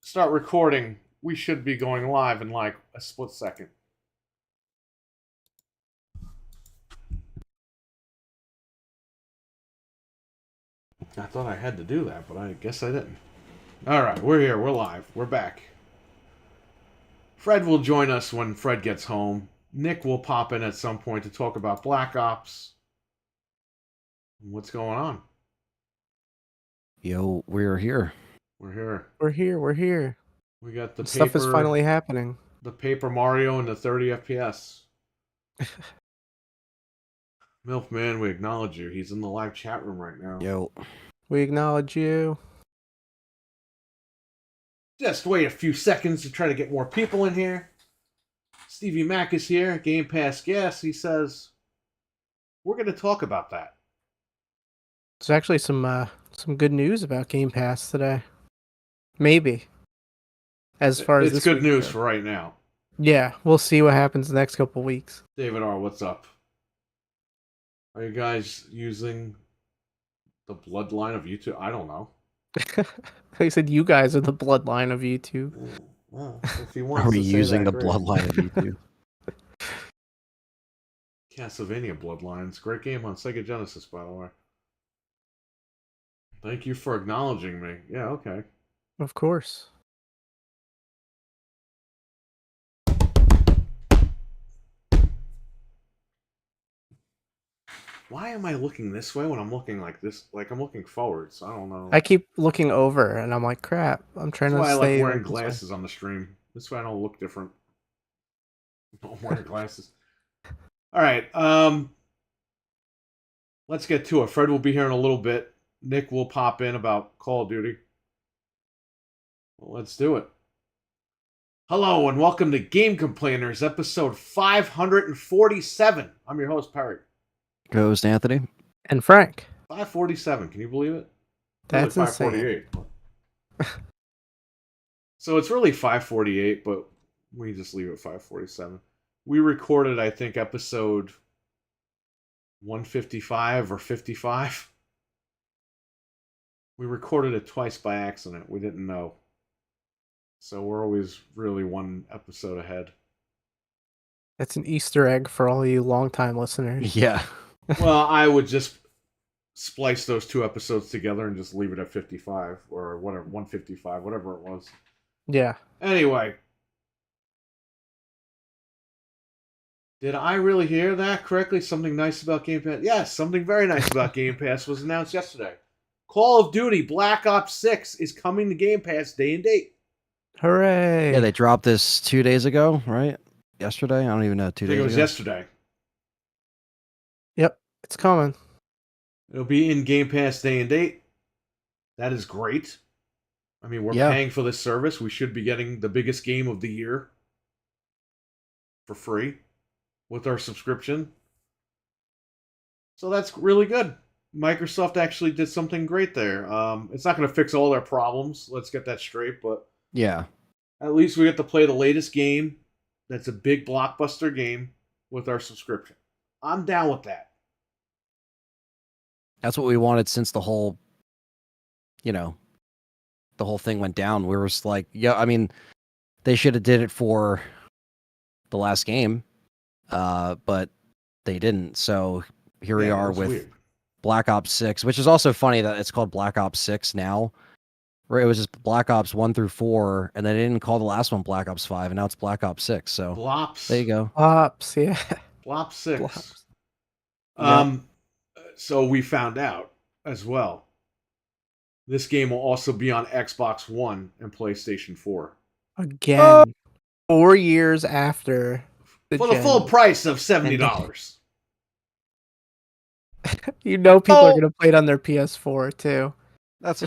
start recording. We should be going live in like a split second. I thought I had to do that, but I guess I didn't. All right, we're here. We're live. We're back. Fred will join us when Fred gets home. Nick will pop in at some point to talk about Black Ops. What's going on? Yo, we're here. We're here. We're here. We got the paper, stuff is finally happening. The Paper Mario and the 30 FPS. Milkman, we acknowledge you. He's in the live chat room right now. Yo. We acknowledge you. Just wait a few seconds to try to get more people in here. Stevie Mac is here, Game Pass guest. He says, we're going to talk about that. There's actually some good news about Game Pass today. Maybe. As far as it's good news for right now. Yeah, we'll see what happens the next couple weeks. David R., what's up? Are you guys using the bloodline of YouTube? I don't know. He said you guys are the bloodline of YouTube. Well, if he wants Are we to say using that, the great. bloodline of YouTube? Castlevania Bloodlines. Great game on Sega Genesis, by the way. Thank you for acknowledging me. Yeah, okay. Of course. Why am I looking this way when I'm looking like this? Like I'm looking forward, so I don't know. I keep looking over and I'm like, crap. I'm trying That's why to I stay like wearing glasses on the stream. This way I don't look different. I'm wearing glasses. All right. Let's get to it. Fred will be here in a little bit. Nick will pop in about Call of Duty. Well, let's do it. Hello and welcome to Game Complainers, episode 547. I'm your host, Perry. Ghost Anthony. And Frank. 547. Can you believe it? That's really 548. So it's really 548, but we just leave it 547. We recorded, I think, episode 155 or 55. We recorded it twice by accident. We didn't know. So we're always really one episode ahead. That's an Easter egg for all you longtime listeners. Yeah. Well, I would just splice those two episodes together and just leave it at 55 or whatever, 155, whatever it was. Yeah. Anyway. Did I really hear that correctly? Something nice about Game Pass? Yes, something very nice about Game Pass was announced yesterday. Call of Duty Black Ops 6 is coming to Game Pass day and date. Hooray. Yeah, they dropped this 2 days ago, right? Yesterday? I don't even know. 2 days ago. It was yesterday. Yep, it's coming. It'll be in Game Pass day and date. That is great. I mean, we're paying for this service. We should be getting the biggest game of the year for free with our subscription. So that's really good. Microsoft actually did something great there. It's not going to fix all their problems. Let's get that straight. But yeah, at least we get to play the latest game. That's a big blockbuster game with our subscription. I'm down with that. That's what we wanted since the whole, the whole thing went down. We were just like, yeah, I mean, they should have did it for the last game, but they didn't. So here we are with weird. Black Ops 6, which is also funny that it's called Black Ops 6 now. Right? It was just Black Ops 1 through 4, and they didn't call the last one Black Ops 5, and now it's Black Ops 6. So Blops. There you go. Blops, yeah. Blop 6. Blops. So we found out as well. This game will also be on Xbox One and PlayStation 4. Again. 4 years after for the full price of $70. People are going to play it on their PS4 too. That's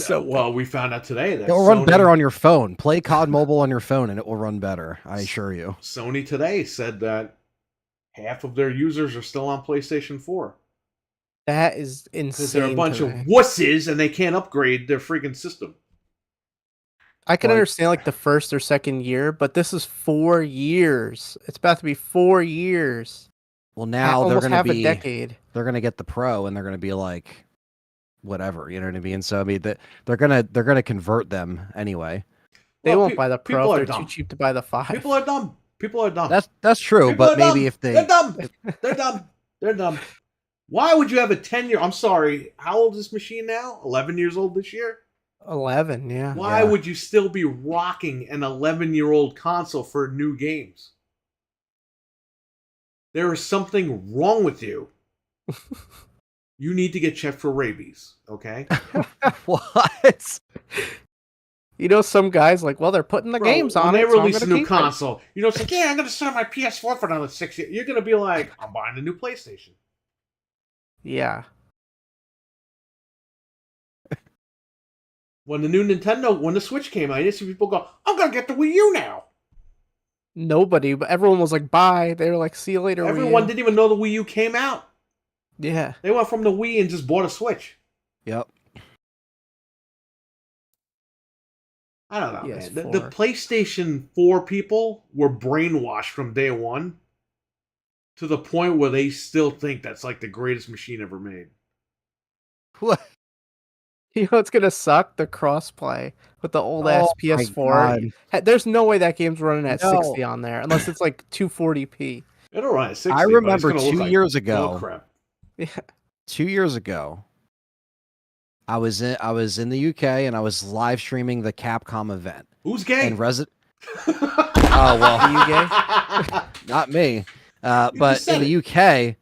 so well, we found out today that it'll run better on your phone. Play COD Mobile on your phone and it will run better. I assure you. Sony today said that half of their users are still on PlayStation 4. That is insane. Because they're a bunch of wusses and they can't upgrade their freaking system. I can understand like the first or second year, but this is 4 years. It's about to be 4 years. Well, now they're going to be a decade. They're going to get the Pro and they're going to be like whatever, you know what I mean? So I mean they're going to convert them anyway. They Well, won't buy the Pro people if are they're dumb. too cheap to buy the 5. People are dumb. People are dumb. That's true, People but are maybe dumb. if they They're dumb. They're dumb. They're dumb. Why would you have a 10-year? I'm sorry. How old is this machine now? 11 years old this year? 11, yeah. Why would you still be rocking an 11-year-old console for new games? There is something wrong with you. You need to get checked for rabies, okay? What? You know, some guys like, well, they're putting the games on when it. they release so a I'm new keep console, you know, it's like, yeah, I'm going to sell my PS4 for another 6 years. You're going to be like, I'm buying a new PlayStation. Yeah. When the Switch came out, you see people go, I'm going to get the Wii U now. Nobody, but everyone was like, bye. They were like, see you later, Everyone Wii U. didn't even know the Wii U came out. Yeah. They went from the Wii and just bought a Switch. Yep. I don't know, PS4. man. The PlayStation 4 people were brainwashed from day one to the point where they still think that's like the greatest machine ever made. What? You know what's gonna suck? The crossplay with the old ass PS4. There's no way that game's running at 60 on there unless it's like 240p. It'll run at 60. I remember but it's 2 years ago. Oh crap! Yeah. 2 years ago, I was in the UK and I was live streaming the Capcom event. Who's gay? And Oh well, Are you gay? not me. But in the UK,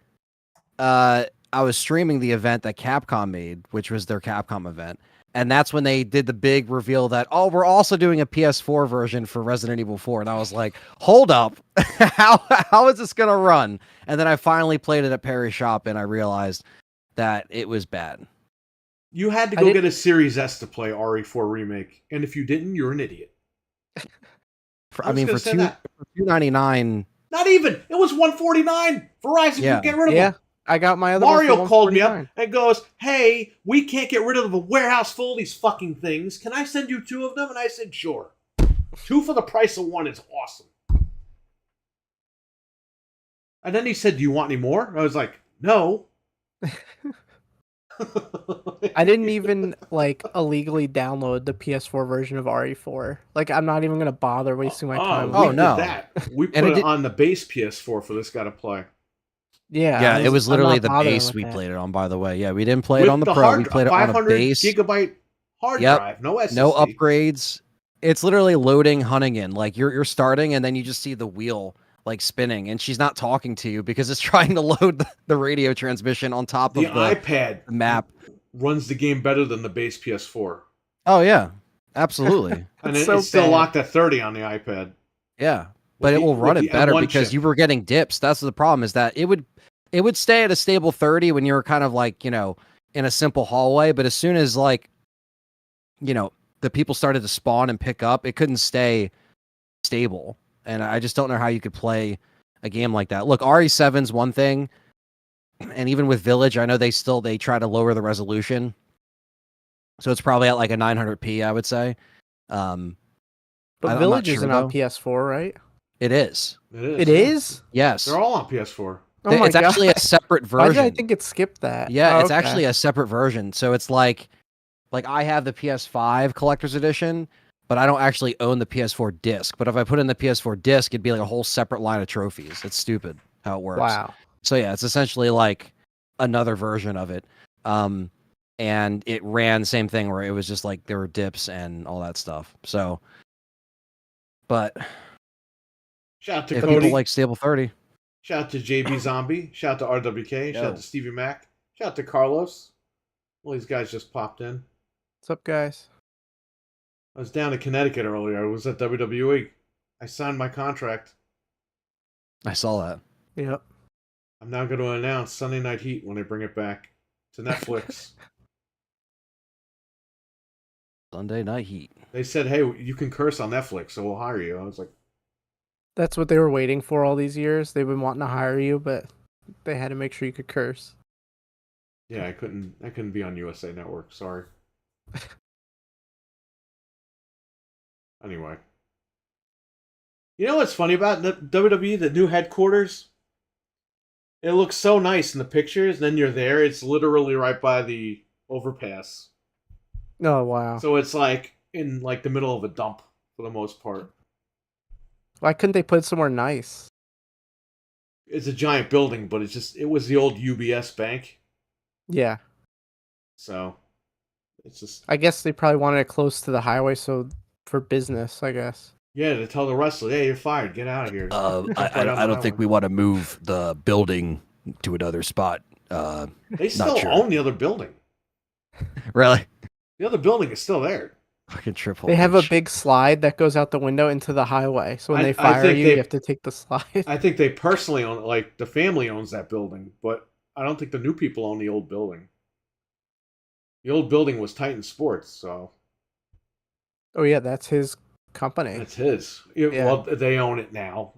I was streaming the event that Capcom made, which was their Capcom event. And that's when they did the big reveal that, oh, we're also doing a PS4 version for Resident Evil 4. And I was like, hold up. how is this going to run? And then I finally played it at Perry's shop and I realized that it was bad. You had to go get a Series S to play RE4 Remake. And if you didn't, you're an idiot. For $299. Not even. It was $149. Verizon, you get rid of them. I got my other Mario called me up and goes, hey, we can't get rid of the warehouse full of these fucking things. Can I send you 2 of them? And I said, sure. 2 for the price of 1 is awesome. And then he said, do you want any more? I was like, no. I didn't even illegally download the PS4 version of RE4. Like, I'm not even going to bother wasting my time. We did that. We put it on the base PS4 for this guy to play. Yeah, it was literally the base we played it on, by the way. Yeah, we didn't play it on the Pro. We played it on a base. 500 gigabyte hard drive, no SSD. No upgrades. It's literally loading Huntington. Like, you're starting, and then you just see the wheel, spinning, and she's not talking to you because it's trying to load the radio transmission on top of the iPad map. Runs the game better than the base PS4. Oh, yeah. Absolutely. And it's still locked at 30 on the iPad. Yeah. But it will run it better because you were getting dips. That's the problem, is that it would stay at a stable 30 when you're kind of in a simple hallway. But as soon as the people started to spawn and pick up, it couldn't stay stable. And I just don't know how you could play a game like that. Look, RE7's one thing. And even with Village, I know they try to lower the resolution. So it's probably at a 900p, I would say. But Village isn't on PS4, right? It is. It is? Yes. They're all on PS4. Oh it's actually a separate version. Why did I think it skipped that? Yeah, it's actually a separate version. So it's like I have the PS5 collector's edition, but I don't actually own the PS4 disc. But if I put in the PS4 disc, it'd be a whole separate line of trophies. It's stupid how it works. Wow. So yeah, it's essentially another version of it. And it ran same thing where it was just there were dips and all that stuff. So, but shout out to if Cody. people like Stable 30. Shout out to JB Zombie. Shout out to RWK. Shout out to Stevie Mac. Shout out to Carlos. All these guys just popped in. What's up, guys? I was down in Connecticut earlier. I was at WWE. I signed my contract. I saw that. Yep. I'm now going to announce Sunday Night Heat when they bring it back to Netflix. Sunday Night Heat. They said, hey, you can curse on Netflix, so we'll hire you. I was like... That's what they were waiting for all these years. They've been wanting to hire you, but they had to make sure you could curse. Yeah, I couldn't be on USA Network. Sorry. Anyway. You know what's funny about the WWE, the new headquarters? It looks so nice in the pictures, and then you're there. It's literally right by the overpass. Oh, wow. So it's in the middle of a dump. for the most part. Why couldn't they put it somewhere nice? It's a giant building, but it was the old UBS bank. Yeah. So it's just. I guess they probably wanted it close to the highway, so for business, I guess. Yeah, to tell the wrestler, hey, you're fired. Get out of here. I don't think we want to move the building to another spot. They still own the other building. Really? The other building is still there. Fucking Triple They have a H. big slide that goes out the window into the highway. So when they fire you, you have to take the slide. I think they personally own, like, the family owns that building, but I don't think the new people own the old building. The old building was Titan Sports, so. Oh, yeah, that's his company. That's his. Well, they own it now.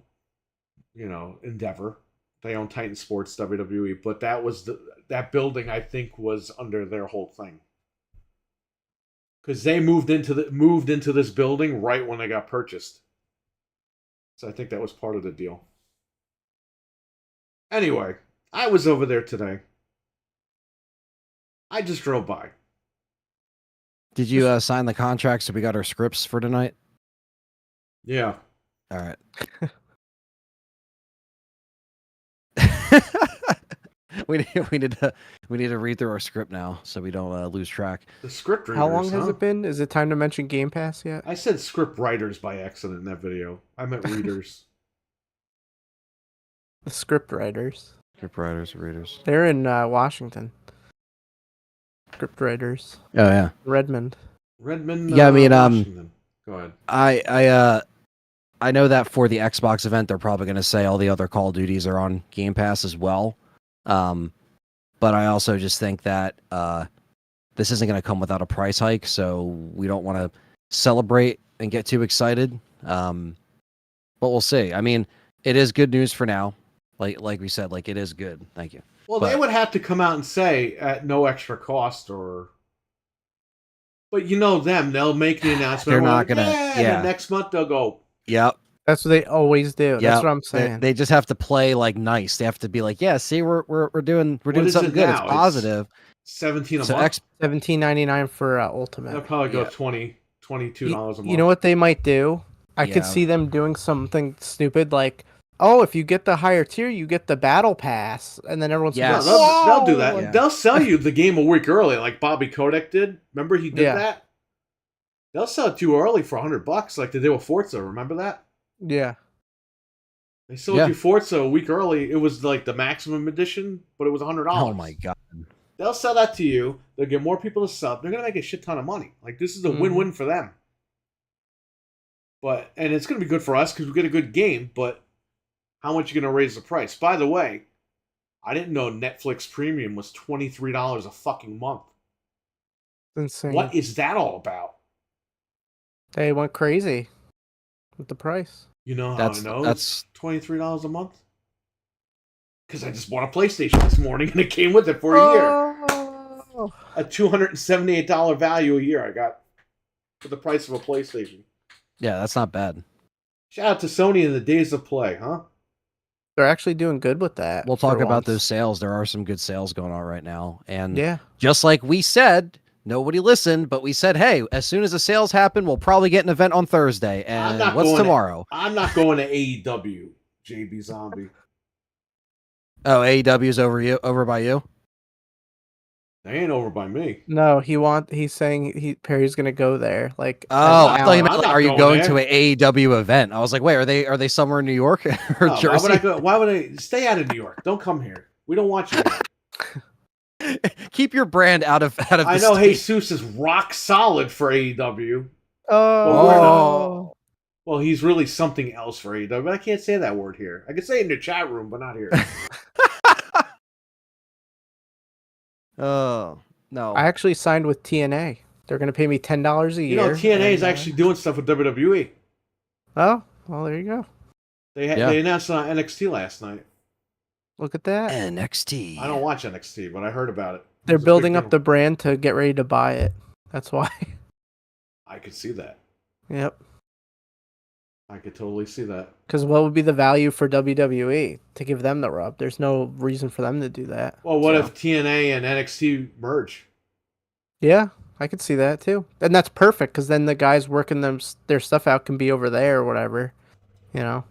Endeavor. They own Titan Sports, WWE, but that building, I think, was under their whole thing. Because they moved into this building right when they got purchased. So I think that was part of the deal. Anyway, I was over there today. I just drove by. Did you sign the contract so we got our scripts for tonight? Yeah. All right. we need to read through our script now so we don't lose track. The script readers. How long has it been? Is it time to mention Game Pass yet? I said script writers by accident in that video. I meant readers. The script writers. Script writers, readers. They're in Washington. Script writers. Oh yeah. Redmond. Yeah, I mean, Washington. Go ahead. I know that for the Xbox event, they're probably going to say all the other Call of Duties are on Game Pass as well. But I also just think that this isn't going to come without a price hike, so we don't want to celebrate and get too excited. But we'll see. I mean, it is good news for now. Like we said, it is good. Thank you. Well, they would have to come out and say at no extra cost But you know them, they'll make the announcement. They're not gonna. And next month they'll go. Yep. That's what they always do. Yep. That's what I'm saying. They just have to play nice. They have to be yeah, see, we're doing something good. It's positive. It's $17 a month. $17.99 for Ultimate. They'll probably go $22 a month. You know what they might do? I could see them doing something stupid like, oh, if you get the higher tier, you get the battle pass, and then everyone's they'll do that. Yeah. They'll sell you the game a week early, like Bobby Kotick did. Remember he did that? They'll sell it to you early for $100, like they did with Forza. Remember that? Yeah. They sold you Forza a week early. It was like the maximum edition, but it was $100. Oh my god. They'll sell that to you. They'll get more people to sub. They're gonna make a shit ton of money. Like this is a win-win for them. And it's gonna be good for us because we get a good game. But how much are you gonna raise the price? By the way, I didn't know Netflix Premium was $23 a fucking month. Insane. What is that all about? They went crazy with the price. You know how I know that's $23 a month? Because I just bought a PlayStation this morning and it came with it for a year. A $278 value a year I got for the price of a PlayStation. Yeah, that's not bad. Shout out to Sony in the days of play, huh? They're actually doing good with that. We'll talk about those sales. There are some good sales going on right now. And just like we said, nobody listened, but we said, hey, as soon as the sales happen, we'll probably get an event on Thursday. And what's tomorrow? I'm not going to AEW, JB Zombie. Oh, AEW's over by you? They ain't over by me. No, he's saying Perry's gonna go there. I thought he meant, are you going to an AEW event? I was like, wait, are they somewhere in New York or Jersey? Why would I stay out of New York? Don't come here. We don't want you here. Keep your brand out of the I know state. Jesus is rock solid for AEW. Oh. Well, he's really something else for AEW, but I can't say that word here. I can say it in the chat room, but not here. Oh, no. I actually signed with TNA. They're going to pay me $10 a year. You know, TNA is actually doing stuff with WWE. Oh, well, there you go. They announced it on NXT last night. Look at that. NXT. I don't watch NXT, but I heard about it. They're building up the brand to get ready to buy it. That's why. I could see that. Yep. I could totally see that. Because what would be the value for WWE to give them the rub? There's no reason for them to do that. Well, what if TNA and NXT merge? Yeah, I could see that too, and that's perfect because then the guys working their stuff out can be over there or whatever, you know.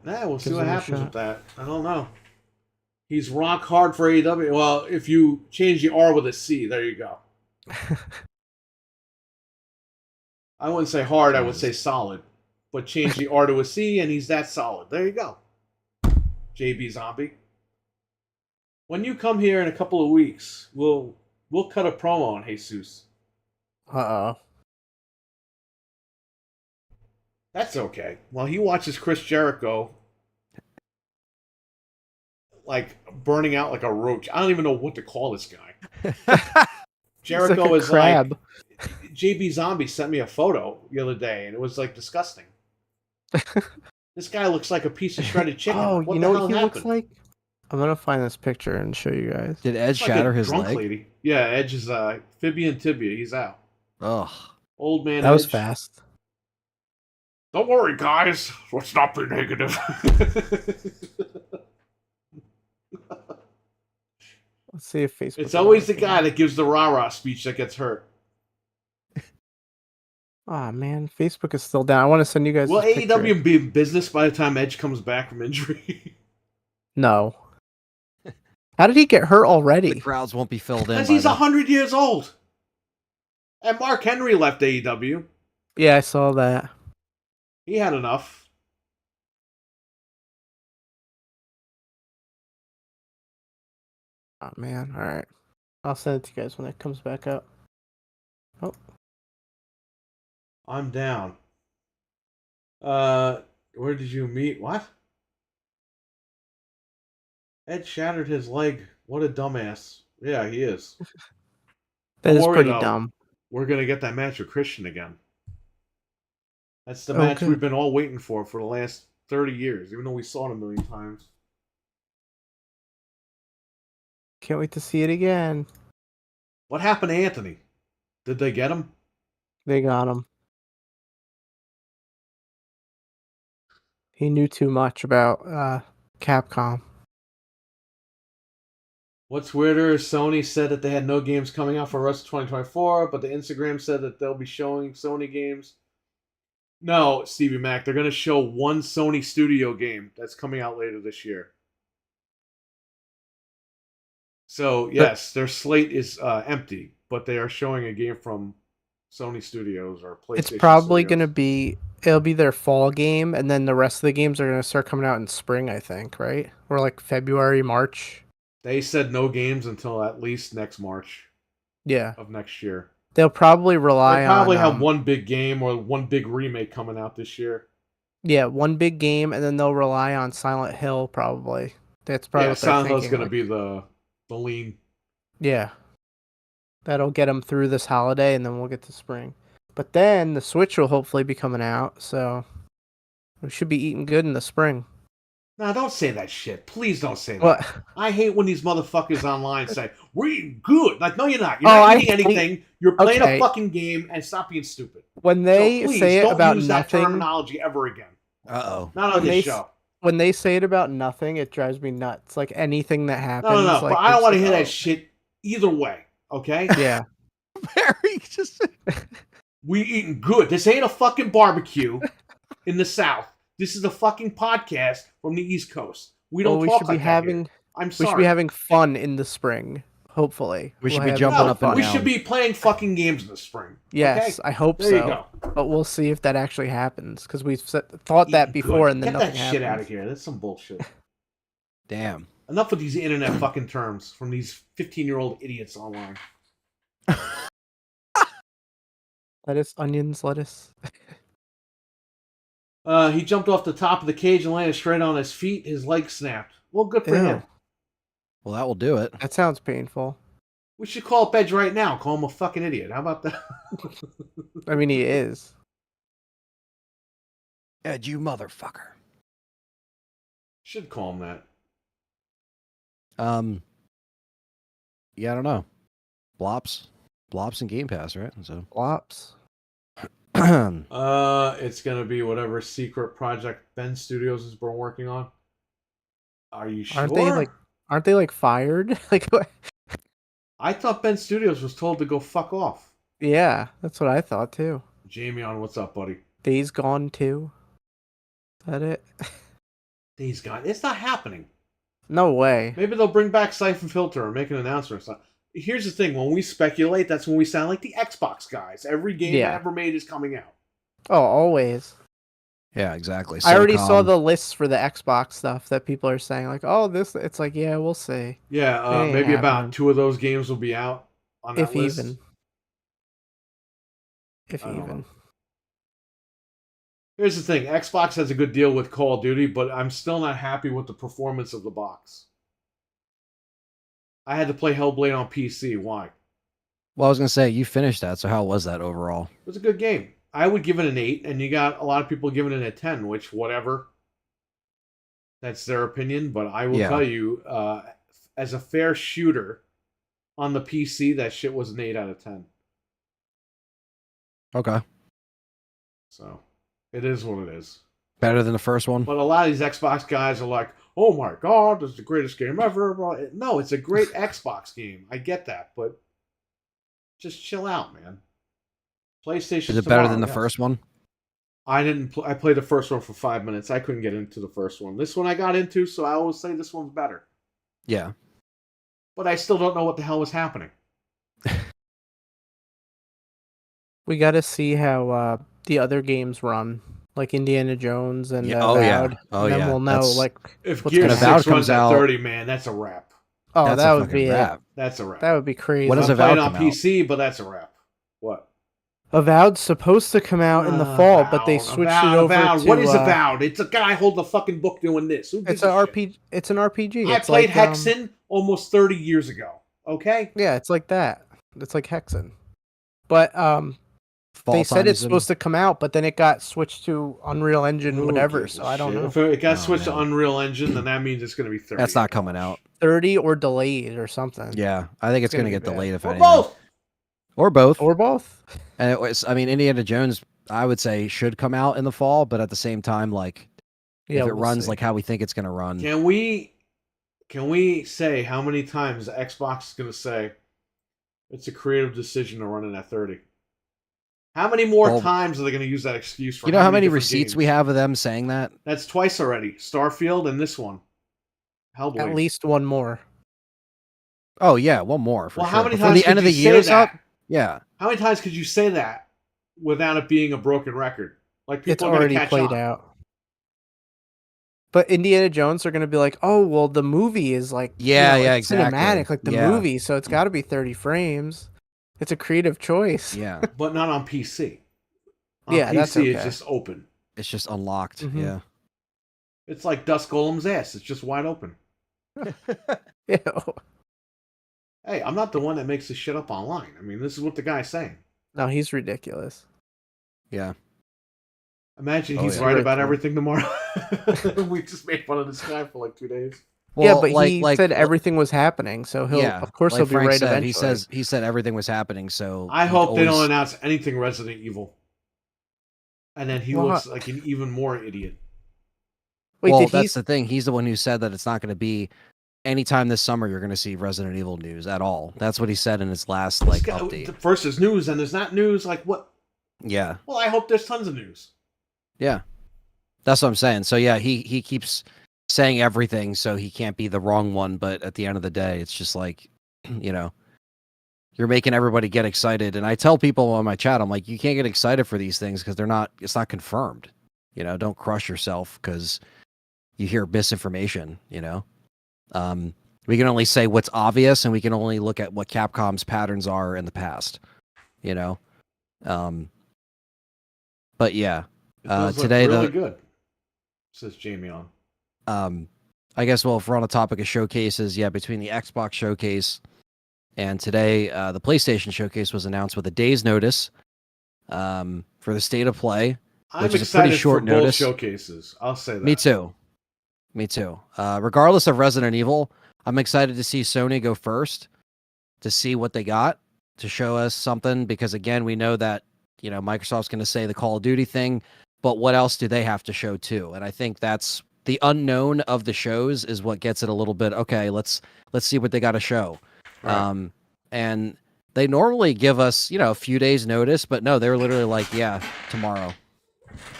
Yeah, we'll see Gives what them a happens with shot. that. I don't know. He's rock hard for AEW. Well, if you change the R with a C, there you go. I wouldn't say hard, I would say solid. But change the R to a C and he's that solid. There you go. JB Zombie. When you come here in a couple of weeks, we'll cut a promo on Jesus. Uh-oh. That's okay. While he watches Chris Jericho like burning out like a roach. I don't even know what to call this guy. Jericho like is crab. like JB Zombie sent me a photo the other day and it was like disgusting. This guy looks like a piece of shredded chicken. Oh, what you the know hell what he happened? looks like? I'm gonna find this picture and show you guys. Did Edge Like shatter a his drunk leg? lady. Yeah, Edge is fibia and tibia. He's out. Ugh. Old man That was Edge. fast. Don't worry, guys. Let's not be negative. Let's see if Facebook. It's always the guy that gives the rah-rah speech that gets hurt. Oh man, Facebook is still down. I want to send you guys. Will this picture. AEW be in business by the time Edge comes back from injury? No. How did he get hurt The already? crowds won't be filled in. Because by he's then. 100 years old. And Mark Henry left AEW. Yeah, I saw that. He had enough. Oh man, all right. I'll send it to you guys when it comes back up. Oh, I'm down. Where did you meet? What? Ed shattered his leg. What a dumbass. Yeah, he is. that Don't is worry, pretty though. dumb. We're going to get that match with Christian again. That's the Oh, match good. we've been all waiting for the last 30 years, even though we saw it a million times. Can't wait to see it again. What happened to Anthony? Did they get him? They got him. He knew too much about Capcom. What's weirder, Sony said that they had no games coming out for Rust 2024, but the Instagram said that they'll be showing Sony games. No, Stevie Mac, they're going to show one Sony studio game that's coming out later this year. So, yes, their slate is empty, but they are showing a game from Sony Studios or PlayStation It's probably Studios. going to be... It'll be their fall game, and then the rest of the games are going to start coming out in spring, I think, right? Or like February, March. They said no games until at least next March Yeah. of next year. They'll probably rely They probably on... have one big game or one big remake coming out this year. Yeah, one big game, and then they'll rely on Silent Hill, probably. That's probably what they're Silent thinking. Hill's going to be the lean. Yeah. That'll get them through this holiday, and then we'll get to spring. But then the Switch will hopefully be coming out, so we should be eating good in the spring. No, don't say that shit. Please don't say that. What? I hate when these motherfuckers online say, we're eating good. Like, no, you're not. You're Oh, not I eating hate- anything. You're playing Okay. a fucking game and stop being stupid. When they So please, say it don't about use that nothing, terminology ever again. Uh-oh. Not on When this they show. when they say it about nothing, it drives me nuts. Like anything that happens. No. Like, But I don't it's want to like, hear oh. that shit either way. Okay? Yeah. Very just. We eating good. This ain't a fucking barbecue in the South. This is a fucking podcast from the East Coast. We don't Well, we talk should like be that having here. I'm we sorry. should be having fun in the spring. Hopefully, We should We'll be have jumping No, up and we down. should be playing fucking games in the spring. Yes, Okay? I hope There so. you go. But we'll see if that actually happens because we've thought that Eating before good. and then Get nothing that happens. shit out of here. That's some bullshit. Damn. Enough with these internet fucking terms from these 15-year-old idiots online. Lettuce, onions, lettuce. He jumped off the top of the cage and landed straight on his feet. His leg snapped. Well, good for Ew. him. Well, that will do it. That sounds painful. We should call up Edge right now. Call him a fucking idiot. How about that? I mean, he is. Ed, you motherfucker. Should call him that. Yeah, I don't know. Blops and Game Pass, right? So. Flops. It's gonna be whatever secret project Ben Studios has been working on. Are you sure? Aren't they like fired? Like what? I thought Ben Studios was told to go fuck off. Yeah, that's what I thought too. Jamie on, what's up, buddy? Days Gone 2. Is that it? Days Gone. It's not happening. No way. Maybe they'll bring back Siphon Filter and make an announcement or something. Here's the thing: when we speculate, that's when we sound like the Xbox guys. Every game ever made is coming out. Oh, always. Yeah, exactly. I already saw the lists for the Xbox stuff that people are saying, like, oh, this. It's like, yeah, we'll see. Yeah, maybe about 2 of those games will be out on that list. If even. Here's the thing: Xbox has a good deal with Call of Duty, but I'm still not happy with the performance of the box. I had to play Hellblade on PC. Why? Well, I was gonna say you finished that, so how was that overall? It was a good game. I would give it an 8, and you got a lot of people giving it a 10, which, whatever. That's their opinion, but I will tell you, as a fair shooter on the PC, that shit was an 8 out of 10. Okay. So, it is what it is. Better than the first one? But a lot of these Xbox guys are like, oh my god, this is the greatest game ever. No, it's a great Xbox game. I get that, but just chill out, man. PlayStation. Is it better than the first one? I didn't. I played the first one for 5 minutes. I couldn't get into the first one. This one I got into, so I always say this one's better. Yeah. But I still don't know what the hell was happening. We got to see how the other games run, like Indiana Jones and Avowed. Oh and yeah. then we'll know if Gears 6 runs at 30, man, that's a wrap. Oh, that's that would be wrap. That's a wrap. That would be crazy. What does I'm Avowed playing on come out? PC, but that's a wrap. What? Avowed's supposed to come out in the fall, but they switched it over to... What is Avowed? It's a guy holding a fucking book doing this. It's an RPG. It's an RPG. I played Hexen almost 30 years ago. Okay? Yeah, it's like that. It's like Hexen. But they said it's supposed to come out, but then it got switched to Unreal Engine, whatever. So I don't know. If it got switched to Unreal Engine, then that means it's going to be 30. That's not coming out. 30 or delayed or something. Yeah, I think it's going to get delayed if anything. Both. Or both. Or both. And it was, I mean, Indiana Jones, I would say, should come out in the fall, but at the same time, like, if it runs like how we think it's going to run. Can we say how many times Xbox is going to say it's a creative decision to run it at 30? How many more times are they going to use that excuse for? You know how many receipts we have of them saying that? That's twice already. Starfield and this one. Hellblade. At least one more. Oh yeah, one more. For well, sure. how many Before times the end of the year's up? Yeah. How many times could you say that without it being a broken record? Like people it's are already catch played on. out. But Indiana Jones are going to be like, oh, well, the movie is like, exactly. Cinematic, like the movie, so it's got to be 30 frames. It's a creative choice. Yeah. But not on PC. On PC, that's okay. It's just open. It's just unlocked. Mm-hmm. Yeah. It's like Dust Golem's ass. It's just wide open. Ew. Hey, I'm not the one that makes this shit up online. I mean, this is what the guy's saying. No, he's ridiculous. Yeah. Imagine he's right about everything tomorrow. We just made fun of this guy for like 2 days. Well, yeah, but he said everything was happening, so of course he'll be Frank right said, eventually. He said everything was happening, so I hope they don't announce anything Resident Evil. And then he looks like an even more idiot. Wait, that's the thing. He's the one who said that it's not going to be anytime this summer you're going to see Resident Evil news at all. That's what he said in his last update. First there's news, and there's not news. Like what? Yeah. Well, I hope there's tons of news. Yeah. That's what I'm saying. So yeah, he keeps saying everything, so he can't be the wrong one. But at the end of the day, it's just like, you're making everybody get excited. And I tell people on my chat, I'm like, you can't get excited for these things because it's not confirmed. Don't crush yourself because you hear misinformation. We can only say what's obvious, and we can only look at what Capcom's patterns are in the past. But yeah, today really good. Says Jamie on. I guess if we're on the topic of showcases, between the Xbox showcase and today, the PlayStation showcase was announced with a day's notice for the state of play, which is a pretty short notice. Both showcases. I'll say that. Me too. Regardless of Resident Evil, I'm excited to see Sony go first to see what they got to show us something, because again, we know that Microsoft's going to say the Call of Duty thing, but what else do they have to show too? And I think that's the unknown of the shows is what gets it a little bit okay. Let's see what they got to show. Right. and they normally give us, a few days notice, but no, they were literally like, yeah, tomorrow.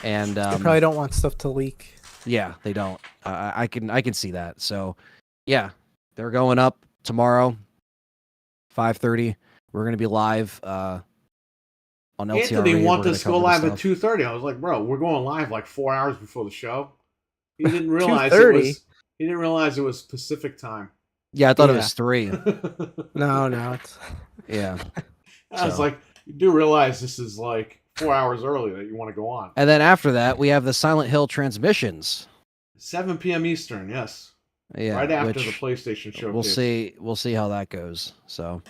And They probably don't want stuff to leak. yeah, they don't. I can see that. So yeah, they're going up tomorrow, 5:30. We're gonna be live on LTR. Anthony wanted us to go live at 2:30. I was like, bro, we're going live like 4 hours before the show. He didn't realize it was. He didn't realize it was Pacific time. Yeah, I thought it was 3. No, it's yeah. I was like, you do realize this is like 4 hours early that you want to go on. And then after that, we have the Silent Hill transmissions. 7 p.m. Eastern, yes. Yeah, right after the PlayStation showcase. We'll see how that goes. So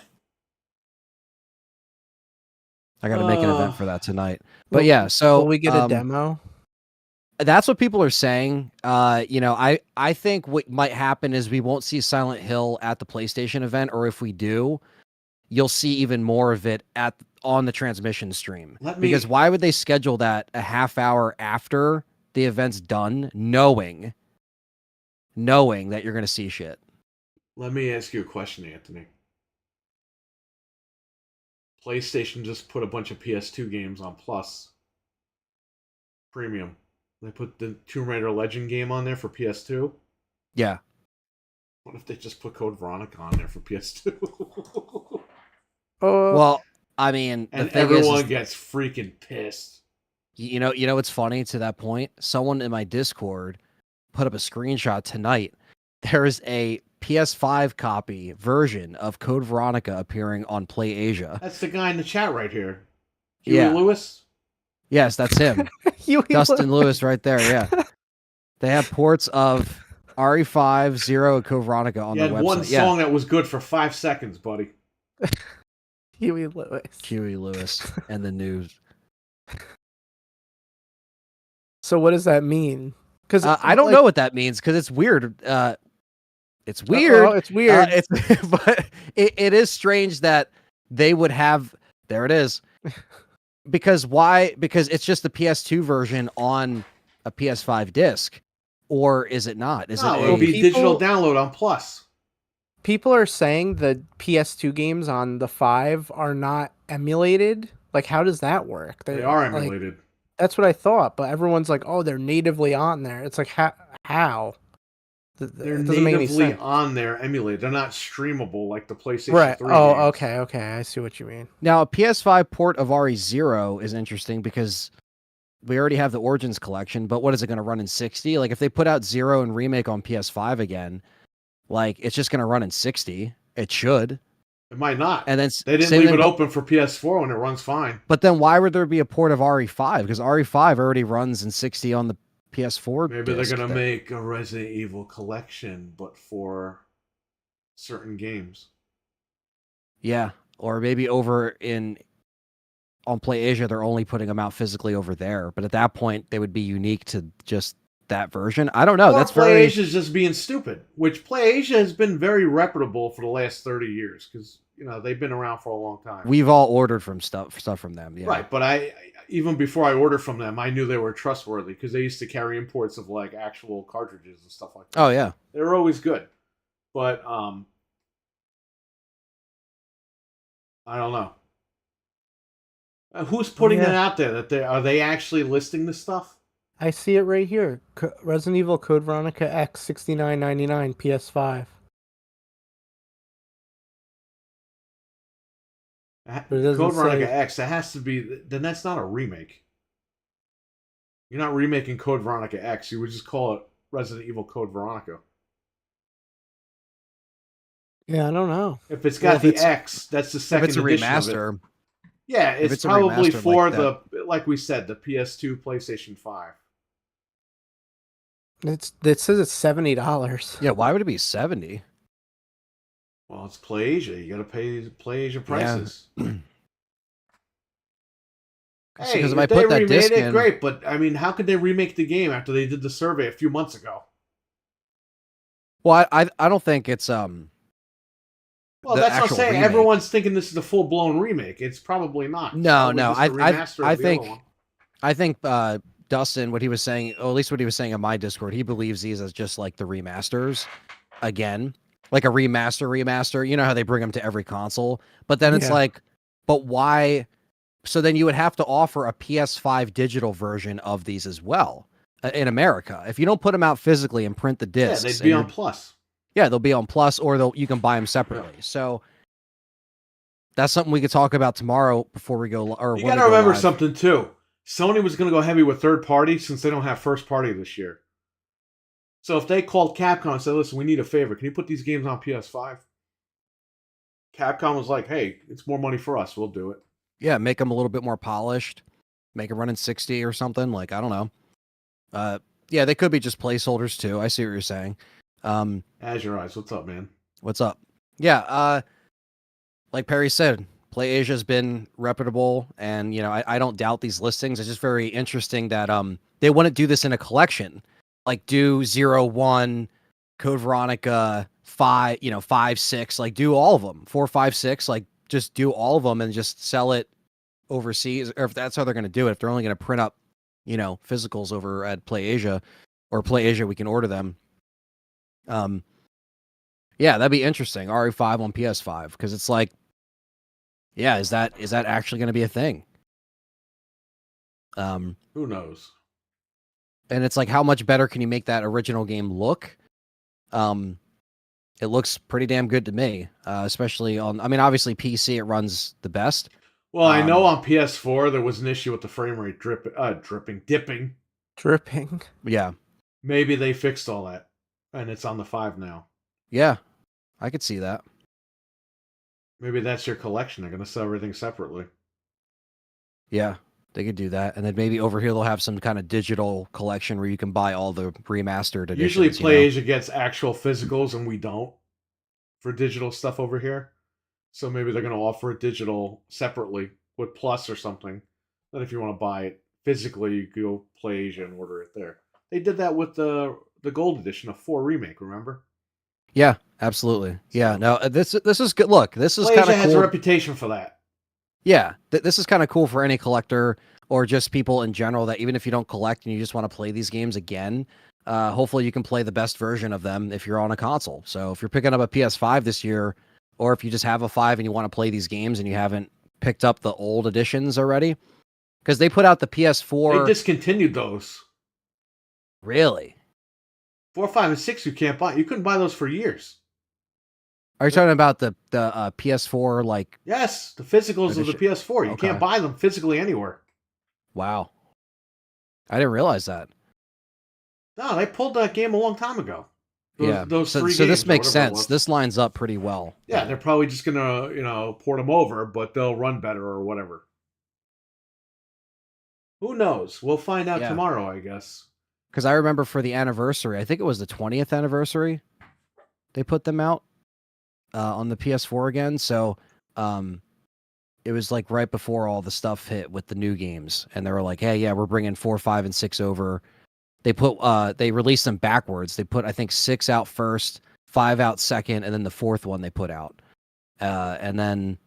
I got to make an event for that tonight. But yeah, so will we get a demo? That's what people are saying. I think what might happen is we won't see Silent Hill at the PlayStation event, or if we do, you'll see even more of it on the transmission stream. Because why would they schedule that a half hour after the event's done, knowing that you're going to see shit? Let me ask you a question, Anthony. PlayStation just put a bunch of PS2 games on Plus Premium. They put the Tomb Raider Legend game on there for PS2. Yeah. What if they just put Code Veronica on there for PS2? Well, I mean, and everyone gets freaking pissed. You know what's funny to that point? Someone in my Discord put up a screenshot tonight. There is a PS5 copy version of Code Veronica appearing on PlayAsia. That's the guy in the chat right here. Huey Lewis? Yes, that's him. Dustin Lewis right there, yeah. They have ports of RE5, Zero, and Code Veronica on their website. One song that was good for 5 seconds, buddy. Huey Lewis and the news. So what does that mean? Because I don't know what that means, because it's weird. It's weird. It's weird. But it is strange that they would have. There it is. Because why? Because it's just the PS2 version on a PS5 disc, or is it not? It'll be digital download on Plus. People are saying the PS2 games on the 5 are not emulated. Like, how does that work? They are emulated. Like, that's what I thought, but everyone's like, "Oh, they're natively on there." It's like, how? They're natively on there, emulated. They're not streamable like the PlayStation 3 games. Okay. I see what you mean. Now, a PS5 port of RE0 is interesting because we already have the Origins collection, but what is it going to run in 60? Like, if they put out Zero and Remake on PS5 again, like, it's just going to run in 60. It should. It might not. And then they didn't leave it open for PS4 when it runs fine. But then why would there be a port of RE5? Because RE5 already runs in 60 on the PS4. Maybe they're going to make a Resident Evil collection, but for certain games. Yeah. Or maybe over on PlayAsia, they're only putting them out physically over there. But at that point, they would be unique to just that version. I don't know. That's PlayAsia's just being stupid, which PlayAsia has been very reputable for the last 30 years because, they've been around for a long time. We've all ordered stuff from them. Yeah. Right. But even before I ordered from them, I knew they were trustworthy because they used to carry imports of like actual cartridges and stuff like that. Oh, yeah. They were always good. But, I don't know. Who's putting it out there? Are they actually listing this stuff? I see it right here. Resident Evil Code Veronica X $69.99 PS5. Code Veronica X, that has to be. Then that's not a remake. You're not remaking Code Veronica X. You would just call it Resident Evil Code Veronica. Yeah, I don't know. If it's got the X, that's the second edition. If it's a remaster. Of it. Yeah, it's probably for like we said, the PS2, PlayStation 5. It says it's $70. Yeah, why would it be 70? Well, it's PlayAsia. You got to pay PlayAsia prices. Yeah. Hey, because if I put that disc in, great. But I mean, how could they remake the game after they did the survey a few months ago? Well, I don't think it's Well, that's what I'm saying. Remake. Everyone's thinking this is a full blown remake. It's probably not. No. I think Dustin, what he was saying, or at least what he was saying on my Discord, he believes these as just like the remasters again. like a remaster. You know how they bring them to every console, but then it's Yeah. like, but why? So then you would have to offer a PS5 digital version of these as well in America. If you don't put them out physically and print the Yeah, discs, they'd be on Plus. Yeah, they'll be on Plus, or you can buy them separately. Yeah. So that's something we could talk about tomorrow before we go. Or you when got to we go remember live. something too. Sony was going to go heavy with third party since they don't have first party this year. So if they called Capcom and said, "Listen, we need a favor. Can you put these games on PS5?" Capcom was like, "Hey, it's more money for us. We'll do it." Yeah, make them a little bit more polished. Make them run in 60 or something. Like, I don't know. Yeah, they could be just placeholders too. I see what you're saying. As your eyes, what's up, man? What's up? Yeah, like Perry said, PlayAsia's been reputable, and I don't doubt these listings. It's just very interesting that they wouldn't do this in a collection, like do 0, 1, Code Veronica 5, 5, 6, like do all of them, 4, 5, 6, like just do all of them and just sell it overseas, or if that's how they're going to do it. If they're only going to print up, physicals over at PlayAsia or PlayAsia, we can order them. Yeah, that'd be interesting. RE5 on PS5, because it's like, yeah, is that actually going to be a thing? Who knows? And it's like, how much better can you make that original game look? It looks pretty damn good to me, especially on. I mean, obviously PC it runs the best. Well, I know on PS4 there was an issue with the frame rate dipping. Yeah. Maybe they fixed all that, and it's on the 5 now. Yeah, I could see that. Maybe that's your collection. They're going to sell everything separately. Yeah, they could do that. And then maybe over here they'll have some kind of digital collection where you can buy all the remastered editions. Usually PlayAsia gets actual physicals and we don't for digital stuff over here. So maybe they're going to offer it digital separately with Plus or something. Then if you want to buy it physically, you go PlayAsia and order it there. They did that with the Gold Edition of 4 Remake, remember? Yeah, absolutely. Yeah, no, this is good. Look, this is kind of cool. PlayAsia has a reputation for that. Yeah, this is kind of cool for any collector or just people in general, that even if you don't collect and you just want to play these games again, hopefully you can play the best version of them if you're on a console. So if you're picking up a PS5 this year, or if you just have a 5 and you want to play these games and you haven't picked up the old editions already, because they put out the PS4. They discontinued those. Really? 4, 5, and 6 you can't buy. You couldn't buy those for years. Are you talking about the PS4 like? Yes, the physicals edition? of the PS4. You can't buy them physically anywhere. Wow. I didn't realize that. No, they pulled that game a long time ago. Those so 3 so games, this makes sense. This lines up pretty well. Yeah, they're probably just gonna, port them over, but they'll run better or whatever. Who knows? We'll find out tomorrow, I guess. Because I remember for the anniversary, I think it was the 20th anniversary, they put them out on the PS4 again. So it was like right before all the stuff hit with the new games, and they were like, "Hey, yeah, we're bringing 4, 5, and 6 over." They released them backwards. They put, I think, 6 out first, 5 out second, and then the 4th one they put out, and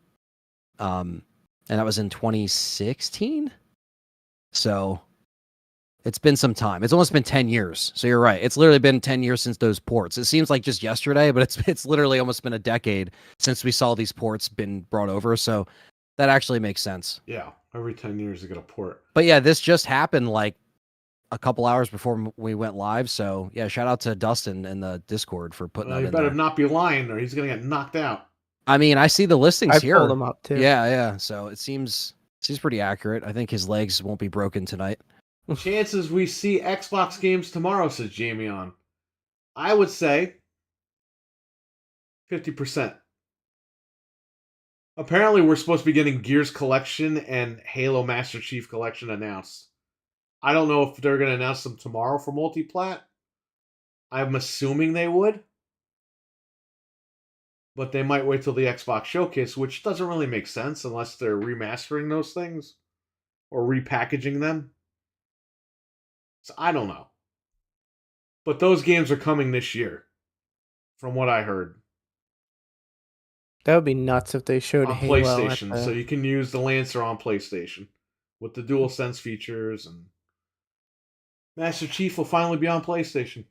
that was in 2016. So it's been some time. It's almost been 10 years. So you're right. It's literally been 10 years since those ports. It seems like just yesterday, but it's literally almost been a decade since we saw these ports been brought over. So that actually makes sense. Yeah, every 10 years they get a port. But yeah, this just happened like a couple hours before we went live. So yeah, shout out to Dustin in the Discord for putting that in there. He better not be lying or he's going to get knocked out. I mean, I see the listings here. I pulled them up too. Yeah. So it seems pretty accurate. I think his legs won't be broken tonight. Chances we see Xbox games tomorrow, says Jamie on. I would say 50%. Apparently, we're supposed to be getting Gears Collection and Halo Master Chief Collection announced. I don't know if they're going to announce them tomorrow for multiplat. I'm assuming they would. But they might wait till the Xbox Showcase, which doesn't really make sense unless they're remastering those things or repackaging them. So I don't know. But those games are coming this year, from what I heard. That would be nuts if they showed on Halo PlayStation. So you can use the Lancer on PlayStation with the DualSense features, and Master Chief will finally be on PlayStation.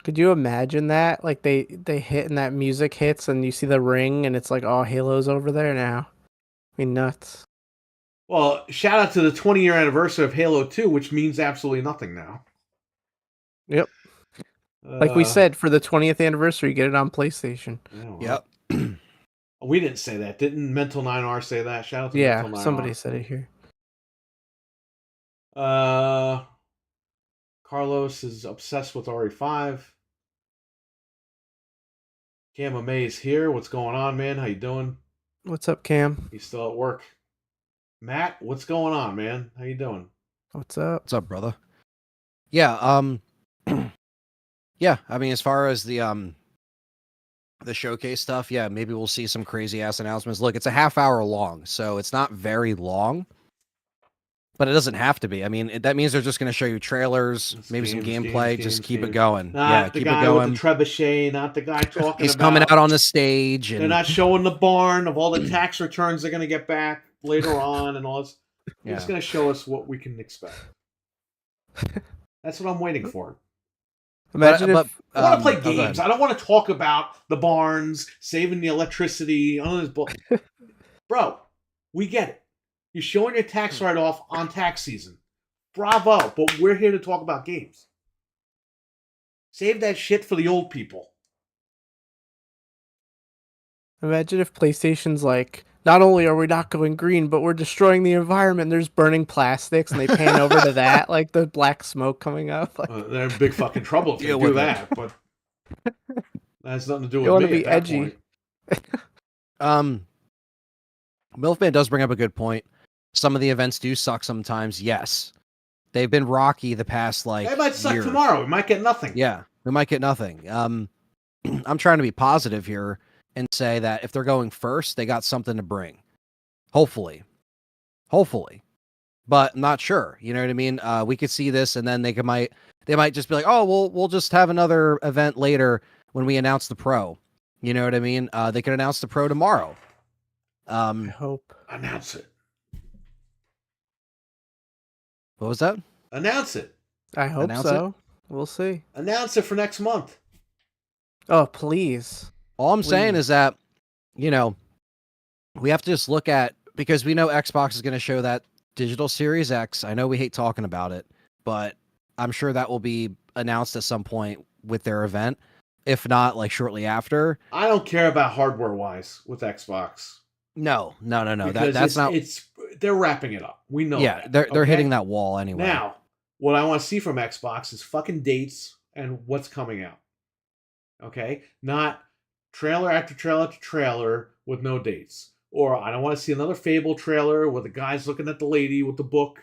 Could you imagine that? Like they hit and that music hits and you see the ring and it's like, oh, Halo's over there now. I mean, nuts. Well, shout out to the 20-year anniversary of Halo 2, which means absolutely nothing now. Yep. Like we said, for the 20th anniversary, get it on PlayStation. Yeah, well, yep. We didn't say that. Didn't Mental 9R say that? Shout out to Mental 9R. Somebody said it here. Carlos is obsessed with RE5. Cam May's here. What's going on, man? How you doing? What's up, Cam? He's still at work. Matt, what's going on, man? How you doing? What's up? What's up, brother? Yeah, yeah, I mean, as far as the showcase stuff, yeah, maybe we'll see some crazy ass announcements. Look, it's a half hour long, so it's not very long, but it doesn't have to be. I mean, that means they're just going to show you trailers, maybe some gameplay, just keep it going. Not the guy with the trebuchet, not the guy talking He's about... coming out on the stage. And they're not showing the barn of all the tax returns they're going to get back later on and all this. They're just going to show us what we can expect. That's what I'm waiting for. Imagine if I want to play games. I don't want to talk about the barns, saving the electricity. Bro, we get it. You're showing your tax write-off on tax season. Bravo, but we're here to talk about games. Save that shit for the old people. Imagine if PlayStation's like, not only are we not going green, but we're destroying the environment. There's burning plastics, and they pan over to that, like the black smoke coming up. Like... they're in big fucking trouble if they do that, but that has nothing to do with me. You want to be edgy. Milfman does bring up a good point. Some of the events do suck sometimes, yes. They've been rocky the past, like, they might suck tomorrow. We might get nothing. Yeah, we might get nothing. I'm trying to be positive here and say that if they're going first, they got something to bring. Hopefully. But I'm not sure. You know what I mean? We could see this, and then they might just be like, oh, we'll just have another event later when we announce the Pro. You know what I mean? They could announce the Pro tomorrow. I hope. Announce it. What was that? Announce it. I hope so. We'll see. Announce it for next month. Oh, please. All I'm saying is that, we have to just look at, because we know Xbox is going to show that digital Series X. I know we hate talking about it, but I'm sure that will be announced at some point with their event. If not, like shortly after. I don't care about hardware-wise with Xbox. No. That's not. They're wrapping it up. We know. Yeah, they're hitting that wall anyway. Now, what I want to see from Xbox is fucking dates and what's coming out. Okay, not trailer after trailer after trailer with no dates. Or I don't want to see another Fable trailer where the guy's looking at the lady with the book,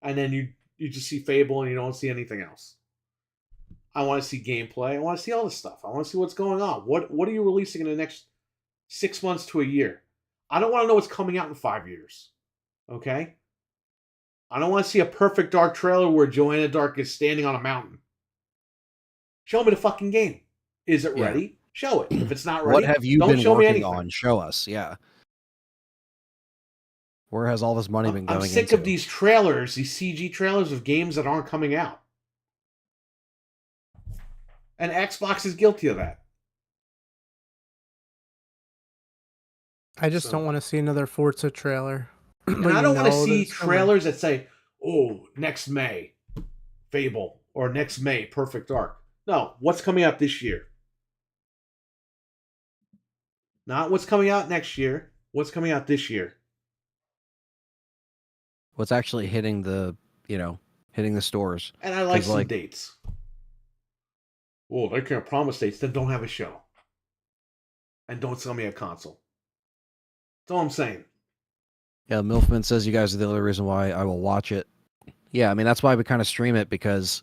and then you just see Fable and you don't see anything else. I want to see gameplay. I want to see all this stuff. I want to see what's going on. What are you releasing in the next 6 months to a year? I don't want to know what's coming out in 5 years. Okay? I don't want to see a Perfect Dark trailer where Joanna Dark is standing on a mountain. Show me the fucking game. Is it ready? Show it. If it's not ready, what have you don't been show me working anything. on? Show us. Yeah. Where has all this money been going? I'm sick of these trailers, these CG trailers of games that aren't coming out. And Xbox is guilty of that. I just don't want to see another Forza trailer. And I don't want to see trailers that say, oh, next May, Fable, or next May, Perfect Dark. No, what's coming out this year? Not what's coming out next year. What's coming out this year? What's actually hitting the stores. And I like some dates. Oh, they can't promise dates. Then don't have a show. And don't sell me a console. That's all I'm saying. Yeah, Milfman says you guys are the only reason why I will watch it. Yeah, I mean, that's why we kind of stream it, because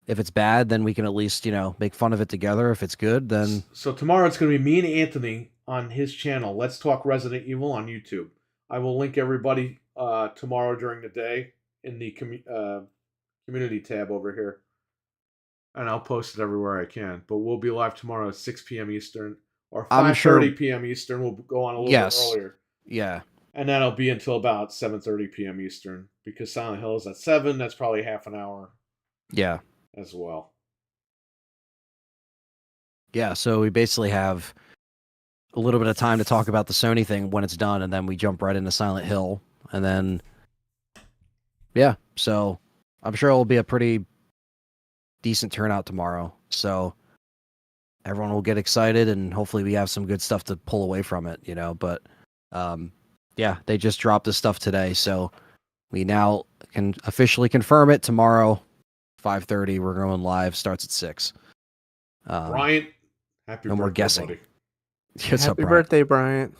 if it's bad, then we can at least, make fun of it together. If it's good, then... So tomorrow it's going to be me and Anthony on his channel. Let's Talk Resident Evil on YouTube. I will link everybody tomorrow during the day in the community tab over here. And I'll post it everywhere I can. But we'll be live tomorrow at 6 p.m. Eastern. Or 5:30 p.m. Eastern. We'll go on a little bit earlier. Yeah. And that'll be until about 7:30 p.m. Eastern. Because Silent Hill is at 7. That's probably half an hour. Yeah. As well. Yeah, so we basically have a little bit of time to talk about the Sony thing when it's done, and then we jump right into Silent Hill, and then yeah, so I'm sure it'll be a pretty decent turnout tomorrow. So everyone will get excited, and hopefully we have some good stuff to pull away from it, you know. But yeah, they just dropped this stuff today, so we now can officially confirm it tomorrow, 5:30. We're going live. Starts at 6. Bryant, happy no more birthday, guessing. buddy. What's up, Happy Brian? birthday, Bryant.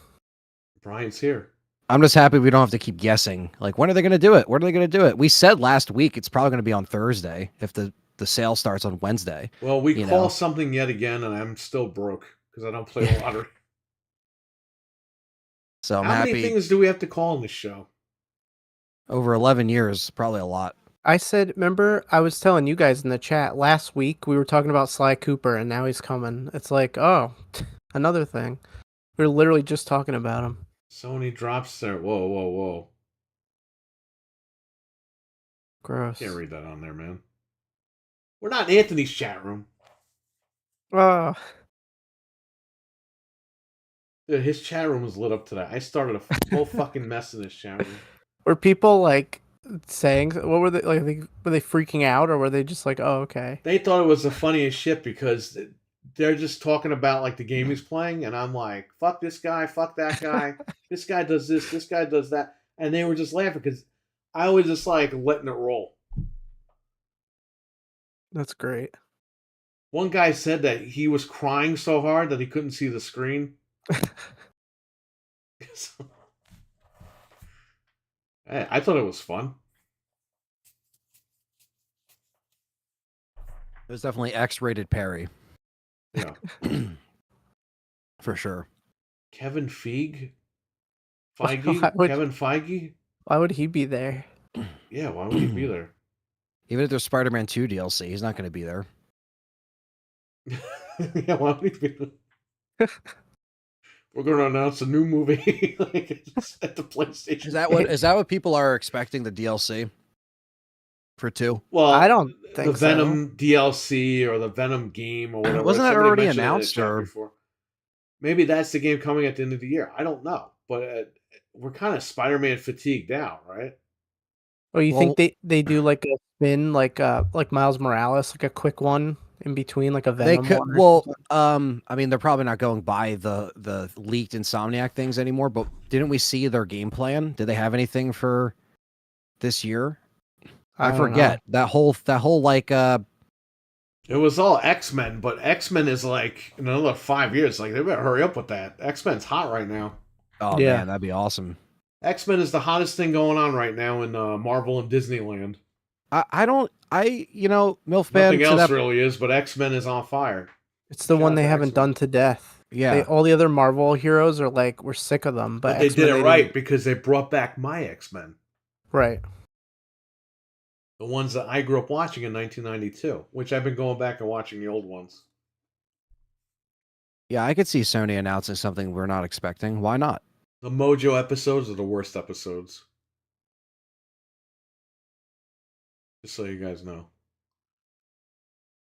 Bryant's here. I'm just happy we don't have to keep guessing. Like, when are they going to do it? When are they going to do it? We said last week it's probably going to be on Thursday if the sale starts on Wednesday. Well, we you call know? something yet again, and I'm still broke because I don't play the lottery. So I'm How happy. many things do we have to call in this show? Over 11 years, probably a lot. I said, remember, I was telling you guys in the chat last week we were talking about Sly Cooper, and now he's coming. It's like, oh, another thing. We were literally just talking about him. Sony drops their. Whoa, whoa, whoa. Gross. Can't read that on there, man. We're not in Anthony's chat room. Oh, Dude, his chat room was lit up today. I started a whole fucking mess in his chat room. were people like saying what were they like? Were they freaking out, or were they just like, oh, okay? They thought it was the funniest shit because they're just talking about like the game he's playing, and I'm like, fuck this guy, fuck that guy, this guy does this guy does that, and they were just laughing because I was just like letting it roll. That's great. One guy said that he was crying so hard that he couldn't see the screen. I thought it was fun. It was definitely X-rated Perry. Yeah. For sure. Kevin Feige? Why Kevin Feige? Why would he be there? Yeah, why would he be there? Even if there's Spider-Man 2 DLC, he's not going to be there. Yeah, why would he be there? We're going to announce a new movie at the PlayStation. Is that what people are expecting, the DLC for 2? Well, I don't think the Venom DLC or the Venom game or whatever. Wasn't that Somebody already mentioned it in the announced, chat or before. Maybe that's the game coming at the end of the year. I don't know, but we're kind of Spider-Man fatigued out, right? Or you think they do like a spin, like Miles Morales, like a quick one in between, like a Venom They could. one? Well, I mean, they're probably not going by the leaked Insomniac things anymore. But didn't we see their game plan? Did they have anything for this year? I forget that whole like. It was all X-Men, but X-Men is like in another 5 years. Like they better hurry up with that. X-Men's hot right now. Oh Yeah. man, that'd be awesome. X-Men is the hottest thing going on right now in Marvel and Disneyland. MILF Nothing else really is, but X-Men is on fire. It's the one they haven't done to death. Yeah. All the other Marvel heroes are like, we're sick of them. But they X-Men, did it right because they brought back my X-Men. Right. The ones that I grew up watching in 1992, which I've been going back and watching the old ones. Yeah, I could see Sony announcing something we're not expecting. Why not? The Mojo episodes are the worst episodes. Just so you guys know.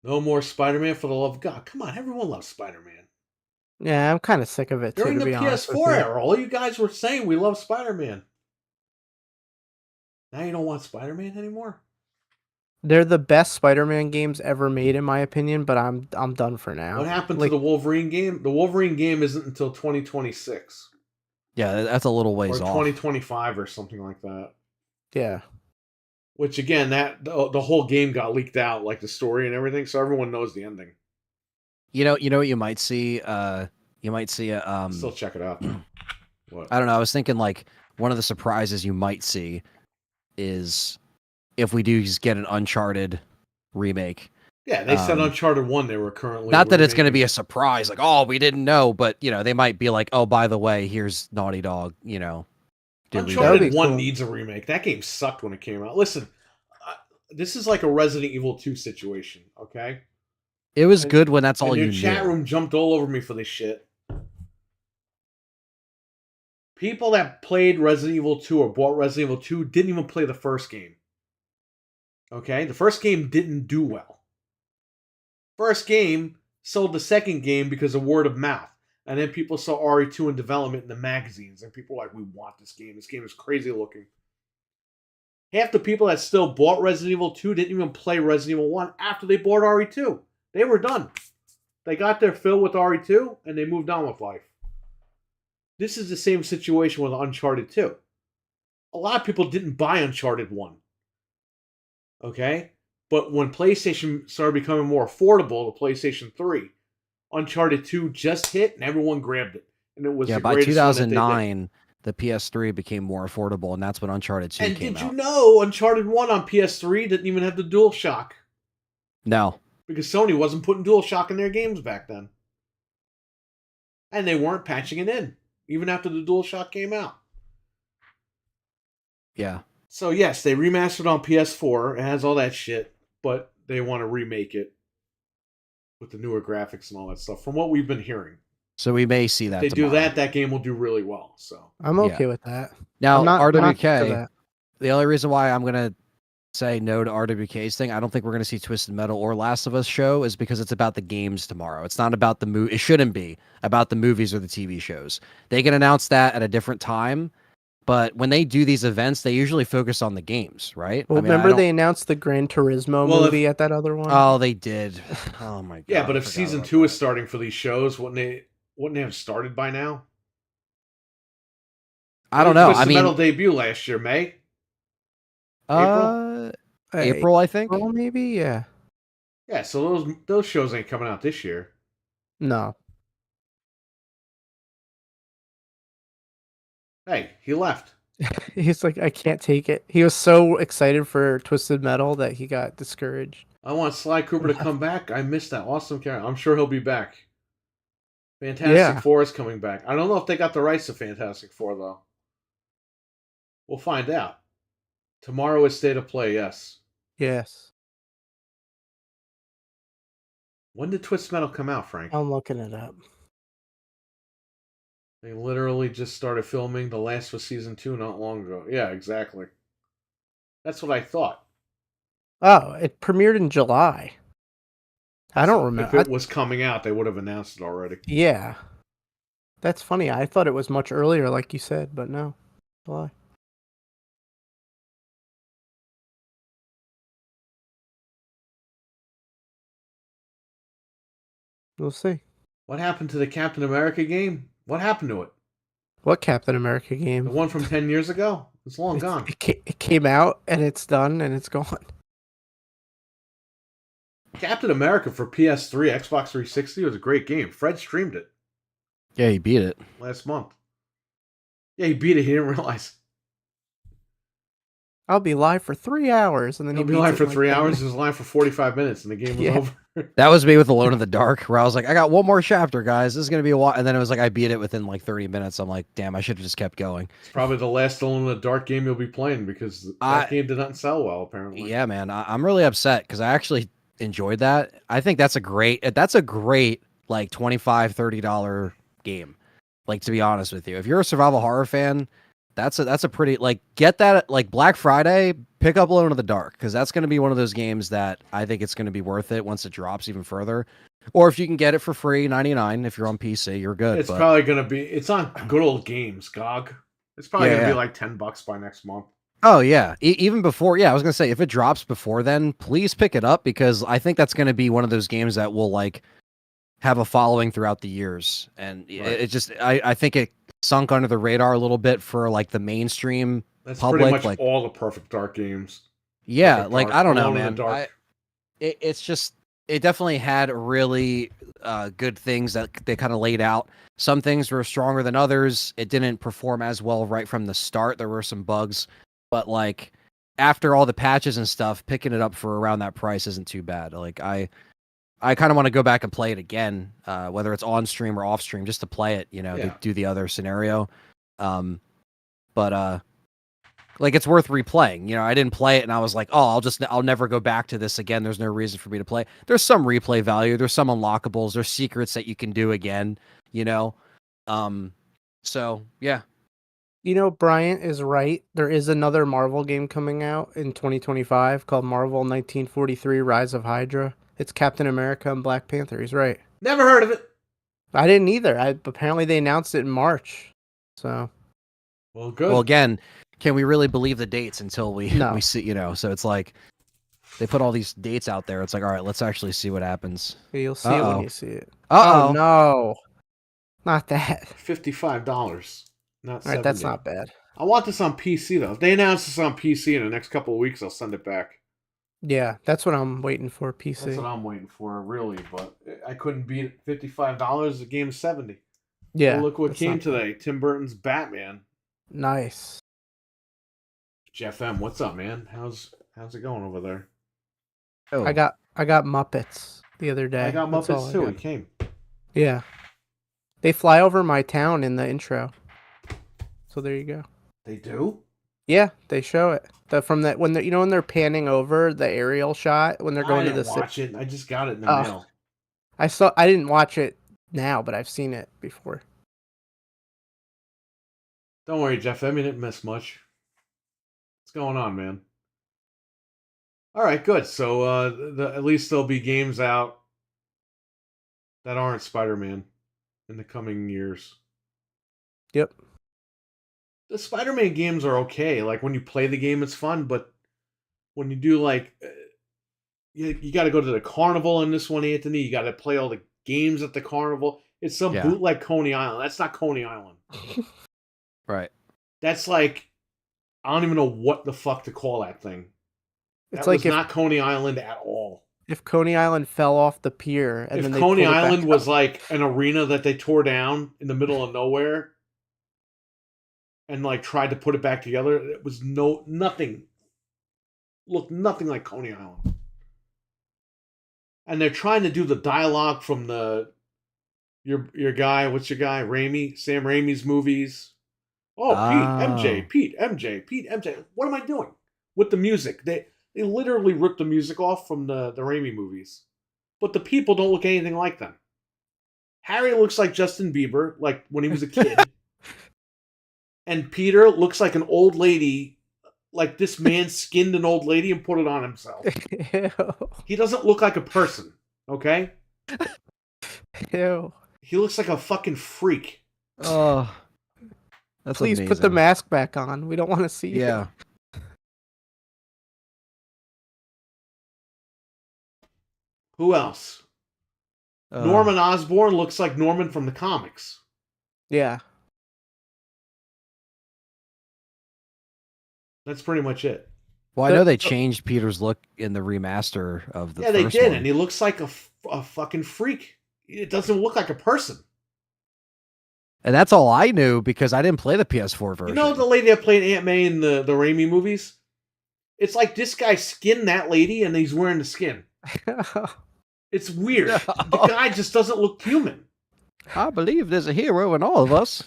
No more Spider-Man, for the love of God. Come on, everyone loves Spider-Man. Yeah, I'm kind of sick of it, During too, to the be honest with PS4 you. era, all you guys were saying we love Spider-Man. Now you don't want Spider-Man anymore? They're the best Spider-Man games ever made, in my opinion, but I'm done for now. What happened to the Wolverine game? The Wolverine game isn't until 2026. Yeah, that's a little ways or off. 2025 or something like that. Yeah. Which again, that the whole game got leaked out, like the story and everything, so everyone knows the ending. You know what you might see. You might see a. Still check it out. Though. What? I don't know. I was thinking like one of the surprises you might see is if we do just get an Uncharted remake. Yeah, they said Uncharted 1 they were currently... Not that it's going to be a surprise, like, oh, we didn't know, but, they might be like, oh, by the way, here's Naughty Dog, Uncharted 1 needs a remake. That game sucked when it came out. Listen, this is like a Resident Evil 2 situation, okay? It was good when that's all you knew. Your chat room jumped all over me for this shit. People that played Resident Evil 2 or bought Resident Evil 2 didn't even play the first game. Okay? The first game didn't do well. First game sold the second game because of word of mouth. And then people saw RE2 in development in the magazines, and people were like, we want this game. This game is crazy looking. Half the people that still bought Resident Evil 2 didn't even play Resident Evil 1 after they bought RE2. They were done. They got their fill with RE2, and they moved on with life. This is the same situation with Uncharted 2. A lot of people didn't buy Uncharted 1. Okay? But when PlayStation started becoming more affordable, the PlayStation 3, Uncharted 2 just hit, and everyone grabbed it. And it was the by greatest 2009, the PS3 became more affordable, and that's when Uncharted 2 came out. And did you know Uncharted 1 on PS3 didn't even have the DualShock? No. Because Sony wasn't putting DualShock in their games back then. And they weren't patching it in, even after the DualShock came out. Yeah. So yes, they remastered on PS4. It has all that shit, but they want to remake it with the newer graphics and all that stuff, from what we've been hearing. So we may see that. If they tomorrow. do that game will do really well. So I'm okay with that. Now, not RWK, the only reason why I'm going to say no to RWK's thing, I don't think we're going to see Twisted Metal or Last of Us show, is because it's about the games tomorrow. It's not about the movie. It shouldn't be about the movies or the TV shows. They can announce that at a different time, but when they do these events, they usually focus on the games, right? Well, remember they announced the Gran Turismo movie at that other one? Oh, they did. Oh my god. Yeah, but if season 2 is starting for these shows, wouldn't they have started by now? I don't know. Twisted Metal debut last year, May? April, I think. April, maybe, yeah. Yeah, so those shows ain't coming out this year. No. Hey, he left. He's like, I can't take it. He was so excited for Twisted Metal that he got discouraged. I want Sly Cooper to come back. I missed that awesome character. I'm sure he'll be back. Fantastic Four is coming back. I don't know if they got the rights to Fantastic Four, though. We'll find out. Tomorrow is State of Play, yes. Yes. When did Twisted Metal come out, Frank? I'm looking it up. They literally just started filming the last of season 2 not long ago. Yeah, exactly. That's what I thought. Oh, it premiered in July. I don't remember. If it was coming out, they would have announced it already. Yeah. That's funny. I thought it was much earlier, like you said, but no. July. We'll see. What happened to the Captain America game? What happened to it? What Captain America game? The one from 10 years ago? It's long gone. It came out, and it's done, and it's gone. Captain America for PS3, Xbox 360 was a great game. Fred streamed it. Yeah, he beat it. Last month. Yeah, he beat it. He didn't realize. I'll be live for 3 hours, and then he'll be live for 3 hours. He was live for 45 minutes, and the game was over. That was me with Alone in the Dark, where I was like, I got one more chapter, guys. This is gonna be a while. And then it was like I beat it within like 30 minutes. I'm like, damn, I should have just kept going. It's probably the last Alone in the Dark game you'll be playing, because that game did not sell well, apparently. Yeah, man, I'm really upset because I actually enjoyed that. I think that's a great like $25-$30 game. Like, to be honest with you, if you're a survival horror fan, that's a pretty, like, get that like Black Friday, pick up Alone in the Dark, because that's going to be one of those games that I think it's going to be worth it once it drops even further. Or if you can get it for free, $99 if you're on PC, you're good. It's probably going to be, it's on Good Old Games, GOG. It's probably going to be like $10 by next month. Oh yeah, even before. Yeah, I was gonna say, if it drops before then, please pick it up, because I think that's gonna be one of those games that will like have a following throughout the years, and it just I think it sunk under the radar a little bit for like the mainstream public. Pretty much like all the Perfect Dark games. Yeah, Perfect like Dark, I don't know, Alone in the man. Dark. It's just, it definitely had really good things that they kind of laid out. Some things were stronger than others. It didn't perform as well right from the start. There were some bugs. But like after all the patches and stuff, picking it up for around that price isn't too bad. Like I kind of want to go back and play it again, whether it's on stream or off stream, just to play it, to do the other scenario. But like it's worth replaying. I didn't play it and I was like, oh, I'll never go back to this again. There's no reason for me to play. There's some replay value. There's some unlockables. There's secrets that you can do again. So yeah. Bryant is right. There is another Marvel game coming out in 2025 called Marvel 1943 Rise of Hydra. It's Captain America and Black Panther. He's right. Never heard of it. I didn't either. Apparently they announced it in March. So. Well, good. Well, again, can we really believe the dates until we see? You know, so it's like they put all these dates out there. It's like, all right, let's actually see what happens. You'll see it when you see it. Uh-oh. Oh no, not that. $55, not $70. All right, that's not bad. I want this on PC though. If they announce this on PC in the next couple of weeks, I'll send it back. Yeah, that's what I'm waiting for. PC. That's what I'm waiting for, really. But I couldn't beat it. $55. The game's $70. Yeah. Well, look what came today. Tim Burton's Batman. Nice. Jeff M, what's up, man? How's it going over there? Oh. I got Muppets the other day. I got Muppets too. He came. Yeah. They fly over my town in the intro. So there you go. They do? Yeah, they show it. When they're panning over the aerial shot when they're going to the watch it. I just got it in the mail. I didn't watch it now, but I've seen it before. Don't worry, Jeff. I didn't miss much. What's going on, man? All right, good. So at least there'll be games out that aren't Spider-Man in the coming years. Yep. The Spider-Man games are okay. Like when you play the game, it's fun, but when you do you got to go to the carnival in this one, Anthony. You got to play all the games at the carnival. It's some bootleg Coney Island. That's not Coney Island. Right. That's like, I don't even know what the fuck to call that thing. It's was not Coney Island at all. If Coney Island fell off the pier, and then Coney Island was like an arena that they tore down in the middle of nowhere, and tried to put it back together, it was nothing. Looked nothing like Coney Island. And they're trying to do the dialogue from your guy, what's your guy, Raimi, Sam Raimi's movies. Oh, Pete, MJ. What am I doing with the music? They literally ripped the music off from the Raimi movies. But the people don't look anything like them. Harry looks like Justin Bieber, like when he was a kid. And Peter looks like an old lady, like this man skinned an old lady and put it on himself. Ew. He doesn't look like a person, okay? Ew. He looks like a fucking freak. Oh, that's Please amazing. put the mask back on. We don't want to see you. Yeah. Who else? Norman Osborn looks like Norman from the comics. Yeah. That's pretty much it. Well, I know they changed Peter's look in the remaster of the first they did, one. and he looks like a fucking freak. It doesn't look like a person. And that's all I knew because I didn't play the PS4 version. You know the lady that played Aunt May in the Raimi movies? It's like this guy skinned that lady and he's wearing the skin. It's weird. No. The guy just doesn't look human. I believe there's a hero in all of us.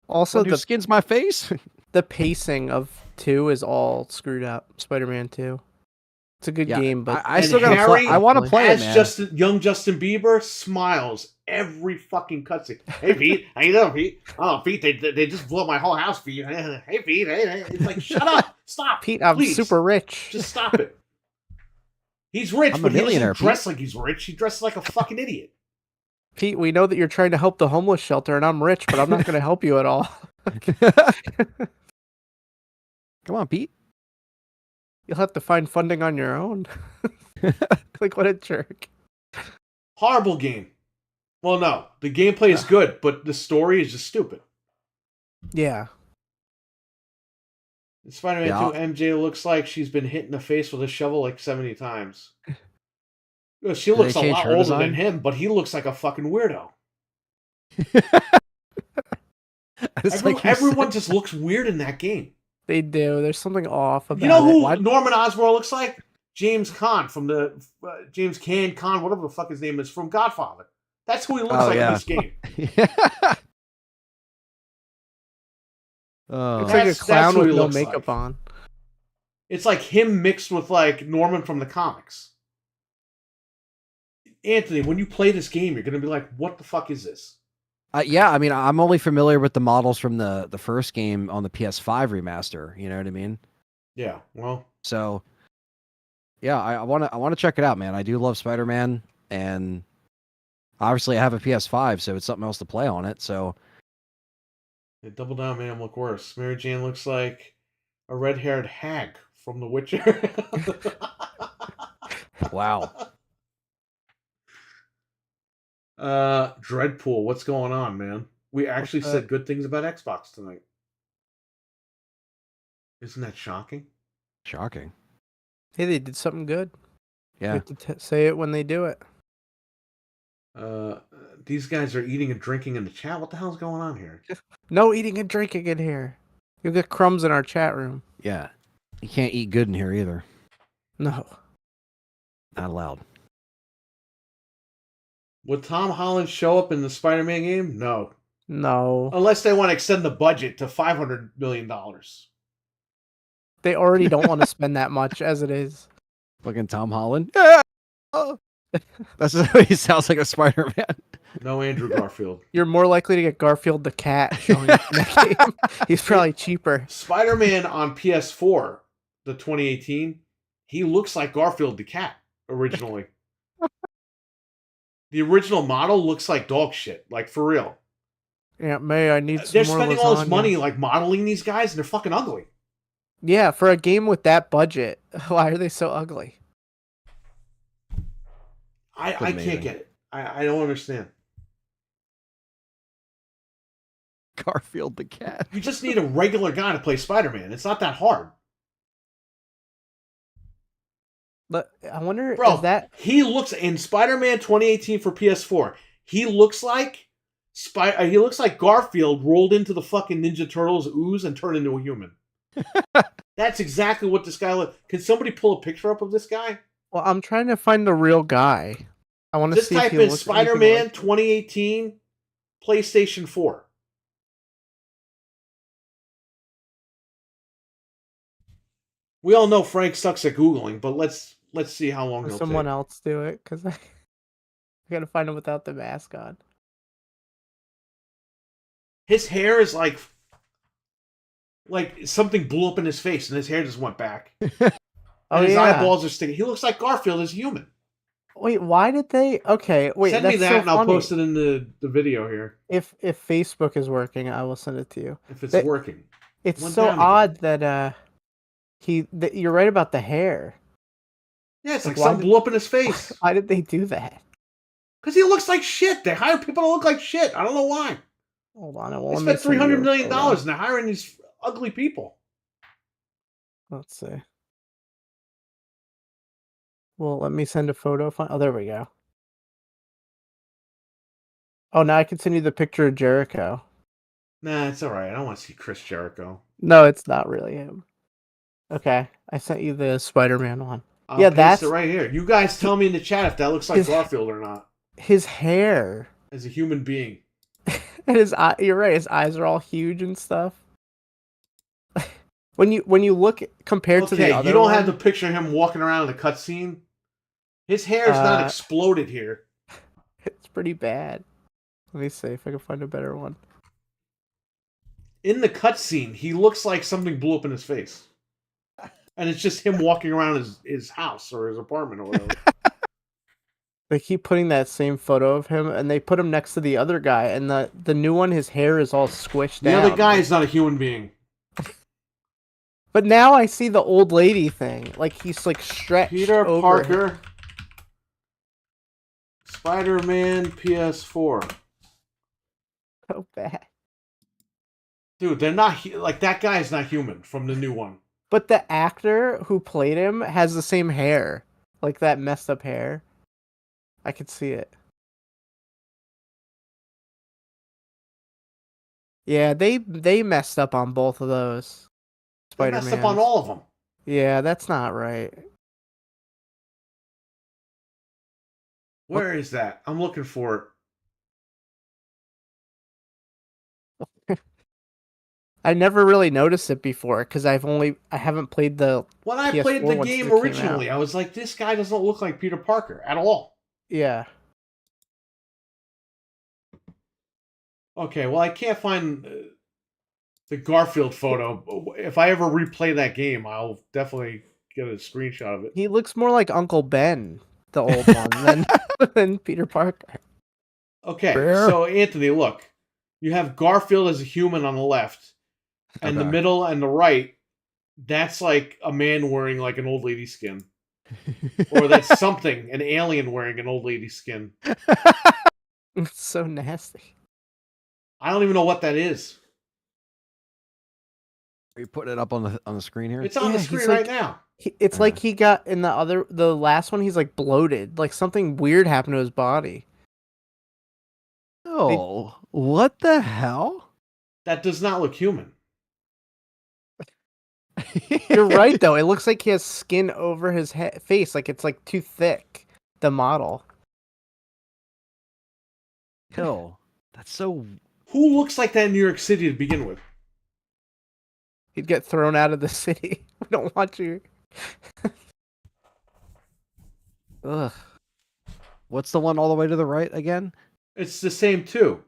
Also, the skin's my face. The pacing of 2 is all screwed up. Spider-Man 2. It's a good game, but I still gotta play. I want to play it, man. Young Justin Bieber smiles every fucking cutscene. Hey Pete, how you doing, Pete? Oh, Pete, they just blew up my whole house, Pete. Hey Pete, hey. It's like, shut up, stop, Pete. I'm super rich. Just stop it. He's rich, but he doesn't dress like he's rich. He dresses like a fucking idiot. Pete, we know that you're trying to help the homeless shelter, and I'm rich, but I'm not going to help you at all. Come on, Pete. You'll have to find funding on your own. Like, what a jerk. Horrible game. Well, no. The gameplay is good, but the story is just stupid. Yeah. In Spider-Man 2, MJ looks like she's been hit in the face with a shovel like 70 times. She looks a lot older than him, but he looks like a fucking weirdo. Everyone just looks weird in that game. They do. There's something off about it. You know who Norman Osborn looks like? James Caan from the James Caan, whatever the fuck his name is, from Godfather. That's who he looks like in this game. It's like a clown with no makeup on. It's like him mixed with like Norman from the comics. Anthony, when you play this game, you're gonna be like, "What the fuck is this?" Yeah, I mean, I'm only familiar with the models from the first game on the PS5 remaster. You know what I mean? Yeah. Well. So, yeah, I want to check it out, man. I do love Spider-Man, and Obviously, I have a PS5, so it's something else to play on it. So They double down, man. Look worse. Mary Jane looks like a red-haired hag from The Witcher. wow. Dreadpool, what's going on, man? We actually said good things about Xbox tonight. Isn't that shocking? Shocking. Hey, they did something good. Yeah. You have to say it when they do it. These guys are eating and drinking in the chat. What the hell's going on here? No eating and drinking in here. You'll get crumbs in our chat room. Yeah. You can't eat good in here either. No. Not allowed. Would Tom Holland show up in the Spider-Man game? No. No. Unless they want to extend the budget to $500 million. They already don't want to spend that much as it is. Fucking Tom Holland. Yeah. Oh. That's what he sounds like, a Spider-Man. No Andrew Garfield. You're more likely to get Garfield the cat showing up in the game. He's probably cheaper. Spider-Man on PS4, the 2018, he looks like Garfield the cat originally. The original model looks like dog shit, like for real. Aunt May, I need some They're more spending all this lasagna. money like modeling these guys, and they're fucking ugly. Yeah, for a game with that budget, why are they so ugly? I can't get it. I don't understand. Garfield the cat. You just need a regular guy to play Spider-Man. It's not that hard. But I wonder, Bro, is that... he looks in Spider-Man 2018 for PS4. He looks like Garfield rolled into the fucking Ninja Turtles ooze and turned into a human. That's exactly what this guy looks. Can somebody pull a picture up of this guy? Well, I'm trying to find the real guy. I want to Just see if type he in looks Spider-Man anything like... 2018 PlayStation 4. We all know Frank sucks at Googling, but let's see how long he'll someone take. else do it, because I gotta find him without the mask on. His hair is like something blew up in his face and his hair just went back. And his eyeballs are sticking. He looks like Garfield is human. Wait, why did they... Okay, wait, send me that's that so and I'll funny. post it in the video here. If Facebook is working, I will send it to you. If it's working. It's One so down odd that you're right about the hair. Yeah, it's like why something blew up in his face. Why did they do that? Because he looks like shit. They hire people to look like shit. I don't know why. Hold on, They spent $300 million and they're hiring these ugly people. Let's see. Well, let me send a photo. Oh, there we go. Oh, now I can send you the picture of Jericho. Nah, it's all right. I don't want to see Chris Jericho. No, it's not really him. Okay, I sent you the Spider-Man one. I'll paste it right here. You guys tell me in the chat if that looks like Garfield or not. His hair. As a human being. And his eye, you're right, his eyes are all huge and stuff. When you look compared to the other you don't one, have the picture of him walking around in the cutscene. His hair is not exploded here. It's pretty bad. Let me see if I can find a better one. In the cutscene, he looks like something blew up in his face. And it's just him walking around his house or his apartment or whatever. They keep putting that same photo of him, and they put him next to the other guy, and the new one, his hair is all squished down. The other guy is not a human being. But now I see the old lady thing. Like, he's, like, stretched Peter over Parker. him. Spider-Man PS4. So bad. Dude, they're not... like, that guy is not human from the new one. But the actor who played him has the same hair. Like, that messed up hair. I could see it. Yeah, they messed up on both of those. They messed up on all of them. Yeah, that's not right. Where is that? I'm looking for it. I never really noticed it before because I haven't played the. When I PS4 played the game originally, I was like, this guy doesn't look like Peter Parker at all. Yeah. Okay, well, I can't find the Garfield photo. If I ever replay that game, I'll definitely get a screenshot of it. He looks more like Uncle Ben, the old one, than Peter Parker. Okay, Fair. so Anthony, look, you have Garfield as a human on the left, and the Okay. middle and the right. That's like a man wearing like an old lady skin, or that's something, an alien wearing an old lady skin. It's so nasty. I don't even know what that is. Are you putting it up on the screen here? It's on the Yeah, he's screen like- right now. It's like he got in the last one. He's like bloated. Like something weird happened to his body. Oh, what the hell? That does not look human. You're right though. It looks like he has skin over his face. Like it's like too thick. The model. Hill. That's so. Who looks like that in New York City to begin with? He'd get thrown out of the city. We don't want you. Ugh. What's the one all the way to the right again? It's the same too.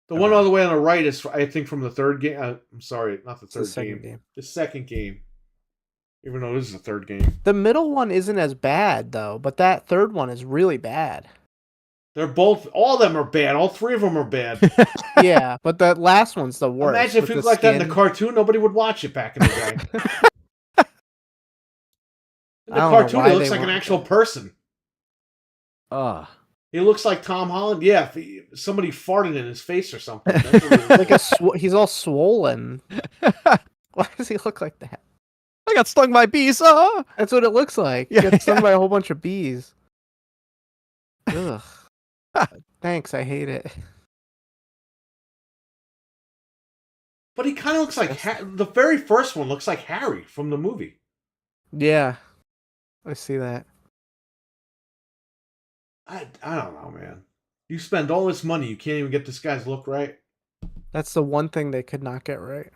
The one all the way on the right is, I think, from the third game. I'm sorry, not the It's the third second game. game. The second game. Even though this is the third game. The middle one isn't as bad though, but that third one is really bad. They're both, all of them are bad. All three of them are bad. Yeah, but the last one's the worst. Imagine if with you the looked like that in skin. the cartoon, nobody would watch it back in the day. In the I don't know cartoon, why he looks they like an want actual that. person. Ugh. He looks like Tom Holland. Yeah, if somebody farted in his face or something. That's what he looks Like he's all swollen. Why does he look like that? I got stung by bees. That's what it looks like. Yeah, He gets stung yeah. by a whole bunch of bees. Ugh. Thanks, I hate it. But he kind of looks like the very first one looks like Harry from the movie. Yeah, I see that. I don't know, man. You spend all this money, you can't even get this guy's look right. That's the one thing they could not get right.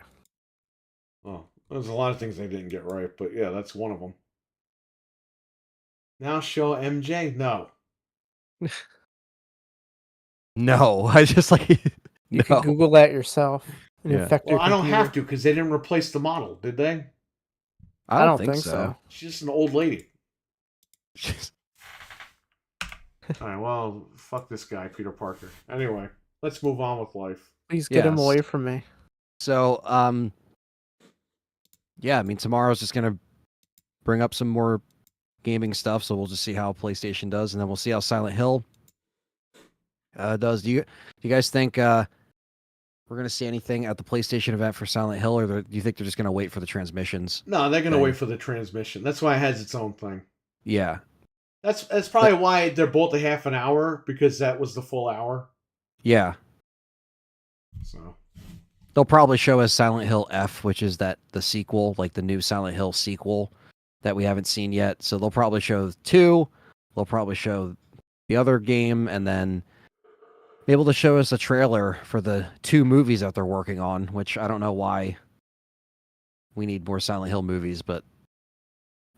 Oh, there's a lot of things they didn't get right, but yeah, that's one of them. Now show MJ? No. No, I just like. You can Google that yourself and Yeah. infect Well, your I don't computer. have to because they didn't replace the model, did they? I don't think so. She's just an old lady. All right, well, fuck this guy, Peter Parker. Anyway, let's move on with life. Please get him Yes. away from me. So, yeah, I mean, tomorrow's just gonna bring up some more gaming stuff, so we'll just see how PlayStation does, and then we'll see how Silent Hill does. Do you guys think we're gonna see anything at the PlayStation event for Silent Hill, or do you think they're just gonna wait for the transmissions? No, they're gonna thing? wait for the transmission. That's why it has its own thing. Yeah, That's probably why they're both a half an hour, because that was the full hour. yeah. So They'll probably show us Silent Hill F, which is the sequel, like the new Silent Hill sequel that we haven't seen yet. So they'll probably show 2. They'll probably show the other game, and then be able to show us a trailer for the 2 movies that they're working on, which I don't know why we need more Silent Hill movies, but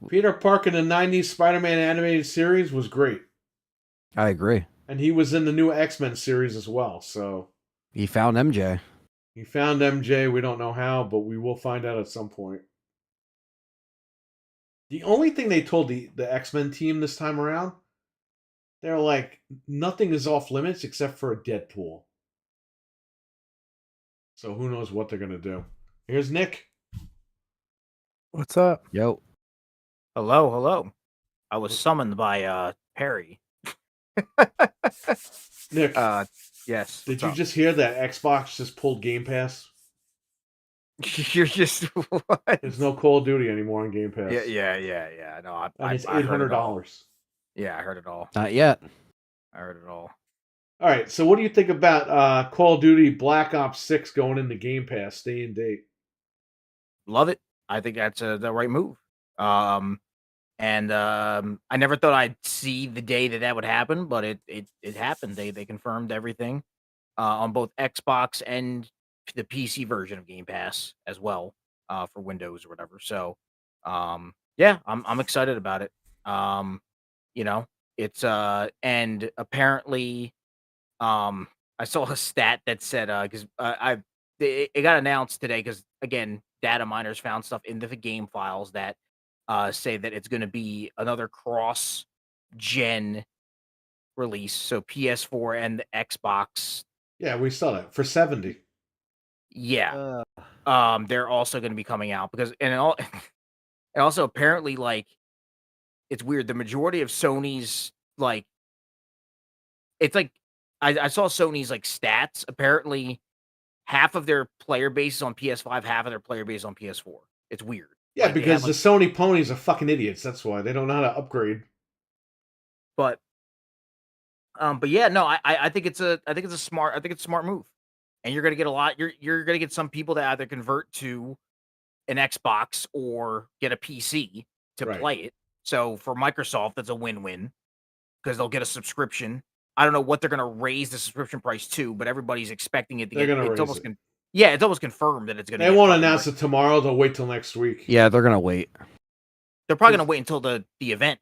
Peter Parker in the 90s Spider-Man animated series was great. I agree. And he was in the new X-Men series as well, so He found MJ. he found MJ. We don't know how, but we will find out at some point. The only thing they told the X-Men team this time around, they're like, nothing is off limits except for a Deadpool. So who knows what they're going to do. Here's Nick. What's up? Yo. Hello. I was summoned by Perry. Nick, Yes. did what's you up? just hear that Xbox just pulled Game Pass? You're just what? There's no Call of Duty anymore on Game Pass. Yeah. No, And it's I heard it all. $800. Yeah, I heard it all. Not yet. I heard it all. All right, so what do you think about Call of Duty Black Ops 6 going into Game Pass, stay in date? Love it. I think that's the right move. And I never thought I'd see the day that would happen, but it happened. They confirmed everything on both Xbox and the PC version of Game Pass as well for Windows or whatever. So yeah, I'm excited about it. It's and apparently I saw a stat that said because it got announced today because again data miners found stuff in the game files that say that it's going to be another cross gen release, so PS4 and the Xbox. Yeah, we saw that for 70. Yeah. They're also going to be coming out because and also apparently like it's weird. The majority of Sony's like it's like I saw Sony's like stats. Apparently, half of their player base is on PS5, half of their player base is on PS4. It's weird. Yeah, Like they have because the like, Sony ponies are fucking idiots. That's why they don't know how to upgrade. but yeah, no, I think it's a smart move, and you're gonna get a lot. You're gonna get some people that either convert to an Xbox or get a PC to Right. play it. So for Microsoft, that's a win-win because they'll get a subscription. I don't know what they're gonna raise the subscription price to, but everybody's expecting it to They're get. gonna It's raise almost it. yeah, it's almost confirmed that it's gonna. They get won't fucking announce raised. it tomorrow. They'll wait till next week. Yeah, they're gonna wait. They're probably gonna wait until the event.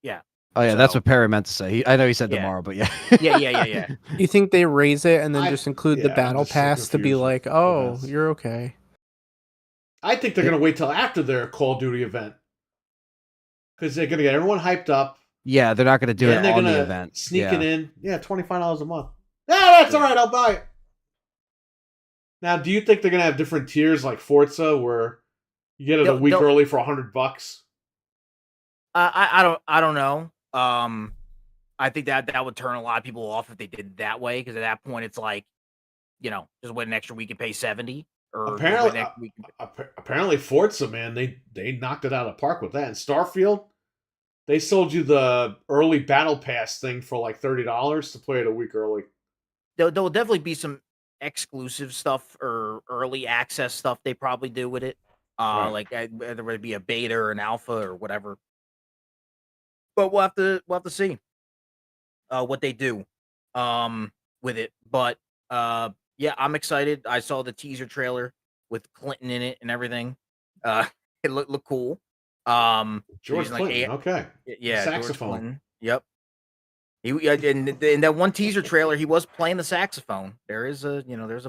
Yeah. Oh yeah, that's So- what Perry meant to say. I know he said Yeah. tomorrow, but yeah. Yeah. You think they raise it and then I- just include yeah, the I'm battle just so pass to be confused like, with oh, events. you're okay. I think they're gonna wait till after their Call of Duty event because they're gonna get everyone hyped up. Yeah, they're not gonna do and it they're on gonna the event. sneak Yeah. it in. Yeah, $25 a month. Yeah, that's all right. I'll buy it. Now, do you think they're gonna have different tiers like Forza, where you get it a week They'll- early for $100? I don't know. I think that would turn a lot of people off if they did it that way because at that point it's like, just wait an extra week and pay 70 or just wait Apparently, an extra week. apparently Forza, man, they knocked it out of the park with that. And Starfield, they sold you the early battle pass thing for like $30 to play it a week early. There'll definitely be some exclusive stuff or early access stuff they probably do with it. Right. Like whether it be a beta or an alpha or whatever. But we'll have to see what they do with it. But yeah, I'm excited. I saw the teaser trailer with Clinton in it and everything. It looked cool. George using, Clinton, okay. Yeah, George Saxophone. Clinton. Yep. In that one teaser trailer, he was playing the saxophone. There is there's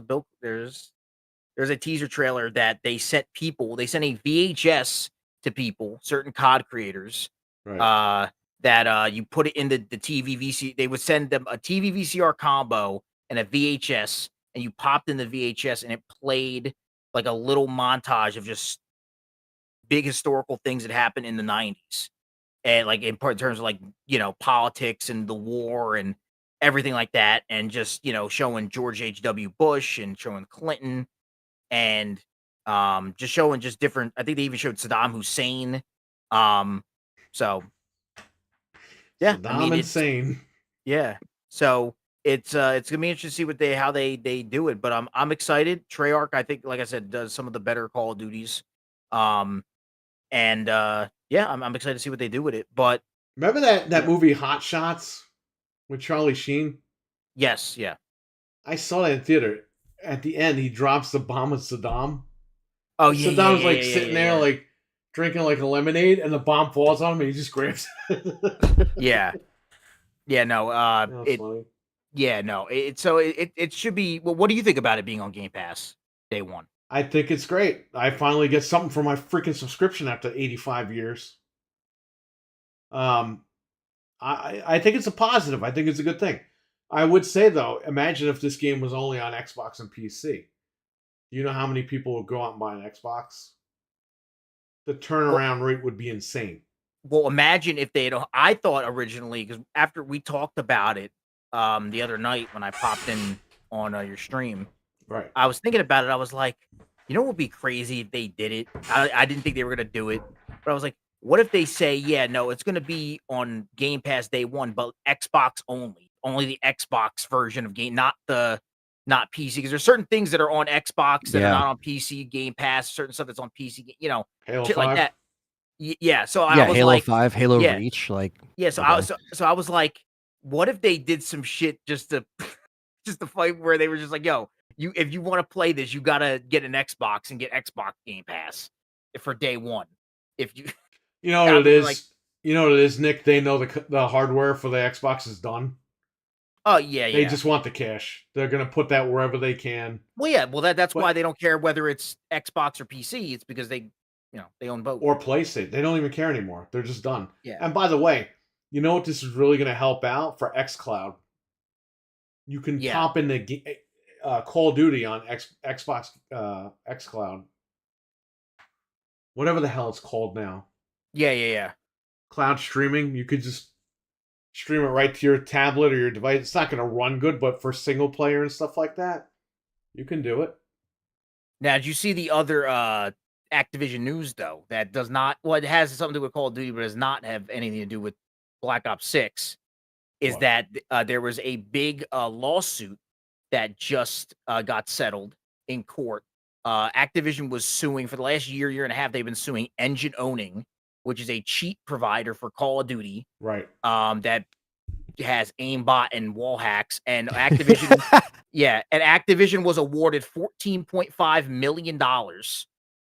a teaser trailer that they sent a VHS to people, certain COD creators, Right. that you put it in the TV VC. They would send them a TV VCR combo and a VHS, and you popped in the VHS, and it played like a little montage of just big historical things that happened in the 90s. And like in terms of like, politics and the war and everything like that. And just, showing George H.W. Bush and showing Clinton and just showing just different. I think they even showed Saddam Hussein. So yeah, Saddam insane. yeah. So it's gonna be interesting to see how they do it. But I'm excited. Treyarch, I think, like I said, does some of the better Call of Duties. And yeah, I'm excited to see what they do with it. But Remember that movie Hot Shots with Charlie Sheen? yes, yeah. I saw that in theater. At the end, he drops the bomb with Saddam. Oh yeah, Saddam's yeah, like yeah, sitting yeah, there, yeah. like drinking like a lemonade, and the bomb falls on him, and he just grabs it. Yeah. Yeah, no, That's funny. yeah, no. It should be. Well, what do you think about it being on Game Pass day one? I think it's great. I finally get something for my freaking subscription after 85 years. I think it's a positive. I think it's a good thing. I would say though, imagine if this game was only on Xbox and PC. You know how many people would go out and buy an Xbox? The turnaround rate would be insane. Well, imagine if they had. I thought originally because after we talked about it the other night when I popped in on your stream, Right. I was thinking about it. I was like, what would be crazy if they did it? I didn't think they were gonna do it, but I was like, what if they say, yeah, no, it's gonna be on Game Pass day one, but Xbox only the Xbox version of game, not PC, because there's certain things that are on Xbox that are not on PC Game Pass, certain stuff that's on PC, Halo shit 5. like that. Yeah, so I Yeah, was Halo like, 5, Halo yeah. Reach, like yeah, so okay. I was like, what if they did some shit just to fight where they were just like, yo, if you want to play this, you gotta get an Xbox and get Xbox Game Pass for day one. If you You know what it be is? like- You know what it is, Nick? They know the hardware for the Xbox is done. Oh yeah, yeah. They just want the cash. They're gonna put that wherever they can. Well, yeah, well that's But- why they don't care whether it's Xbox or PC. It's because they own both. Or PlayStation. They don't even care anymore. They're just done. Yeah. And by the way, You know what this is really going to help out for xCloud? You can Yeah. pop in the Call of Duty on Xbox xCloud. Whatever the hell it's called now. Yeah. Cloud streaming. You could just stream it right to your tablet or your device. It's not going to run good, but for single player and stuff like that, you can do it. Now, did you see the other Activision news though? That does not. Well, it has something to do with Call of Duty, but does not have anything to do with Black Ops 6. Is What? that there was a big lawsuit that just got settled in court. Activision was suing for the last year and a half. They've been suing Engine Owning, which is a cheat provider for Call of Duty. Right. That has aimbot and wall hacks, and Activision. Yeah, and Activision was awarded $14.5 million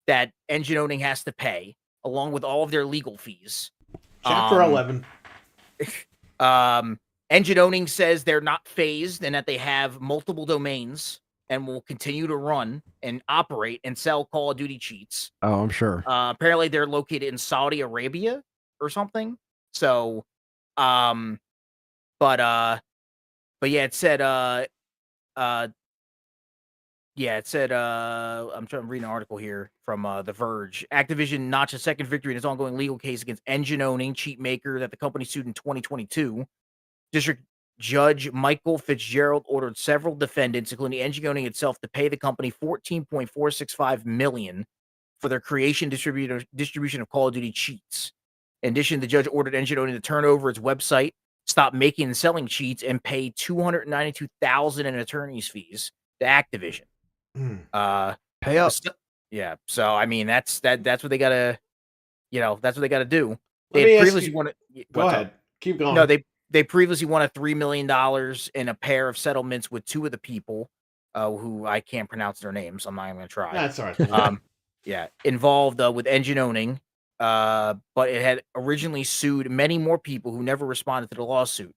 that Engine Owning has to pay, along with all of their legal fees. Chapter 11. Engine Owning says they're not phased and that they have multiple domains and will continue to run and operate and sell Call of Duty cheats. Oh, I'm sure. Apparently they're located in Saudi Arabia or something. So, but yeah, it said, I'm reading an article here from The Verge. Activision notched a second victory in its ongoing legal case against Engine Owning, cheat maker that the company sued in 2022. District Judge Michael Fitzgerald ordered several defendants, including Engine Owning itself, to pay the company $14.465 million for their creation distribution of Call of Duty cheats. In addition, the judge ordered Engine Owning to turn over its website, stop making and selling cheats, and pay $292,000 in attorney's fees to Activision. Pay up. Yeah. So I mean, that's what they gotta, that's what they gotta do. Let They me ask previously you- wanted. Go ahead. Keep going. No, they previously won a $3 million in a pair of settlements with two of the people, who I can't pronounce their names. So I'm not even gonna try. That's all right. Yeah, involved with Engine Owning, but it had originally sued many more people who never responded to the lawsuit.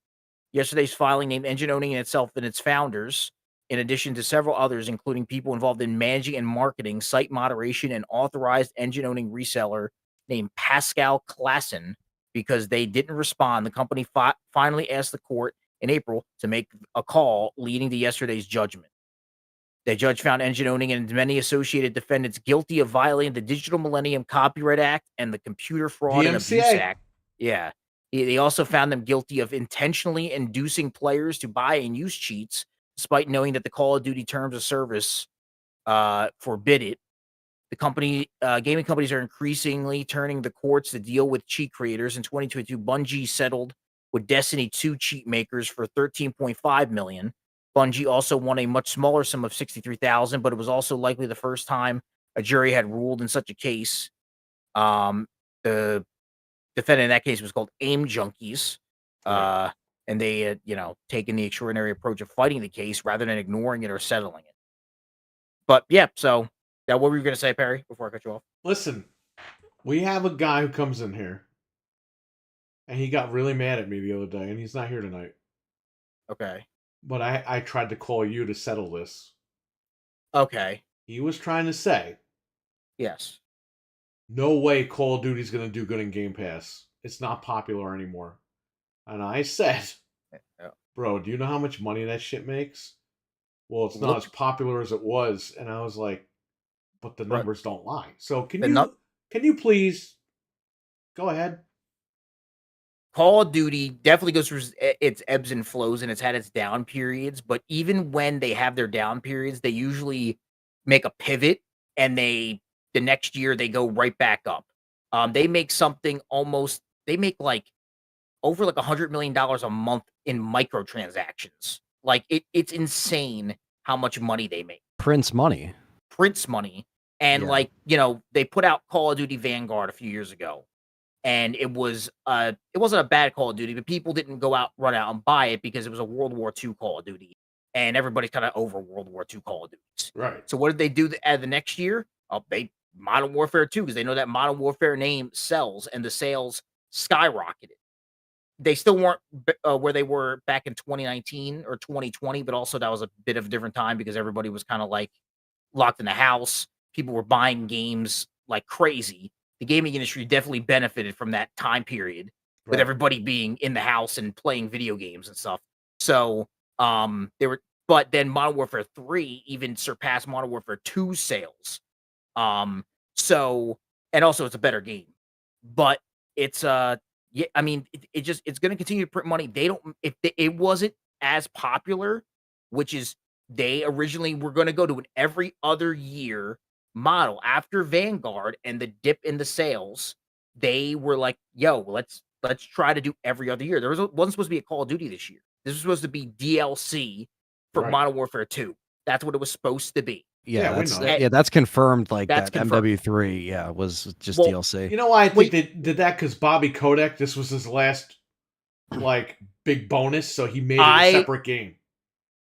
Yesterday's filing named Engine Owning itself and its founders, in addition to several others, including people involved in managing and marketing, site moderation, and authorized Engine Owning reseller named Pascal Klassen, because they didn't respond. The company finally asked the court in April to make a call, leading to yesterday's judgment. The judge found Engine Owning and many associated defendants guilty of violating the Digital Millennium Copyright Act and the Computer Fraud and Abuse DMCA. Act. Yeah. They also found them guilty of intentionally inducing players to buy and use cheats, despite knowing that the Call of Duty terms of service forbid it. The gaming companies are increasingly turning the courts to deal with cheat creators. In 2022, Bungie settled with Destiny 2 cheat makers for $13.5 million. Bungie also won a much smaller sum of $63,000, but it was also likely the first time a jury had ruled in such a case. The defendant in that case was called Aim Junkies, Right. and they had, taken the extraordinary approach of fighting the case rather than ignoring it or settling it. But yeah, so now what were you going to say, Perry, before I cut you off? Listen, we have a guy who comes in here, and he got really mad at me the other day, and he's not here tonight. Okay. But I tried to call you to settle this. Okay. He was trying to say, Yes. no way Call of Duty's going to do good in Game Pass. It's not popular anymore. And I said, bro, do you know how much money that shit makes? Well, it's not as popular as it was. And I was like, but the numbers don't lie. So can you please go ahead? Call of Duty definitely goes through its ebbs and flows, and it's had its down periods. But even when they have their down periods, they usually make a pivot, and the next year they go right back up. They make they make over $100 million a month in microtransactions. Like it's insane how much money they make. Prince money. And Yeah. they put out Call of Duty Vanguard a few years ago. And it wasn't a bad Call of Duty, but people didn't run out and buy it because it was a World War II Call of Duty, and everybody's kind of over World War II Call of Duties. Right. So what did they do the next year? They Modern Warfare 2, because they know that Modern Warfare name sells, and the sales skyrocketed. They still weren't where they were back in 2019 or 2020, but also that was a bit of a different time because everybody was kind of like locked in the house. People were buying games like crazy. The gaming industry definitely benefited from that time period. with Right. everybody being in the house and playing video games and stuff. So they were, but then Modern Warfare 3 even surpassed Modern Warfare 2 sales. Um, so and also it's a better game, but it's yeah, I mean it just it's going to continue to print money. They don't if it wasn't as popular, which is they originally were going to go to an every other year model after Vanguard and the dip in the sales. They were like, "Yo, let's try to do every other year." Wasn't supposed to be a Call of Duty this year. This was supposed to be DLC for Right. Modern Warfare 2. That's what it was supposed to be. Yeah, we know that. That's confirmed. Like That's that confirmed. MW3, was just Well, DLC. You know why I think Wait. they did that? Because Bobby Kotick, this was his last like big bonus, so he made it a separate game.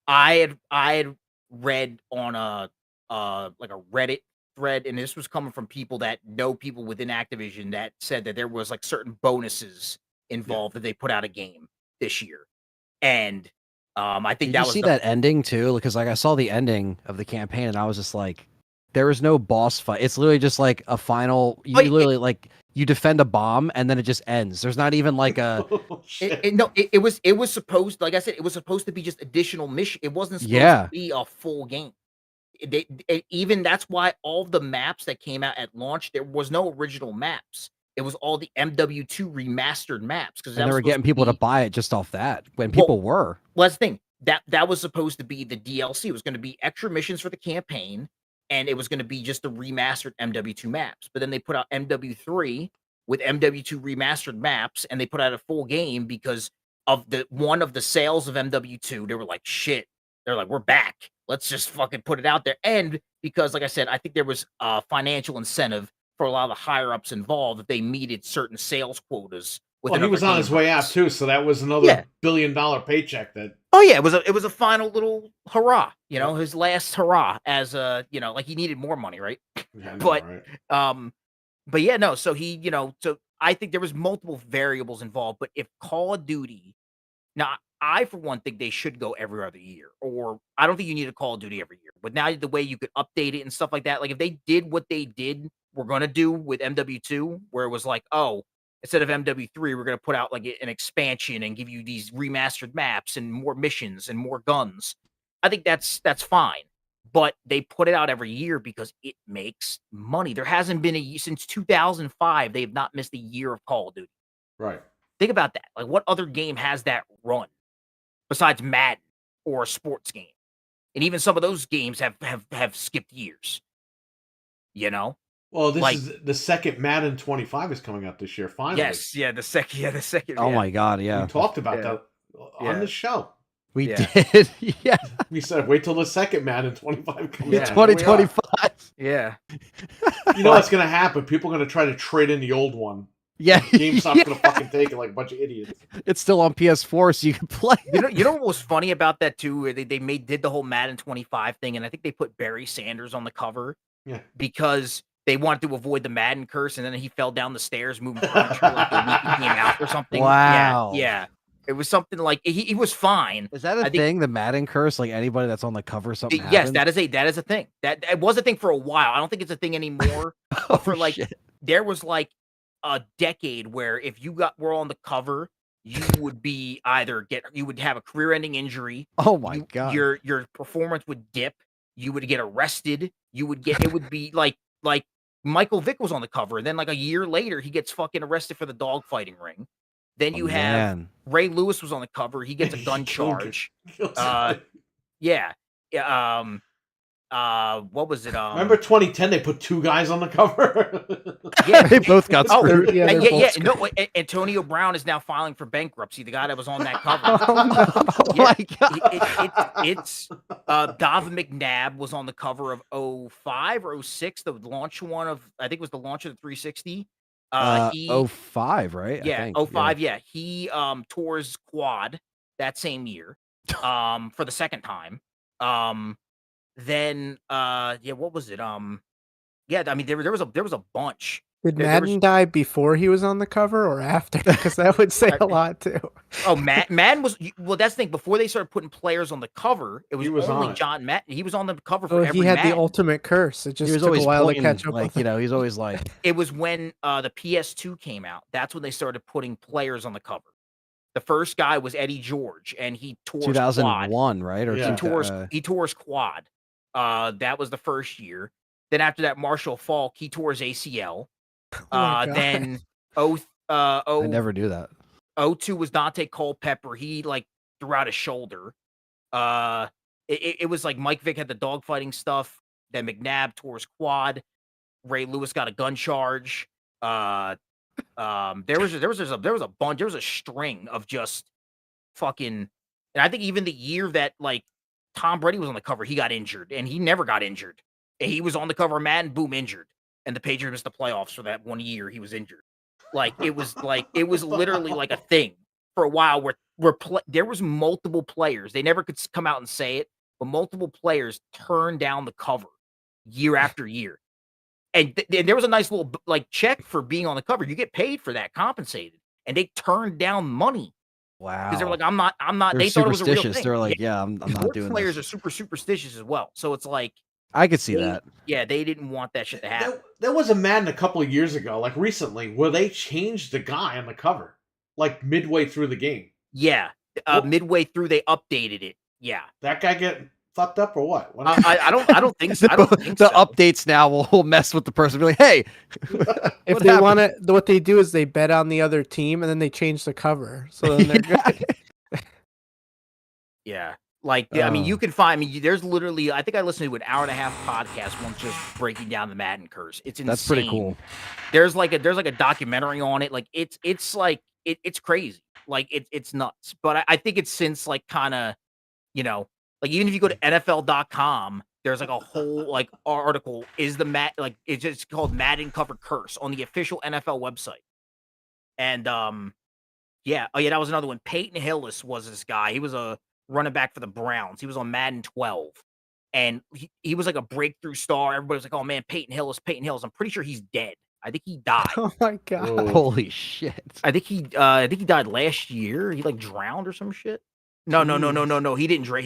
I had read on a like a Reddit thread, and this was coming from people that know people within Activision that said that there was like certain bonuses involved that they put out a game this year, and I think Did that you was see the that ending too? Because like I saw the ending of the campaign and I was just like, there is no boss fight. It's literally just like a final. You Oh, it- literally like you defend a bomb and then it just ends. There's not even like a Oh, shit. it was supposed, like I said, it was supposed to be just additional mission. It wasn't supposed Yeah. to be a full game. Even that's why all the maps that came out at launch, there was no original maps. It was all the MW2 remastered maps because and they were getting people to buy it just off that when Well, people were. Well, that's the thing. That was supposed to be the DLC. It was going to be extra missions for the campaign, and it was going to be just the remastered MW2 maps. But then they put out MW3 with MW2 remastered maps, and they put out a full game because of one of the sales of MW2. They were like, shit. They're like, we're back. Let's just fucking put it out there. And because, like I said, I think there was a financial incentive for a lot of the higher ups involved that they meted certain sales quotas. Well, he was on his way out too, so that was another Yeah. billion-dollar paycheck. That Oh yeah, it was a final little hurrah, his last hurrah as like he needed more money, right? yeah, I know, But right? but yeah, no, so so I think there was multiple variables involved, but if Call of Duty, now I for one think they should go every other year, or I don't think you need a Call of Duty every year. But now the way you could update it and stuff like that, like if they did what they we're gonna do with MW2, where it was like, oh, instead of MW3, we're gonna put out like an expansion and give you these remastered maps and more missions and more guns. I think that's fine. But they put it out every year because it makes money. There hasn't been since 2005. They have not missed a year of Call of Duty. Right. Think about that. Like, what other game has that run besides Madden or a sports game? And even some of those games have skipped years. Well, this Like- is the second Madden 25 is coming out this year. Finally, Yes, the second. Oh my god, yeah. we talked about Yeah. that on Yeah. the show. We Yeah. did. Yeah. We said wait till the second Madden 25 comes Yeah. out. Here we are. 2025. Yeah. You know what's gonna happen? People are gonna try to trade in the old one. Yeah. GameStop's Yeah. gonna fucking take it like a bunch of idiots. It's still on PS4, so you can play. You know what was funny about that too? They did the whole Madden 25 thing, and I think they put Barry Sanders on the cover Yeah. because they wanted to avoid the Madden curse, and then he fell down the stairs moving furniture like the week he came out or something. Wow. Yeah. It was something like he was fine. Is that a I think- thing? The Madden curse? Like anybody that's on the cover, something Yes, happens? that is a thing. That it was a thing for a while. I don't think it's a thing anymore. Oh, for like shit. there was like a decade where if you were on the cover, you would be you would have a career-ending injury. Oh my god. Your performance would dip. You would get arrested. It would be like Michael Vick was on the cover, and then like a year later, he gets fucking arrested for the dogfighting ring. Then you have Man. Ray Lewis was on the cover. He gets a gun charge. Yeah. What was it? Remember 2010? They put two guys on the cover. Yeah. They both got Oh, screwed. Yeah, they're yeah. both No, Antonio Brown is now filing for bankruptcy. The guy that was on that cover. Oh Yeah. my god. It's Dava McNabb was on the cover of 05 or 06, the launch one of, I think it was the launch of the 360. He 05, right? I yeah, think. 05, yeah. He tours quad that same year for the second time. Then yeah, what was it? Yeah, I mean there was a bunch. Did There Madden was die before he was on the cover or after? Because that would say a lot too. Madden was that's the thing. Before they started putting players on the cover, it was He was only on it. John Madden. He was on the cover for Well, he every had the Madden. ultimate curse. It He just was took a always while to pointing, catch up like, with it. he's always like, It was when the PS2 came out. That's when they started putting players on the cover. The first guy was Eddie George, and he tore his quad. 2001, right? Or Yeah. He tore his quad. That was the first year. Then after that, Marshall Falk, he tore his ACL. Oh my God. Then I never knew that. 02 was Dante Culpepper. He like threw out his shoulder. It was like Mike Vick had the dogfighting stuff. Then McNabb tore his quad. Ray Lewis got a gun charge. There was a bunch. There was a string of just fucking. And I think even the year that like Tom Brady was on the cover, he got injured, and he never got injured. And he was on the cover of Madden, boom, injured, and the Patriots missed the playoffs for that 1 year. He was injured. It was literally like a thing for a while where there was multiple players. They never could come out and say it, but multiple players turned down the cover year after year. And there was a nice little like check for being on the cover. You get paid for that, compensated, and they turned down money Wow. because they were like, "I'm not." They're They thought it was a real superstitious. thing. They're like, I'm not Sports doing players this. are super superstitious as well. So it's like I could see that. Yeah, they didn't want that shit to happen. There was a Madden a couple of years ago, like recently, where they changed the guy on the cover, like midway through the game. Yeah, midway through they updated it. Yeah, that guy get fucked up or what? I don't think so. I don't think the so. updates now will mess with the person. Be like, hey, if they want to, what they do is they bet on the other team and then they change the cover, so then they're good. Yeah. Like, I mean, you can find me. There's literally, I think I listened to an hour and a half podcast once just breaking down the Madden curse. It's insane. That's pretty cool. There's like a documentary on it. Like it's crazy. Like it's nuts. But I think it's since like kind of, like even if you go to NFL.com, there's like a whole like article. Is the it's just called Madden cover curse on the official NFL website. And yeah, that was another one. Peyton Hillis was this guy. He was a running back for the Browns. He was on Madden 12. And he was like a breakthrough star. Everybody was like, oh man, Peyton Hillis. I'm pretty sure he's dead. I think he died. Oh my God. Whoa. Holy shit. I think he died last year. He like drowned or some shit. No. He didn't drown.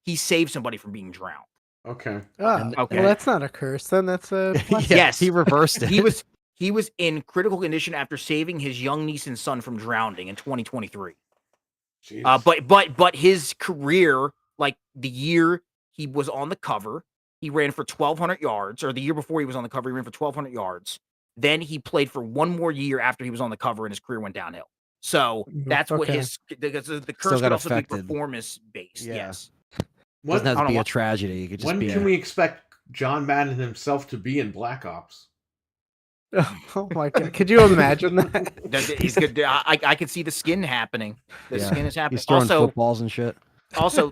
He saved somebody from being drowned. Okay. Oh, Okay. Well, that's not a curse. Then that's a blessing. Yes. He reversed it. He was in critical condition after saving his young niece and son from drowning in 2023. But his career, like the year he was on the cover, he ran for 1,200 yards, or the year before he was on the cover, he ran for 1,200 yards. Then he played for one more year after he was on the cover, and his career went downhill. So that's what the curse could also be performance based. Yeah. Yes. Doesn't have to be a tragedy. It could just when be can we expect John Madden himself to be in Black Ops? Oh my God! Could you imagine that? He's good. I could see the skin happening. The skin is happening. He's throwing also, footballs and shit. Also,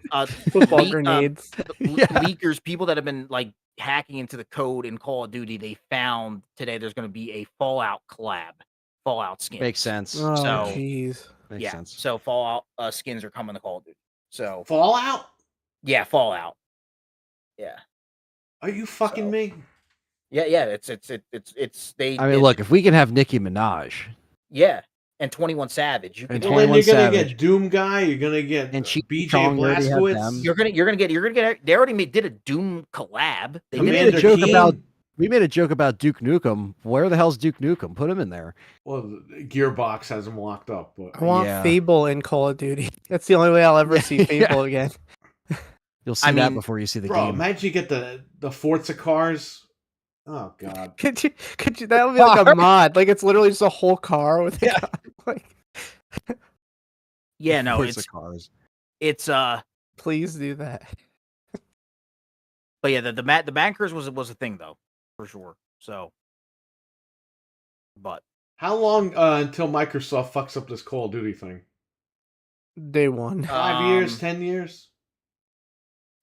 Football grenades. Leakers, people that have been like hacking into the code in Call of Duty, they found today there's going to be a Fallout collab. Fallout skins. Makes sense. Oh, So, jeez. Makes sense. So Fallout skins are coming to Call of Duty. So Fallout? Yeah, Fallout. Yeah. Are you fucking me? Yeah. It's they. I mean, look, if we can have Nicki Minaj. Yeah, and 21 Savage. You can. Well, then you're gonna get Doom Guy. You're gonna get and BJ Chong Blazkowicz. You're gonna get. They already did a Doom collab. We made a joke about Duke Nukem. Where the hell's Duke Nukem? Put him in there. Well, Gearbox has him locked up. But I want Fable in Call of Duty. That's the only way I'll ever see Fable again. You'll see that before you see the game. Imagine you get the Forza cars. Oh God! Could you? That would be like a mod. Like it's literally just a whole car with like. Yeah, no, Forza cars. It's Please do that. But yeah, the bankers was a thing though, for sure. So, but how long until Microsoft fucks up this Call of Duty thing? Day one. 5 years, 10 years.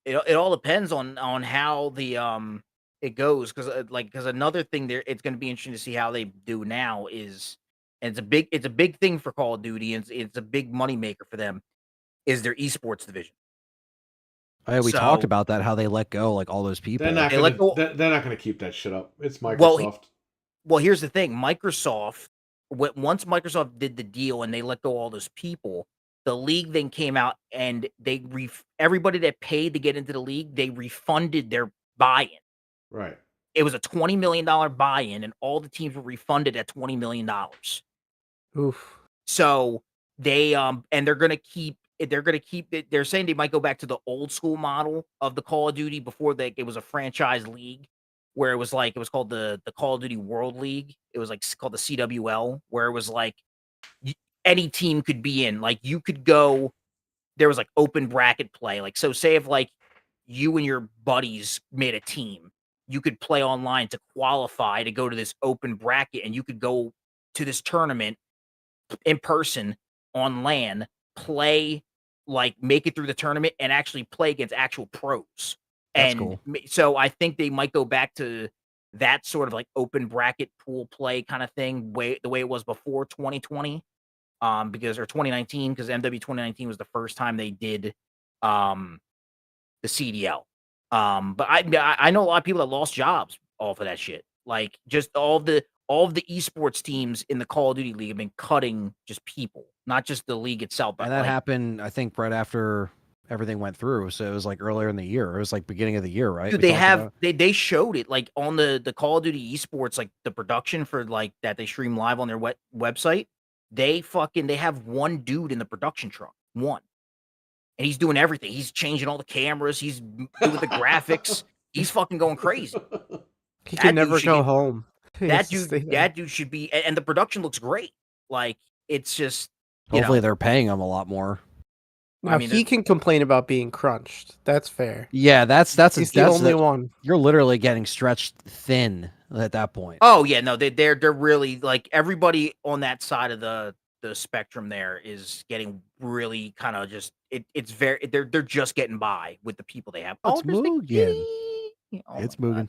It all depends on how the it goes, because another thing there, it's going to be interesting to see how they do now is, and it's a big thing for Call of Duty, and it's a big money maker for them, is their esports division. Oh, yeah, we talked about that, how they let go like all those people. They're not going to keep that shit up. It's Microsoft. Well, Well, here's the thing. Microsoft, once Microsoft did the deal and they let go all those people, the league then came out and they everybody that paid to get into the league, they refunded their buy-in. Right. It was a $20 million buy-in, and all the teams were refunded at $20 million. Oof. So they and they're gonna keep it. They're saying they might go back to the old school model of the Call of Duty before it was a franchise league, where it was called the Call of Duty World League. It was called the CWL, where it was like any team could be in. Like you could go. There was open bracket play. So say if you and your buddies made a team, you could play online to qualify to go to this open bracket, and you could go to this tournament in person on LAN, play, make it through the tournament and actually play against actual pros. That's And cool. so I think they might go back to that sort of open bracket pool play kind of thing, the way it was before 2020, because or 2019, because MW 2019 was the first time they did the CDL. But I know a lot of people that lost jobs off of that shit. Just all of the esports teams in the Call of Duty League have been cutting just people, not just the league itself. But And that happened, I think, right after everything went through. So it was earlier in the year. It was beginning of the year, right? Dude, they showed it on the Call of Duty esports, the production for that they stream live on their website. They have one dude in the production truck, one. And he's doing everything. He's changing all the cameras. He's doing the graphics. He's fucking going crazy. He can never go home. That dude should be, and the production looks great. It's just, hopefully they're paying him a lot more. Now, he can complain about being crunched. That's fair. Yeah, that's the only one. You're literally getting stretched thin at that point. Oh yeah, no, they're really everybody on that side of the spectrum there is getting really kind of just it's very they're just getting by with the people they have. It's Mugen. It's Mugen.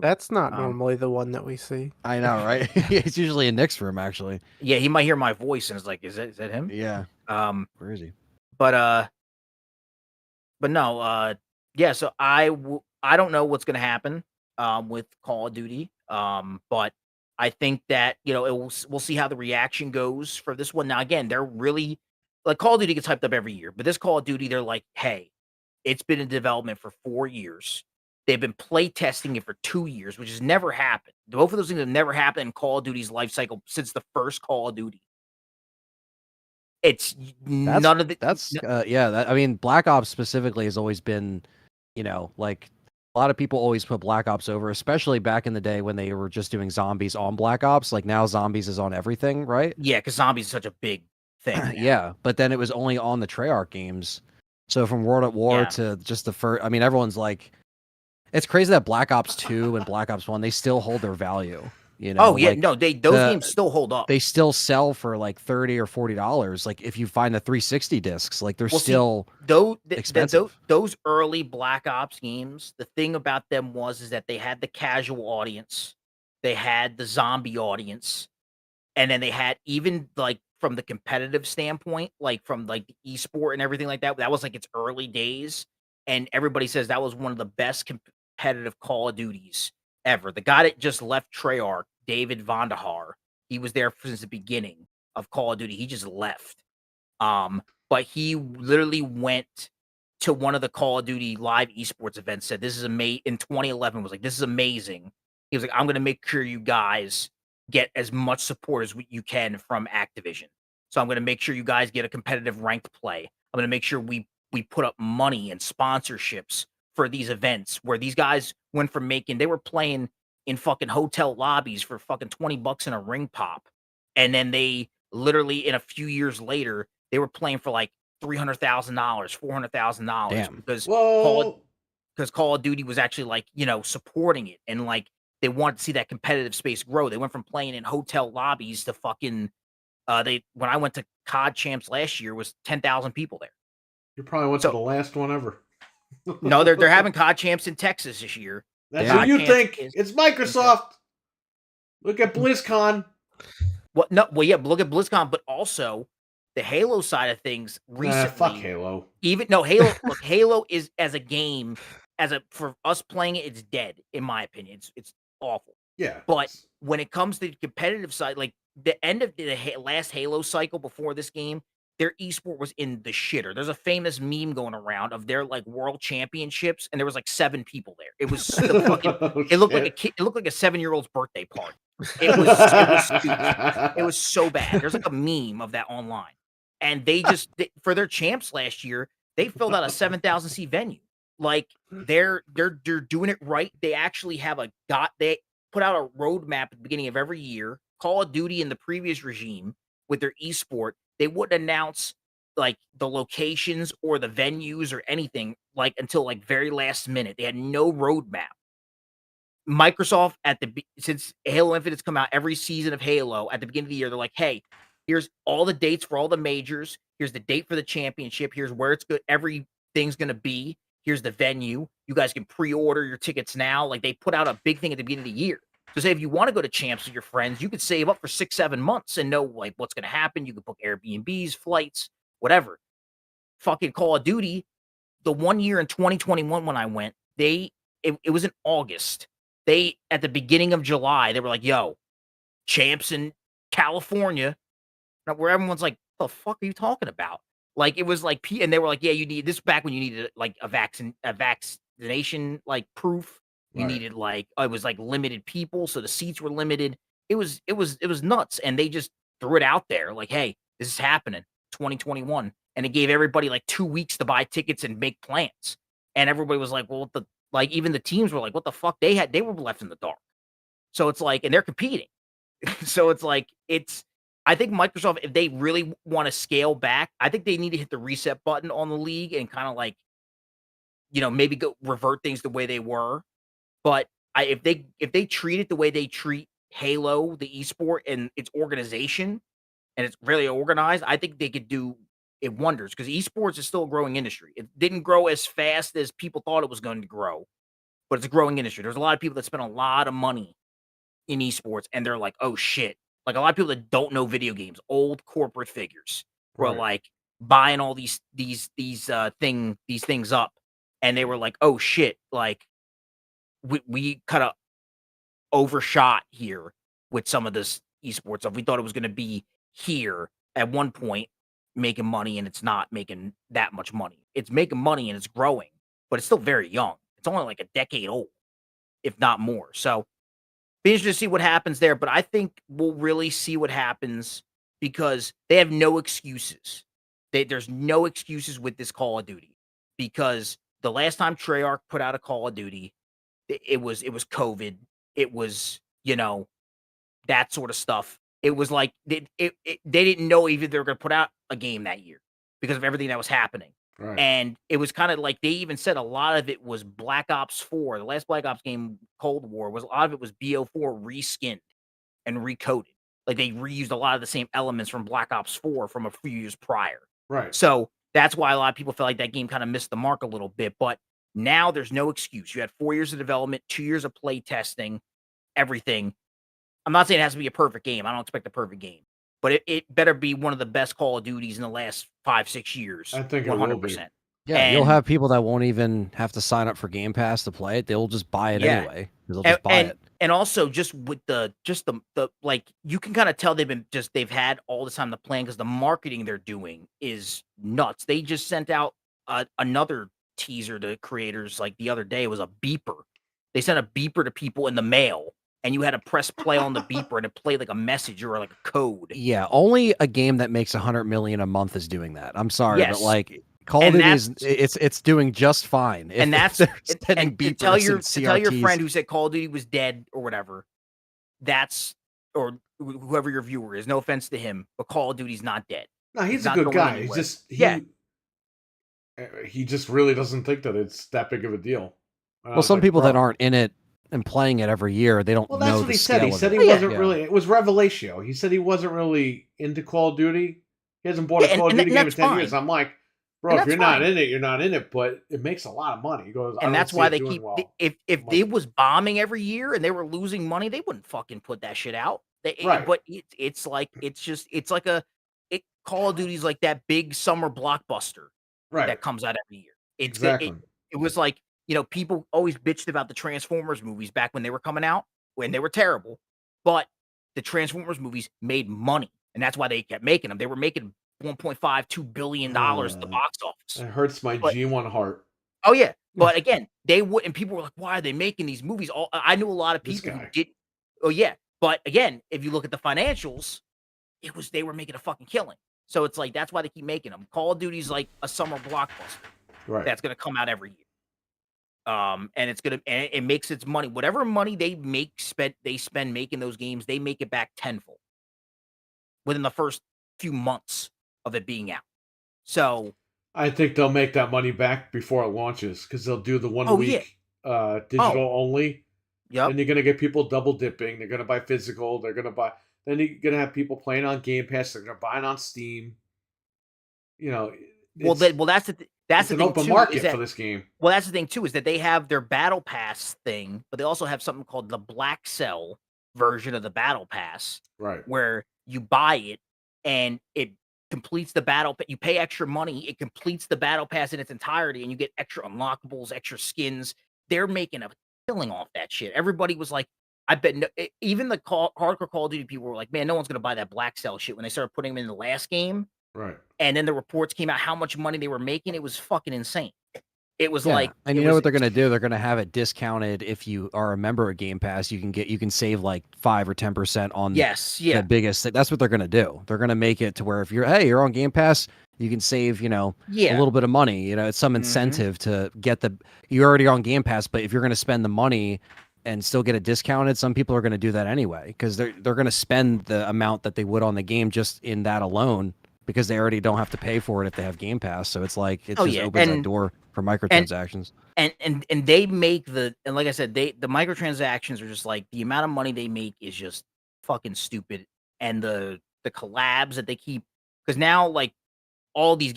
That's not normally the one that we see. I know, right? It's usually in Nick's room, actually. Yeah, he might hear my voice and it's is that him? Yeah. Where is he? But no, yeah. So I don't know what's gonna happen with Call of Duty. But I think that we'll see how the reaction goes for this one. Now again, they're really Call of Duty gets hyped up every year, but this Call of Duty, they're like, hey, it's been in development for 4 years. They've been play testing it for 2 years, which has never happened. Both of those things have never happened in Call of Duty's life cycle since the first Call of Duty. None of the. I mean, Black Ops specifically has always been, a lot of people always put Black Ops over, especially back in the day when they were just doing zombies on Black Ops. Now zombies is on everything, right? Yeah, because zombies is such a big thing. Yeah, but then it was only on the Treyarch games. So from World at War to just the first, I mean, everyone's it's crazy that Black Ops 2 and Black Ops 1, they still hold their value. Oh yeah, no, those games still hold up. They still sell for $30 or $40. If you find the 360 discs, they're still expensive. Those early Black Ops games, the thing about them is that they had the casual audience, they had the zombie audience, and then they had even from the competitive standpoint, from the esport and everything like that. That was its early days, and everybody says that was one of the best competitive Call of Duties ever. The guy that just left Treyarch, David Vonderhaar, he was there since the beginning of Call of Duty. He just left. But he literally went to one of the Call of Duty live esports events, said this is amazing in 2011, was this is amazing. He was I'm going to make sure you guys get as much support as you can from Activision. So I'm going to make sure you guys get a competitive ranked play. I'm going to make sure we put up money and sponsorships for these events where these guys went from they were playing in fucking hotel lobbies for fucking $20 in a ring pop. And then they literally in a few years later, they were playing for $300,000, $400,000 because Call of Duty was actually supporting it. And they wanted to see that competitive space grow. They went from playing in hotel lobbies to fucking, when I went to COD Champs last year was 10,000 people there. You probably went to the last one ever. No, they're having COD Champs in Texas this year. That's what you think. It's Microsoft. Look at BlizzCon. Well, look at BlizzCon, but also the Halo side of things recently. Fuck Halo. Halo. Look, Halo is as a game, for us playing it, it's dead in my opinion. It's awful. Yeah. But when it comes to the competitive side, like the end of the last Halo cycle before this game, their esport was in the shitter. There's a famous meme going around of their like world championships, and there was like 7 people there. It was the fucking. Oh, It looked like a shit. kid. It looked like a 7-year-old's birthday party. It was stupid. It was so bad. There's like a meme of that online, and for their champs last year, they filled out a 7,000 seat venue. Like they're doing it right. They actually have they put out a roadmap at the beginning of every year. Call of Duty in the previous regime with their esport, they wouldn't announce like the locations or the venues or anything like until like very last minute. They had no roadmap. Microsoft since Halo Infinite's come out every season of Halo at the beginning of the year, they're like, hey, here's all the dates for all the majors. Here's the date for the championship. Here's where it's good. Everything's gonna be. Here's the venue. You guys can pre-order your tickets now. Like they put out a big thing at the beginning of the year. So say if you want to go to champs with your friends, you could save up for 6-7 months and know like what's gonna happen. You could book Airbnbs, flights, whatever. Fucking Call of Duty, the 1 year in 2021 when I went, it was in August. They at the beginning of July, they were like, yo, champs in California, where everyone's like, the fuck are you talking about? Like it was like and they were like, yeah, you need this back when you needed like a vaccination like proof. You Right. needed like it was like limited people, so the seats were limited. It was nuts. And they just threw it out there like, hey, this is happening 2021. And it gave everybody like 2 weeks to buy tickets and make plans. And everybody was like, well, what the like even the teams were like, what the fuck? They were left in the dark. So it's like, and they're competing. So it's like I think Microsoft, if they really want to scale back, I think they need to hit the reset button on the league and kind of like, maybe go revert things the way they were. But if they treat it the way they treat Halo, the esport, and its organization, and it's really organized, I think they could do it wonders because esports is still a growing industry. It didn't grow as fast as people thought it was going to grow, but it's a growing industry. There's a lot of people that spend a lot of money in esports, and they're like, "Oh shit!" Like a lot of people that don't know video games, old corporate figures, were Right. like buying all these things up, and they were like, "Oh shit!" Like we kind of overshot here with some of this esports stuff. We thought it was going to be here at one point making money, and it's not making that much money. It's making money and it's growing, but it's still very young. It's only like a decade old, if not more. So be interested to see what happens there, but I think we'll really see what happens because they have no excuses. There's no excuses with this Call of Duty because the last time Treyarch put out a Call of Duty, it was COVID. It was that sort of stuff. It was like they didn't know even they were going to put out a game that year because of everything that was happening. Right. And it was kind of like they even said a lot of it was Black Ops 4. The last Black Ops game, Cold War, was a lot of it was BO4 reskinned and recoded. Like they reused a lot of the same elements from Black Ops 4 from a few years prior. Right. So that's why a lot of people feel like that game kind of missed the mark a little bit. But now there's no excuse. You had 4 years of development, 2 years of play testing, everything. I'm not saying it has to be a perfect game. I don't expect a perfect game. But it better be one of the best Call of Duties in the last 5-6 years. I think it will be. 100%. Yeah, you'll have people that won't even have to sign up for Game Pass to play it. They'll just buy it anyway. They'll just buy it. And also just with the like you can kind of tell they've had all the time to plan because the marketing they're doing is nuts. They just sent out another teaser to creators like the other day. It was a beeper. They sent a beeper to people in the mail. And you had to press play on the beeper and it played like a message or like a code. Yeah, only a game that makes 100 million a month is doing that. I'm sorry, Yes. but like Call of Duty it's doing just fine. And that's and tell your friend who said Call of Duty was dead or whatever. Or whoever your viewer is. No offense to him, but Call of Duty's not dead. No, he's a good guy. He just really doesn't think that it's that big of a deal. Well, some people that aren't in it and playing it every year, they don't know. Well, that's what he said. He said he wasn't really. It was Revelatio. He said he wasn't really into Call of Duty. He hasn't bought a Call of Duty game in 10 years. I'm like, bro, if you're not in it, you're not in it. But it makes a lot of money. He goes, and that's why they keep. If it was bombing every year and they were losing money, they wouldn't fucking put that shit out. Right. But it's like Call of Duty's like that big summer blockbuster that comes out every year. Exactly. It was like. People always bitched about the Transformers movies back when they were coming out. when they were terrible, but the Transformers movies made money, and that's why they kept making them. They were making $1.52 billion at the box office. It hurts my But G1 heart. oh yeah, but again, they would, and people were like, "Why are they making these movies?" I knew a lot of This people who guy. did. Oh yeah, but again, if you look at the financials, they were making a fucking killing. So it's like that's why they keep making them. Call of Duty's like a summer blockbuster Right. that's gonna come out every year. And it makes its money. Whatever money they spend making those games, they make it back tenfold within the first few months of it being out. So I think they'll make that money back before it launches because they'll do the 1 oh yeah, week digital only. yep. Then you're gonna get people double dipping. They're gonna buy physical. They're gonna buy. Then you're gonna have people playing on Game Pass. They're gonna buy it on Steam. You know, Well, that's the it's thing an open too, market is that, for this game. well, that's the thing too, is that they have their Battle Pass thing, but they also have something called the Black Cell version of the Battle Pass, Right. where you buy it and it completes the battle. You pay extra money, it completes the Battle Pass in its entirety, and you get extra unlockables, extra skins. They're making a killing off that shit. Everybody was like, I bet even the hardcore Call of Duty people were like, man, no one's gonna buy that Black Cell shit when they started putting them in the last game. Right. And then the reports came out how much money they were making. It was fucking insane. It was Yeah, like, and you know what they're gonna do? They're gonna have it discounted if you are a member of Game Pass. You can save like 5 or 10% on the biggest. That's what they're gonna do. They're gonna make it to where if you're on Game Pass, you can save a little bit of money. It's some incentive to get you're already on Game Pass, but if you're gonna spend the money and still get it discounted, some people are gonna do that anyway because they're gonna spend the amount that they would on the game just in that alone, because they already don't have to pay for it if they have Game Pass. So it's like it opens that door for microtransactions. And they make and like I said, the microtransactions are just like the amount of money they make is just fucking stupid. And the collabs that they keep, because now like all these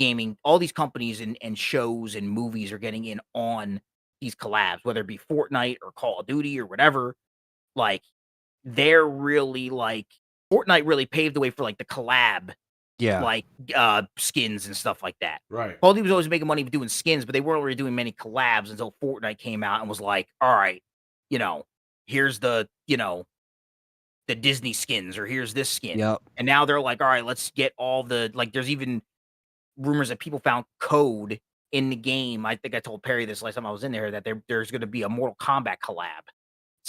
companies and shows and movies are getting in on these collabs, whether it be Fortnite or Call of Duty or whatever. Like they're really like Fortnite really paved the way for like the collab. Yeah. Like skins and stuff like that. Right. Call of Duty was always making money doing skins, but they weren't really doing many collabs until Fortnite came out and was like, all right, here's the Disney skins, or here's this skin. Yep. And now they're like, all right, let's get all the, like, there's even rumors that people found code in the game. I think I told Perry this last time I was in there, that there's going to be a Mortal Kombat collab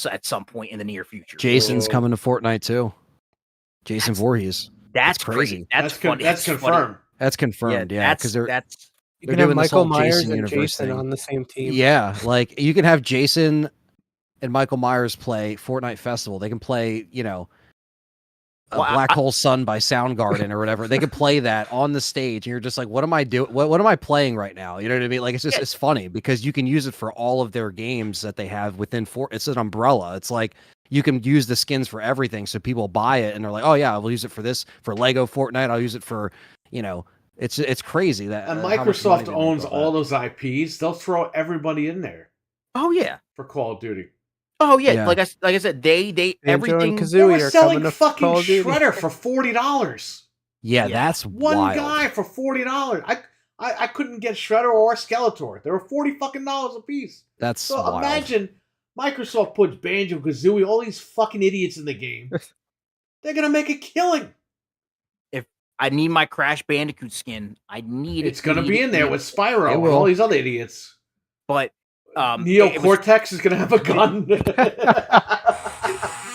at some point in the near future. Jason's coming to Fortnite too. Jason Voorhees. That's crazy. That's funny. That's confirmed. That's confirmed. Yeah, because you can have Michael Myers and Jason on the same team. Yeah, like you can have Jason and Michael Myers play Fortnite Festival. They can play, Black Hole Sun by Soundgarden or whatever. They can play that on the stage, and you're just like, what am I doing? What am I playing right now? You know what I mean? Like, it's just it's funny because you can use it for all of their games that they have within It's an umbrella. It's like you can use the skins for everything, so people buy it and they're like, oh yeah, I'll use it for this, for Lego Fortnite. I'll use it for, it's crazy that. And Microsoft owns all those IPs. They'll throw everybody in there. Oh yeah, for Call of Duty. Oh yeah, like I said, they everything. They were selling fucking Shredder for $40. Yeah, that's one wild. guy for $40. I couldn't get Shredder or Skeletor. They were $40 fucking a piece. That's so wild. Imagine Microsoft puts Banjo Kazooie, all these fucking idiots in the game. They're gonna make a killing. If I need my Crash Bandicoot skin, I need it's gonna be in there with Spyro and all these other idiots. But Neo Cortex is gonna have a gun.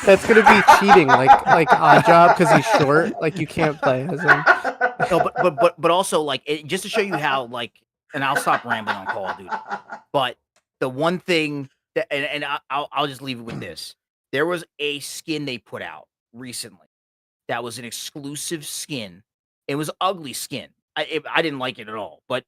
That's gonna be cheating, like Oddjob, because he's short. Like you can't play as him. No, but also like just to show you how and I'll stop rambling on Call of Duty. But the one thing that, and I'll just leave it with this: there was a skin they put out recently that was an exclusive skin. It was ugly skin. I didn't like it at all, but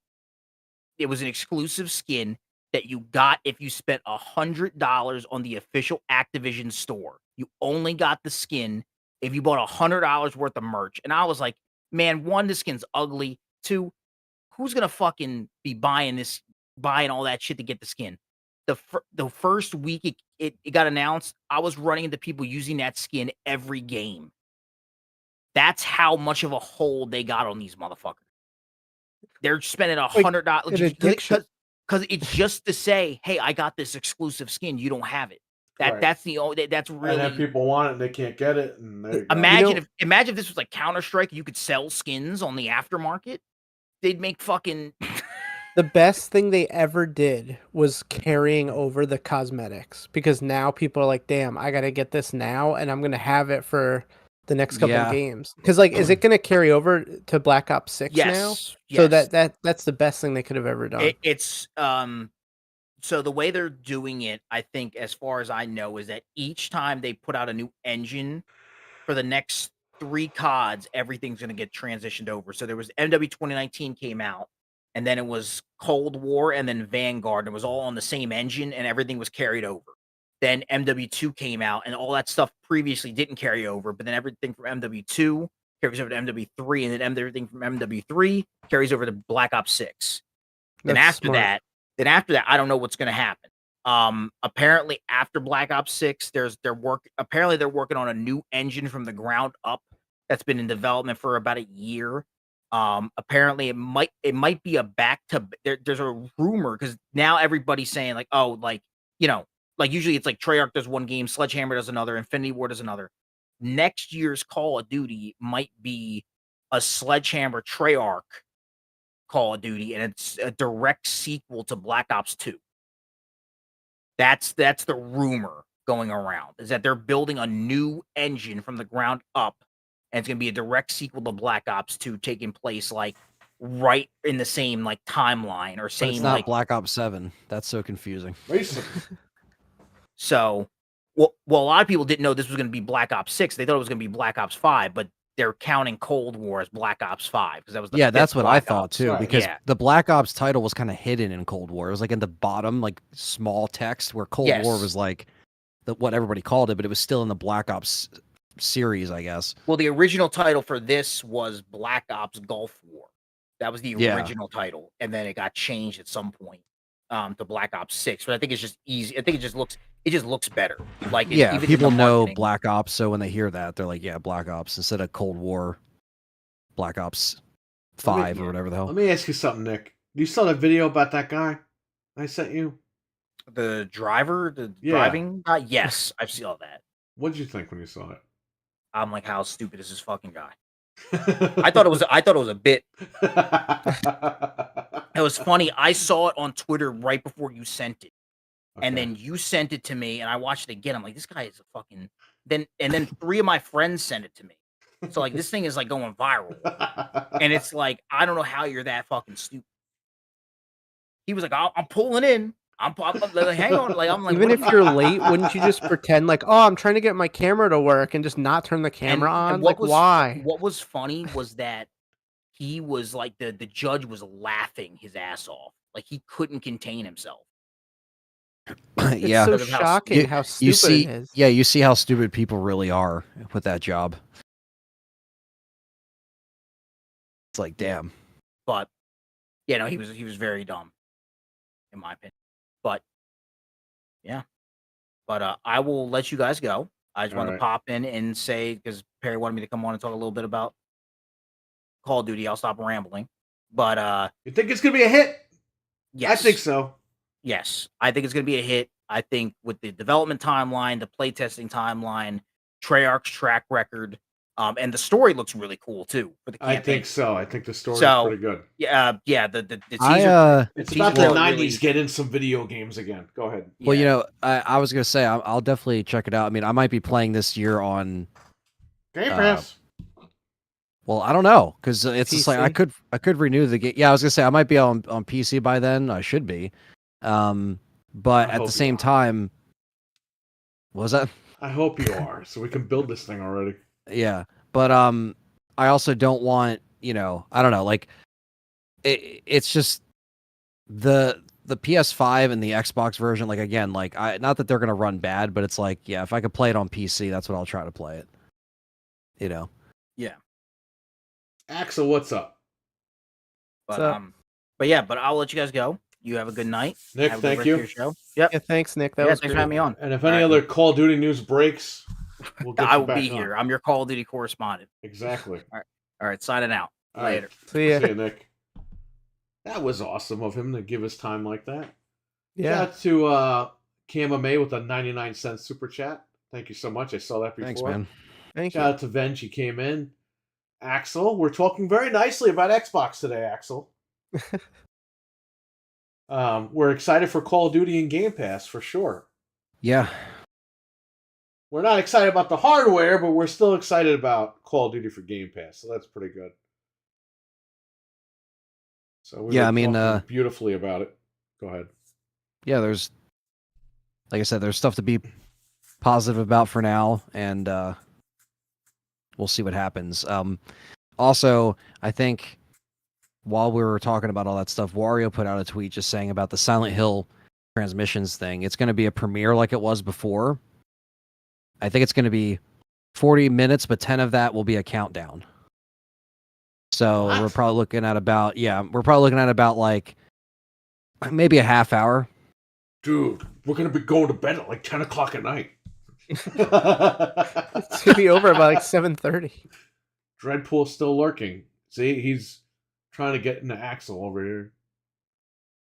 it was an exclusive skin that you got if you spent $100 on the official Activision store. You only got the skin if you bought $100 worth of merch. And I was like, man, one, this skin's ugly. Two, who's gonna fucking be buying all that shit to get the skin? The first week it got announced, I was running into people using that skin every game. That's how much of a hold they got on these motherfuckers. They're spending $100 because it's just to say, hey, I got this exclusive skin. You don't have it. Right. That's the only. That's And then really. people want it and they can't get it, and there you go. Imagine if this was like Counter-Strike, you could sell skins on the aftermarket. They'd make fucking. The best thing they ever did was carrying over the cosmetics, because now people are like, damn, I gotta get this now, and I'm gonna have it for the next couple Yeah. games. Because like, is it gonna carry over to Black Ops 6 now? Yes. So that's the best thing they could have ever done. It's So the way they're doing it, I think, as far as I know, is that each time they put out a new engine for the next 3 CODs, everything's gonna get transitioned over. So there was MW 2019 came out, and then it was Cold War, and then Vanguard. And it was all on the same engine, and everything was carried over. Then MW2 came out, and all that stuff previously didn't carry over, but then everything from MW2 carries over to MW3, and then everything from MW3 carries over to Black Ops 6. Then That's after smart. that, I don't know what's gonna happen. Apparently after Black Ops 6, they're working on a new engine from the ground up that's been in development for about a year. Apparently it might be a there's a rumor, because now everybody's saying like, oh, like, like usually it's like Treyarch does one game, Sledgehammer does another, Infinity Ward does another. Next year's Call of Duty might be a Sledgehammer Treyarch Call of Duty, and it's a direct sequel to Black Ops 2. That's the rumor going around, is that they're building a new engine from the ground up, and it's gonna be a direct sequel to Black Ops 2, taking place like right in the same like timeline or But same it's not like. Black Ops 7. That's so confusing. So, well, a lot of people didn't know this was gonna be Black Ops 6. They thought it was gonna be Black Ops 5, but they're counting Cold War as Black Ops 5 because that was the that's what I Black thought Ops. too. Right. Because Yeah. the Black Ops title was kind of hidden in Cold War. It was like in the bottom, like small text, where Cold War Yes. was like what everybody called it, but it was still in the Black Ops series, I guess. Well, the original title for this was Black Ops Gulf War. That was the original title, and then it got changed at some point to Black Ops 6. But I think it's just easy. I think it just looks better. Like Yeah, even in people the know marketing. Black Ops, so when they hear that, they're like, yeah, Black Ops instead of Cold War, Black Ops 5 or whatever the hell. Let me ask you something, Nick. You saw the video about that guy I sent you? The driver, Yeah. driving guy. Yes, I've seen all that. What did you think when you saw it? I'm like, how stupid is this fucking guy? I thought it was a bit. It was funny. I saw it on Twitter right before you sent it. And Okay. then you sent it to me, and I watched it again. I'm like, this guy is a fucking. Then 3 of my friends sent it to me. So like, this thing is like going viral, and it's like, I don't know how you're that fucking stupid. He was like, I'm pulling in. I'm like, hang on. Like, I'm like, Even what if you're late, wouldn't you just pretend like, oh, I'm trying to get my camera to work and just not turn the camera on? what Like, was why? what was funny was that he was like the judge was laughing his ass off. Like he couldn't contain himself. It's Yeah. so Because of how shocking how stupid You see, it is. yeah, you see how stupid people really are with that job. It's like, damn. But yeah, no, he was very dumb, in my opinion. But yeah. But I will let you guys go. I just wanted to Alright. pop in and say, because Perry wanted me to come on and talk a little bit about Call of Duty. I'll stop rambling. But You think it's gonna be a hit? yes. I think so. Yes, I think it's going to be a hit. I think with the development timeline, the playtesting timeline, Treyarch's track record, and the story looks really cool too for the campaign. I think so. I think the story's So, pretty good. Yeah, the teaser. It's teaser about the trailer 90s really- get in some video games again. Go ahead. Well, you yeah. know, I was gonna say I'll definitely check it out. I mean, I might be playing this year on. Game Pass. Well, I don't know, because it's just like PC? I could renew the game. Yeah, I was gonna say I might be on PC by then. I should be, but I at hope the you same are. time, what was that? I hope you are, so we can build this thing already. Yeah, but I also don't want, you know, I don't know, like it's just the PS5 and the Xbox version. Like again, like not that they're gonna run bad, but it's like, yeah, if I could play it on PC, that's what I'll try to play it. You know. Yeah. Axel, what's up? But So- but yeah, but I'll let you guys go. You have a good night. Nick, Have a good thank rest you. of your show. Yep. Yeah, thanks, Nick. That Yeah, was thanks great. for having me on. And if any Alright. other Call of Duty news breaks, we'll get I you will back be on. here. I'm your Call of Duty correspondent. Exactly. All right, signing out. All right. Later. See ya. See you, Nick. That was awesome of him to give us time like that. Yeah. Shout out to May with a 99-cent super chat. Thank you so much. I saw that before. Thanks, man. Thank Shout out to Ven. She came in. Axel, we're talking very nicely about Xbox today, Axel. We're excited for Call of Duty and Game Pass for sure. Yeah. We're not excited about the hardware, but we're still excited about Call of Duty for Game Pass, so that's pretty good. So we're talking beautifully about it. Go ahead. Yeah, there's, like I said, there's stuff to be positive about for now, and we'll see what happens. Also, I think while we were talking about all that stuff, Wario put out a tweet just saying about the Silent Hill transmissions thing. It's going to be a premiere like it was before. I think it's going to be 40 minutes, but 10 of that will be a countdown. So we're probably looking at about like maybe a half hour. Dude, we're going to be going to bed at like 10 o'clock at night. It's going to be over by like 7:30. Dreadpool's still lurking. See, he's trying to get into Axel over here.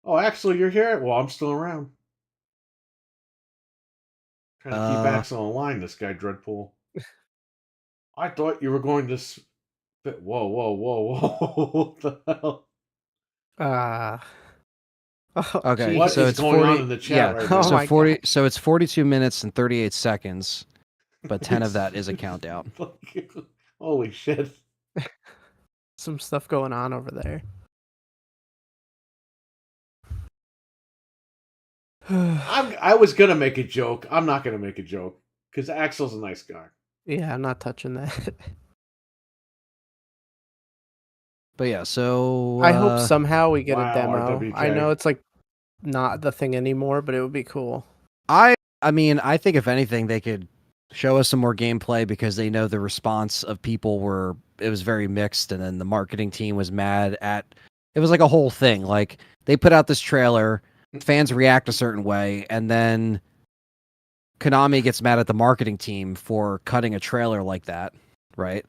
Oh, Axel, you're here? Well, I'm still around. Trying to keep Axel in line, this guy, Dreadpool. I thought you were going to... Whoa. What the hell? Okay, what so is it's going 40, on in the chat right now? So 40. So it's 42 minutes and 38 seconds, but 10 of that is a countdown. Holy shit! Some stuff going on over there. I was gonna make a joke. I'm not gonna make a joke because Axel's a nice guy. Yeah, I'm not touching that. But yeah, so I hope somehow we get a demo. RWK. I know it's like not the thing anymore, but it would be cool. I mean, I think if anything, they could show us some more gameplay because they know the response of people it was very mixed, and then the marketing team was mad at. It was like a whole thing. Like they put out this trailer, fans react a certain way, and then Konami gets mad at the marketing team for cutting a trailer like that, right?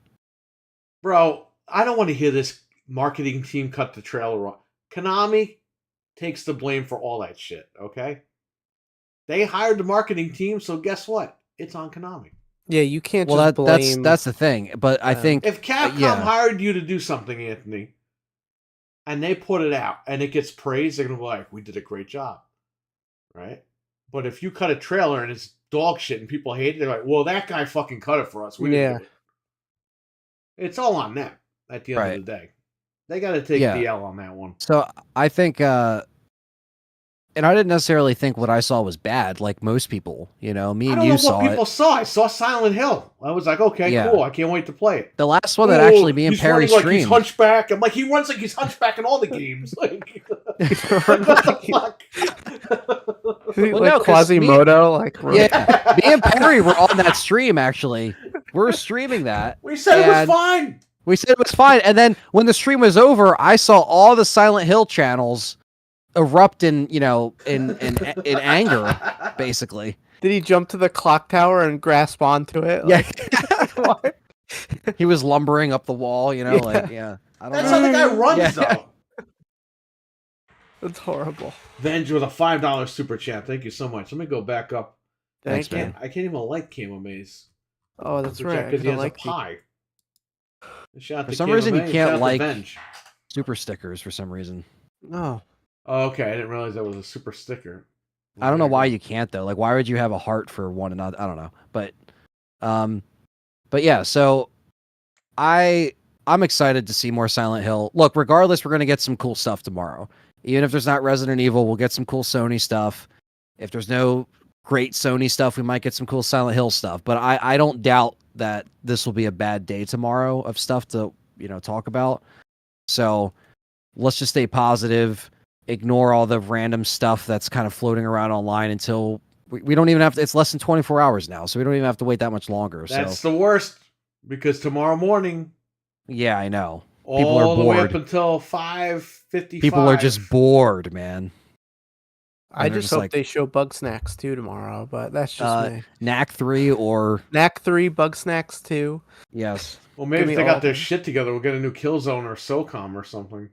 Bro, I don't want to hear this marketing team cut the trailer wrong. Konami takes the blame for all that shit, okay? They hired the marketing team, so guess what? It's on Konami. Yeah, you can't just blame... that's the thing. But I think if Capcom hired you to do something, Anthony, and they put it out and it gets praised, they're gonna be like, "We did a great job," right? But if you cut a trailer and it's dog shit and people hate it, they're like, "Well, that guy fucking cut it for us. We didn't do it." It's all on them at the end of the day. They got to take the L on that one. So I think, and I didn't necessarily think what I saw was bad, like most people. You know, me and you saw it. I don't know what people saw. I saw Silent Hill. I was like, okay, cool. I can't wait to play it. The last one that actually me and Perry streamed. Like he's hunchback. I'm like, he runs like he's hunchback in all the games. Like, what the fuck? Like Quasimodo. Me and Perry were on that stream. Actually, we're streaming that. We said it was fine. We said it was fine, and then when the stream was over, I saw all the Silent Hill channels erupt in anger, basically. Did he jump to the clock tower and grasp onto it? Yeah. He was lumbering up the wall, I don't That's know. how the guy runs, though. That's horrible. Venge with a $5 super chat. Thank you so much. Let me go back up. Thanks, man. I can't even like Camo Maze. Oh, that's right. Because he has a pie. For some reason, you can't like super stickers for some reason. No. Oh, okay, I didn't realize that was a super sticker. I don't know why you can't though. Like, why would you have a heart for one another? I don't know, but yeah. So, I'm excited to see more Silent Hill. Look, regardless, we're gonna get some cool stuff tomorrow. Even if there's not Resident Evil, we'll get some cool Sony stuff. If there's no great Sony stuff, we might get some cool Silent Hill stuff. But I don't doubt that this will be a bad day tomorrow of stuff to talk about. So let's just stay positive. Ignore all the random stuff that's kind of floating around online until we don't even have to. It's less than 24 hours now, so we don't even have to wait that much longer. That's the worst because tomorrow morning. Yeah, I know. People are bored. All the way up until 5:55. People are just bored, man. I just hope they show Bug Snacks 2 tomorrow, but that's just me. Knack 3 or... Knack 3, Bug Snacks 2. Yes. Well, maybe if they got their shit together, we'll get a new Killzone or SOCOM or something.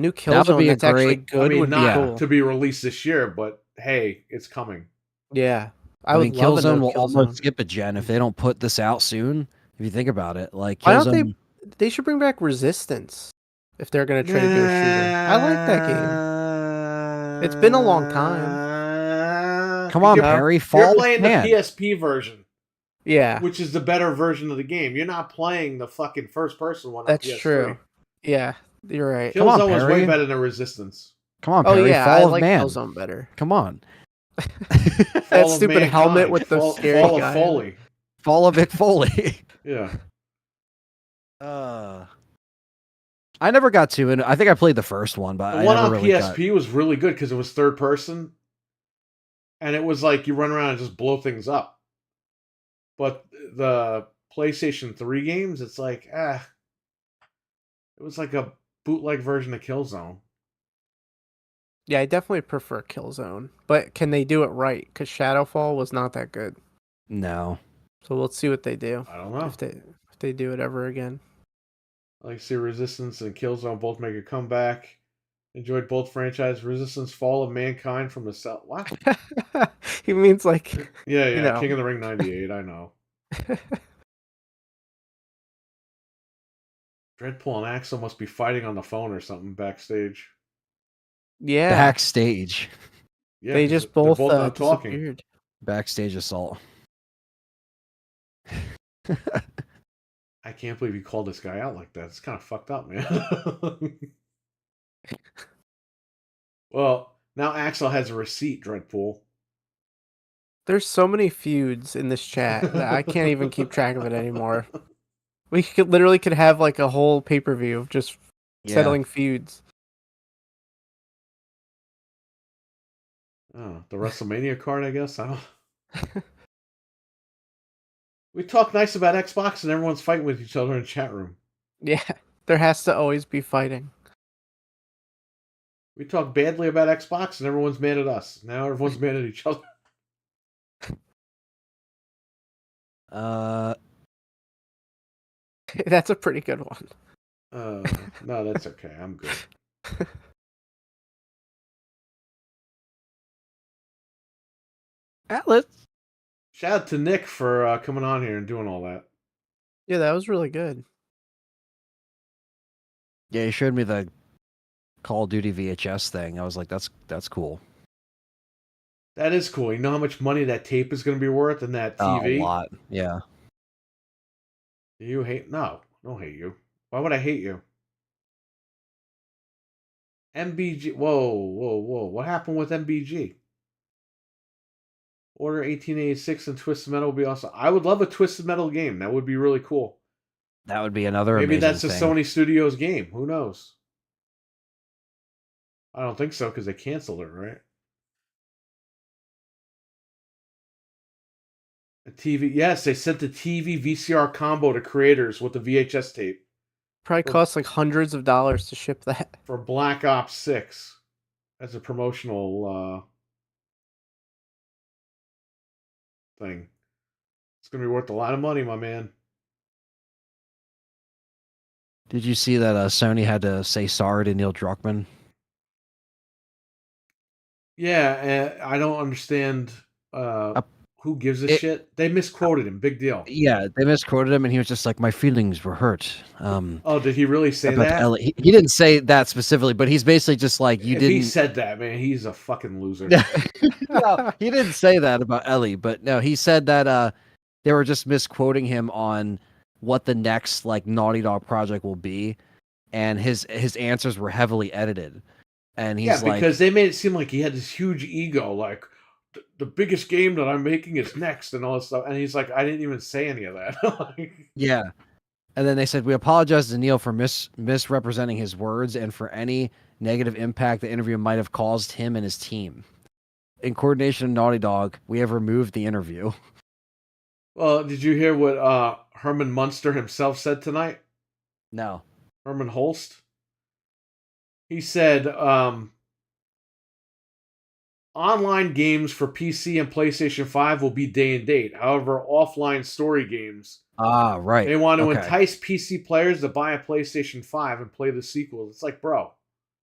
New Killzone that's actually good. I mean, not to be released this year, but hey, it's coming. Yeah, I mean, would love Killzone another will almost Killzone. skip a gen if they don't put this out soon. If you think about it, like Why don't Killzone, they should bring back Resistance if they're gonna try to do a shooter. I like that game. It's been a long time. come on, No? Perry, You're Fall of playing the Man. PSP version, Yeah, which is the better version of the game. You're not playing the fucking first person one on that's PS3. true. Yeah, you're right. Come on, Killzone was way Perry. better than Resistance. Come on, Oh Perry, yeah, I Fall of like Man. Killzone better. Come on, That Fall of stupid helmet Mankind. with the Fall, scary Fall of guy. Foley. Fall of Mick Foley. Yeah. I never got to, and I think I played the first one, but The I one never on really PSP was really good because it was third person, and it was like you run around and just blow things up. But the PlayStation 3 games, it's like, it was like a bootleg version of Killzone. Yeah, I definitely prefer Killzone, but can they do it right? Because Shadowfall was not that good. No. So let's see what they do. I don't know. If they do it ever again. I like to see Resistance and Killzone both make a comeback. Enjoyed both franchise. Resistance Fall of Mankind from the South. What? He means like Yeah, you know. King of the Ring 98, I know. Dreadpool and Axel must be fighting on the phone or something backstage. Yeah. Backstage. Yeah, They 'cause just they're both, not talking. disappeared. Backstage assault. I can't believe you called this guy out like that. It's kind of fucked up, man. Well, now Axel has a receipt, Dreadpool. There's so many feuds in this chat that I can't even keep track of it anymore. We could have like a whole pay-per-view of just settling feuds. Oh, the WrestleMania card, I guess. I don't. We talk nice about Xbox, and everyone's fighting with each other in the chat room. Yeah, there has to always be fighting. We talk badly about Xbox, and everyone's mad at us. Now everyone's mad at each other. That's a pretty good one. No, that's okay. I'm good. Atlas. Shout out to Nick for coming on here and doing all that. Yeah, that was really good. Yeah, he showed me the Call of Duty VHS thing. I was like, that's cool. That is cool. You know how much money that tape is going to be worth in that TV? A lot, yeah. You hate? No, I don't hate you. Why would I hate you? MBG. Whoa. What happened with MBG? Order 1886 and Twisted Metal would be awesome. I would love a Twisted Metal game. That would be really cool. That would be another Maybe amazing that's a thing. Sony Studios game. Who knows? I don't think so because they canceled it, right? A TV. Yes, they sent the TV VCR combo to creators with the VHS tape. Probably costs like hundreds of dollars to ship that. For Black Ops 6 as a promotional thing. It's going to be worth a lot of money, my man. Did you see that Sony had to say sorry to Neil Druckmann? Yeah, I don't understand who gives a shit. They misquoted him. Big deal. Yeah, they misquoted him, and he was just like, "My feelings were hurt." Oh, did he really say that? Ellie. He didn't say that specifically, but he's basically just like, "You if didn't." He said that, man. He's a fucking loser. No, he didn't say that about Ellie, but no, he said that they were just misquoting him on what the next like Naughty Dog project will be, and his answers were heavily edited, and he's like, because they made it seem like he had this huge ego, like the biggest game that I'm making is next, and all this stuff. And he's like, I didn't even say any of that. yeah. And then they said, we apologize to Neil for misrepresenting his words and for any negative impact the interview might have caused him and his team. In coordination with Naughty Dog, we have removed the interview. Well, did you hear what Herman Munster himself said tonight? No. Herman Holst? He said, online games for PC and PlayStation 5 will be day and date. However, offline story games... right. They want to entice PC players to buy a PlayStation 5 and play the sequels. It's like, bro.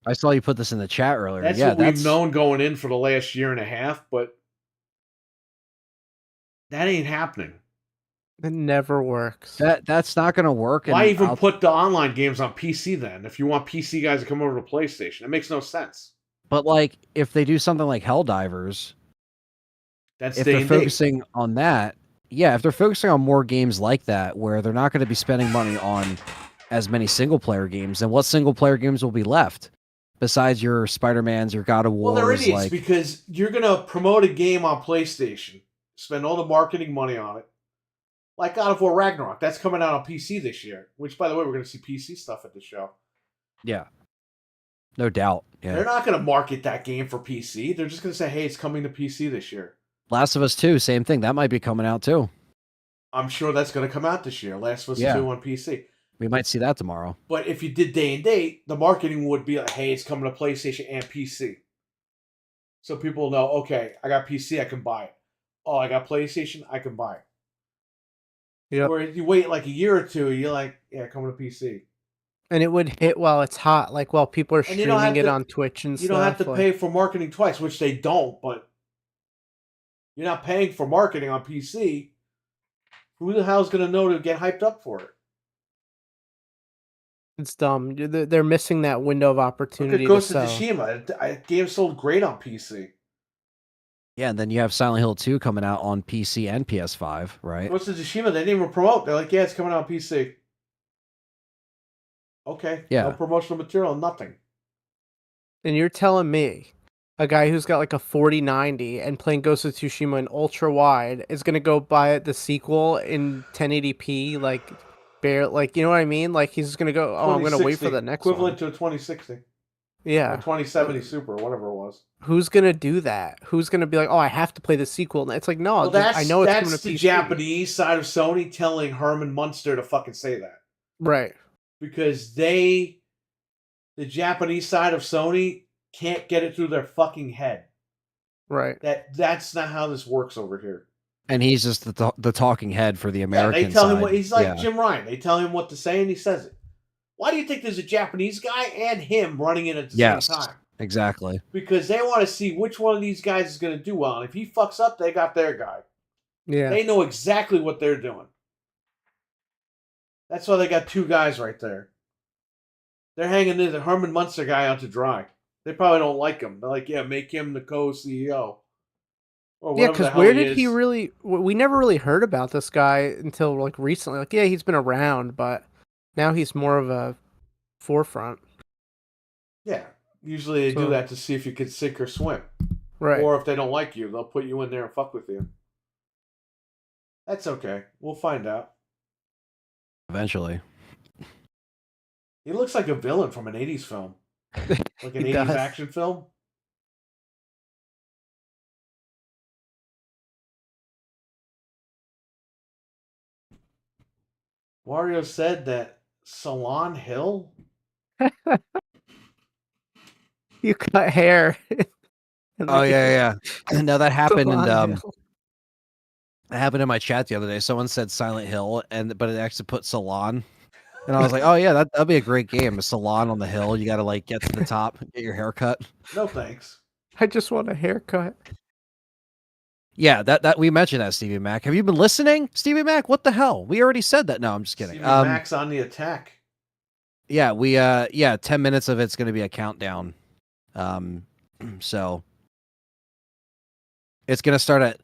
I saw you put this in the chat earlier. That's what we've known going in for the last year and a half, but That ain't happening. It never works. That's not going to work. Why and even put the online games on PC then? If you want PC guys to come over to PlayStation, it makes no sense. But like, if they do something like Helldivers, That's if day they're and date. focusing on that, yeah, if they're focusing on more games like that, where they're not going to be spending money on as many single player games, then what single player games will be left besides your Spider-Mans, your God of Wars? Well, they're idiots like, because you're gonna promote a game on PlayStation, spend all the marketing money on it, like God of War Ragnarok. That's coming out on PC this year. Which, by the way, we're gonna see PC stuff at the show. yeah, no doubt. Yeah, They're not gonna market that game for PC. They're just gonna say, "Hey, it's coming to PC this year." Last of Us 2, same thing. That might be coming out too. I'm sure that's gonna come out this year. Last of Us Yeah. 2 on PC. We might see that tomorrow. But if you did day and date, the marketing would be like, "Hey, it's coming to PlayStation and PC." So people know, okay, I got PC, I can buy it. Oh, I got PlayStation, I can buy it. Yep. Or you wait like a year or two, you're like, yeah, coming to PC. And it would hit while it's hot, like while people are And you don't streaming have it to- on Twitch and You stuff. don't have to like- pay for marketing twice, which they don't, but you're not paying for marketing on PC. Who the hell's going to know to get hyped up for it? It's dumb. They're missing that window of Look opportunity at to Ghost of sell. Tsushima. The game sold great on PC. Yeah, and then you have Silent Hill 2 coming out on PC and PS5, right? Ghost of Tsushima, they didn't even promote. They're like, yeah, it's coming out on PC. Okay. Yeah. No promotional material, nothing. And you're telling me a guy who's got like a 4090 and playing Ghost of Tsushima in ultra wide is gonna go buy the sequel in 1080p, like you know what I mean? Like he's gonna go, oh, I'm gonna wait for 2060, the next equivalent one. to a 2060. Or Yeah. 2070 Super, or whatever it was. Who's gonna do that? Who's gonna be like, oh, I have to play the sequel? And it's like, no, I know it's coming that's to the PC. Japanese side of Sony telling Herman Munster to fucking say that. Right. Because the Japanese side of Sony can't get it through their fucking head. Right. That's not how this works over here. And he's just the talking head for the American Yeah, they tell side. him what he's like Yeah. Jim Ryan. They tell him what to say and he says it. Why do you think there's a Japanese guy and him running it at the Yes, same time? exactly. Because they want to see which one of these guys is going to do well. And if he fucks up, they got their guy. Yeah. They know exactly what they're doing. That's why they got two guys right there. They're hanging the Herman Munster guy out to dry. They probably don't like him. They're like, yeah, make him the co-CEO. Or Yeah, whatever the because hell where he did he is. really? We never really heard about this guy until like recently. Like, yeah, he's been around, but now he's more of a forefront. Yeah. Usually they So- do that to see if you can sink or swim. Right. Or if they don't like you, they'll put you in there and fuck with you. That's okay. We'll find out. Eventually. He looks like a villain from an 80s film. Like an He 80s does. action film. Wario said that Salon Hill? You cut hair. And, Oh like, yeah. No, that happened, and Salon Hill. it happened in my chat the other day. Someone said Silent Hill, but it actually put Salon, and I was like, oh yeah, that'd be a great game. A salon on the hill. You got to like get to the top, get your hair cut. No thanks. I just want a haircut. Yeah, that we mentioned that, Stevie Mac. Have you been listening, Stevie Mac? What the hell? We already said that. No, I'm just kidding. Stevie Mac's on the attack. Yeah, 10 minutes of it's going to be a countdown. So it's going to start at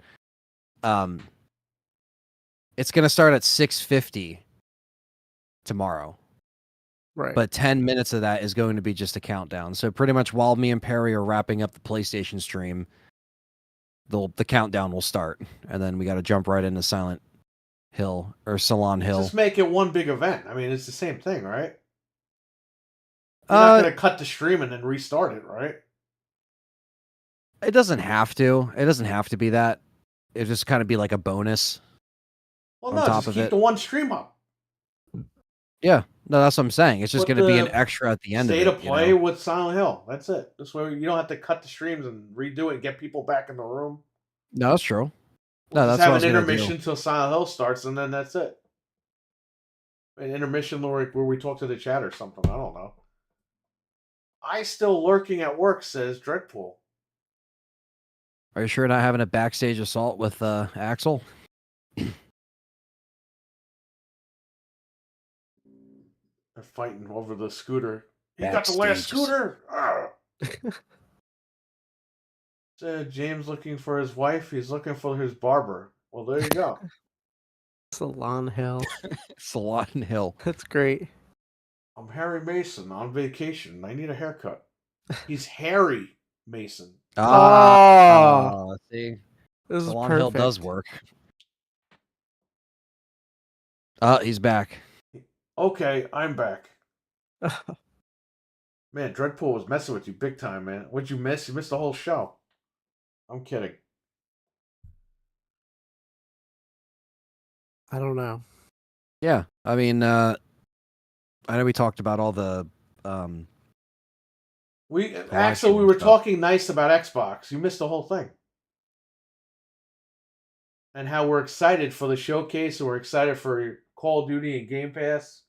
6:50 tomorrow. Right. But 10 minutes of that is going to be just a countdown. So pretty much while me and Perry are wrapping up the PlayStation stream, the countdown will start, and then we got to jump right into Silent Hill or Salon Hill. Just make it one big event. I mean, it's the same thing, right? You're not going to cut the stream and then restart it, right? It doesn't have to. It doesn't have to be that. It just kind of be like a bonus. Well, On no, top just of keep it. the one stream up. Yeah, no, that's what I'm saying. It's just Put going to be an the extra at the end State of of it. play You know? with Silent Hill. That's it. This way you don't have to cut the streams and redo it and get people back in the room. No, that's true. No, Just that's have what I was an going to intermission do. till Silent Hill starts, and then that's it. An intermission where we talk to the chat or something. I don't know. I still lurking at work, says Dreadpool. Are you sure not having a backstage assault with Axel? They're fighting over the scooter. He got the Backstage last is- scooter. James looking for his wife. He's looking for his barber. Well, there you go. Salon Hill. Salon Hill. That's great. I'm Harry Mason on vacation. I need a haircut. He's Harry Mason. See, This is Salon perfect. Hill does work. He's back. Okay, I'm back. Man, Dreadpool was messing with you big time, man. What'd you miss? You missed the whole show. I'm kidding. I don't know. Yeah, I mean, I know we talked about all the We streaming were stuff. talking nice about Xbox. You missed the whole thing. And how we're excited for the showcase and we're excited for Call of Duty and Game Pass.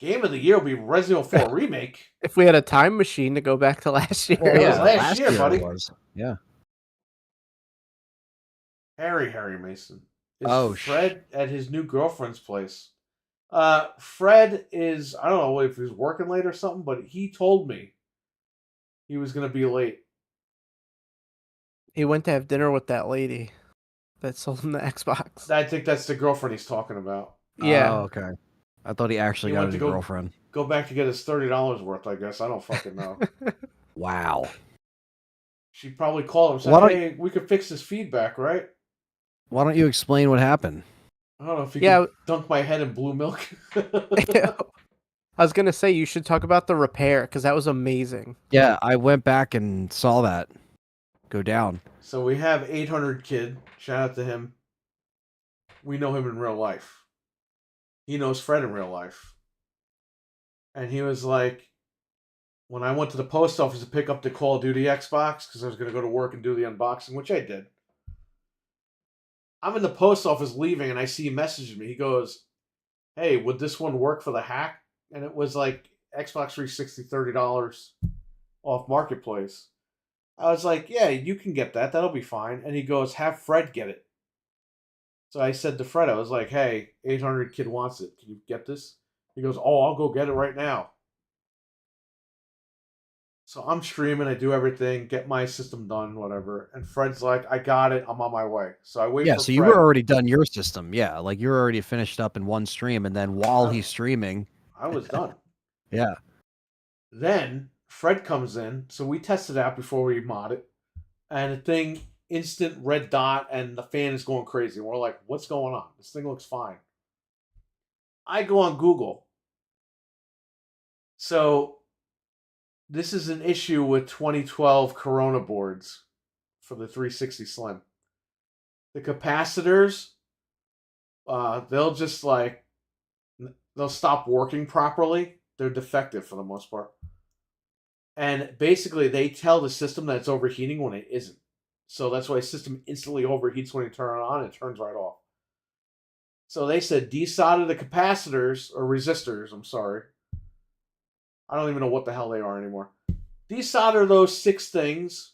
Game of the year will be Resident Evil 4 Remake. If we had a time machine to go back to last year. Well, yeah, last year, buddy. It was. Yeah. Harry Mason. Oh, Fred at his new girlfriend's place. Fred is, I don't know if he was working late or something, but he told me he was going to be late. He went to have dinner with that lady that sold him the Xbox. I think that's the girlfriend he's talking about. Yeah. Oh, okay. I thought he actually He got went a to new go- girlfriend. Go back to get his $30 worth, I guess. I don't fucking know. Wow. She probably called him and said, Why don't- hey, we could fix this feedback, right? Why don't you explain what happened? I don't know if you Yeah. could dunk my head in blue milk. I was going to say, you should talk about the repair, because that was amazing. Yeah, I went back and saw that go down. So we have 800 Kid. Shout out to him. We know him in real life. He knows Fred in real life. And he was like, when I went to the post office to pick up the Call of Duty Xbox, because I was going to go to work and do the unboxing, which I did. I'm in the post office leaving, and I see he messaged me. He goes, hey, would this one work for the hack? And it was like Xbox 360, $30 off Marketplace. I was like, yeah, you can get that. That'll be fine. And he goes, have Fred get it. So I said to Fred, I was like, hey, 800 Kid wants it. Can you get this? He goes, oh, I'll go get it right now. So I'm streaming, I do everything, get my system done, whatever. And Fred's like, I got it, I'm on my way. So I wait for Yeah, so you Fred. were already done your system. Yeah, like you're already finished up in one stream, and then while he's streaming, I was done. yeah. Then Fred comes in, so we test it out before we mod it. And the thing, instant red dot, and the fan is going crazy. And we're like, what's going on? This thing looks fine. I go on Google. So this is an issue with 2012 Corona boards for the 360 Slim. The capacitors, they'll just like, they'll stop working properly. They're defective for the most part. And basically, they tell the system that it's overheating when it isn't. So that's why the system instantly overheats when you turn it on and it turns right off. So they said desolder the capacitors, or resistors, I'm sorry. I don't even know what the hell they are anymore. Desolder those 6 things,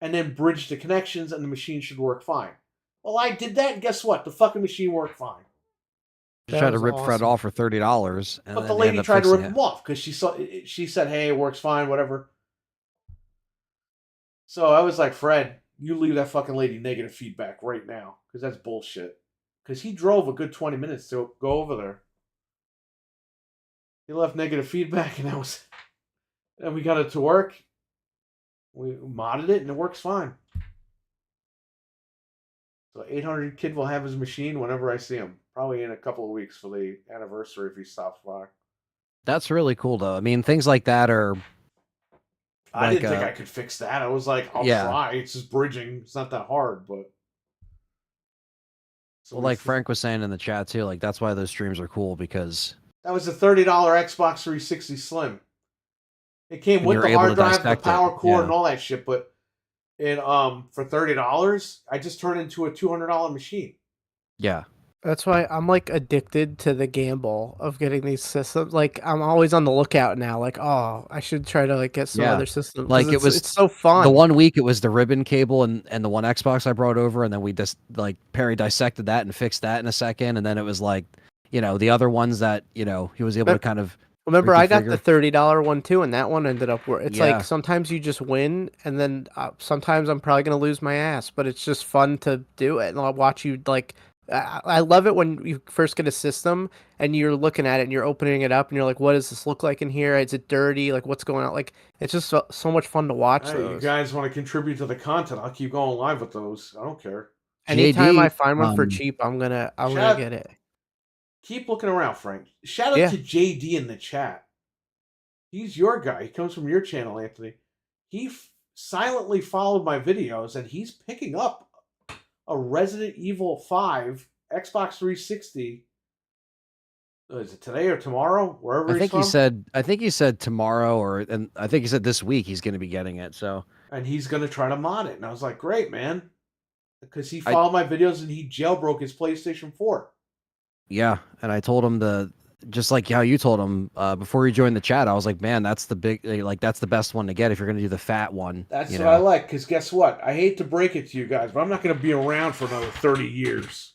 and then bridge the connections, and the machine should work fine. Well, I did that, and guess what? The fucking machine worked fine. Just tried to rip Fred off for $30, and But the then lady ended up tried to fixing rip it. him off because she said, "Hey, it works fine, whatever." So I was like, "Fred, you leave that fucking lady negative feedback right now because that's bullshit." Because he drove a good 20 minutes to go over there. He left negative feedback, and and we got it to work. We modded it, and it works fine. So 800 Kid will have his machine whenever I see him. Probably in a couple of weeks for the anniversary if he stops by. That's really cool, though. I mean, things like that are. I didn't think I could fix that. I was like, I'll try. It's just bridging. It's not that hard, but. So well, like Frank was saying in the chat too, like that's why those streams are cool because. That was a $30 Xbox 360 Slim. It came with the hard drive, the power cord, and all that shit, but for $30, I just turned into a $200 machine. Yeah. That's why I'm like addicted to the gamble of getting these systems. Like I'm always on the lookout now. Like, oh, I should try to like get some Yeah. other system because Like it was it's so the fun. 1 week it was the ribbon cable and the one Xbox I brought over, and then we just like Perry dissected that and fixed that in a second, and then it was like, the other ones that, he was able to But kind of remember, I got the reconfigure. $30 one too, and that one ended up where it's like Yeah. sometimes you just win, and then sometimes I'm probably gonna lose my ass, but it's just fun to do it, and I'll watch you like. I love it when you first get a system and you're looking at it and you're opening it up and you're like, "What does this look like in here? Is it dirty? Like, what's going on?" Like, it's just so much fun to watch Hey, you those. guys want to contribute to the content? I'll keep going live with those. I don't care. Anytime I JD, find one for cheap, I'm gonna Shout, get it. keep looking around, Frank. Shout out Yeah. to JD in the chat. He's your guy. He comes from your channel, Anthony. He silently followed my videos, and he's picking up a Resident Evil 5 Xbox 360. Is it today or tomorrow? Wherever I he's from. I think he said tomorrow, and I think he said this week he's going to be getting it. So, and he's going to try to mod it. And I was like, great, man. Because he I- followed my videos and he jailbroke his PlayStation 4. yeah, and I told him just like how you told him before you joined the chat, I was like, man, that's the that's the best one to get if you're going to do the fat one. That's what I like, because guess what? I hate to break it to you guys, but I'm not going to be around for another 30 years.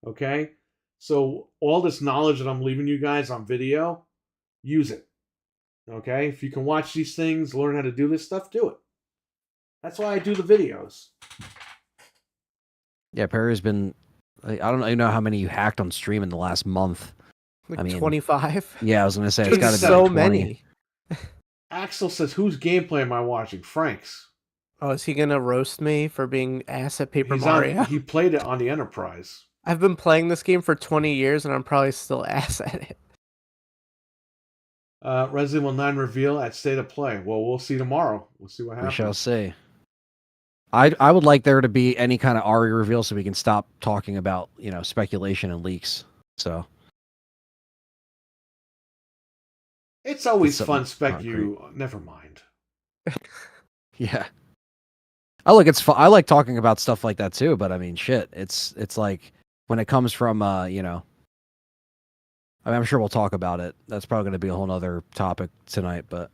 Okay? So all this knowledge that I'm leaving you guys on video, use it. Okay? If you can watch these things, learn how to do this stuff, do it. That's why I do the videos. Yeah, Perry's been, I don't even know how many you hacked on stream in the last month. Like I mean, 25. Yeah, I was going to say, it's got to be so 20. many. Axel says, whose gameplay am I watching? Frank's. Oh, is he gonna roast me for being ass at Paper Mario? He played it on the Enterprise. I've been playing this game for 20 years and I'm probably still ass at it. Resident Evil 9 reveal at State of Play. Well, we'll see tomorrow. We'll see what happens. We shall see. I would like there to be any kind of RE reveal so we can stop talking about, speculation and leaks. So it's always It's fun something Never mind. yeah. Oh, look, it's fun. I like talking about stuff like that too, but I mean, shit, it's like when it comes from, I mean, I'm sure we'll talk about it. That's probably going to be a whole nother topic tonight, but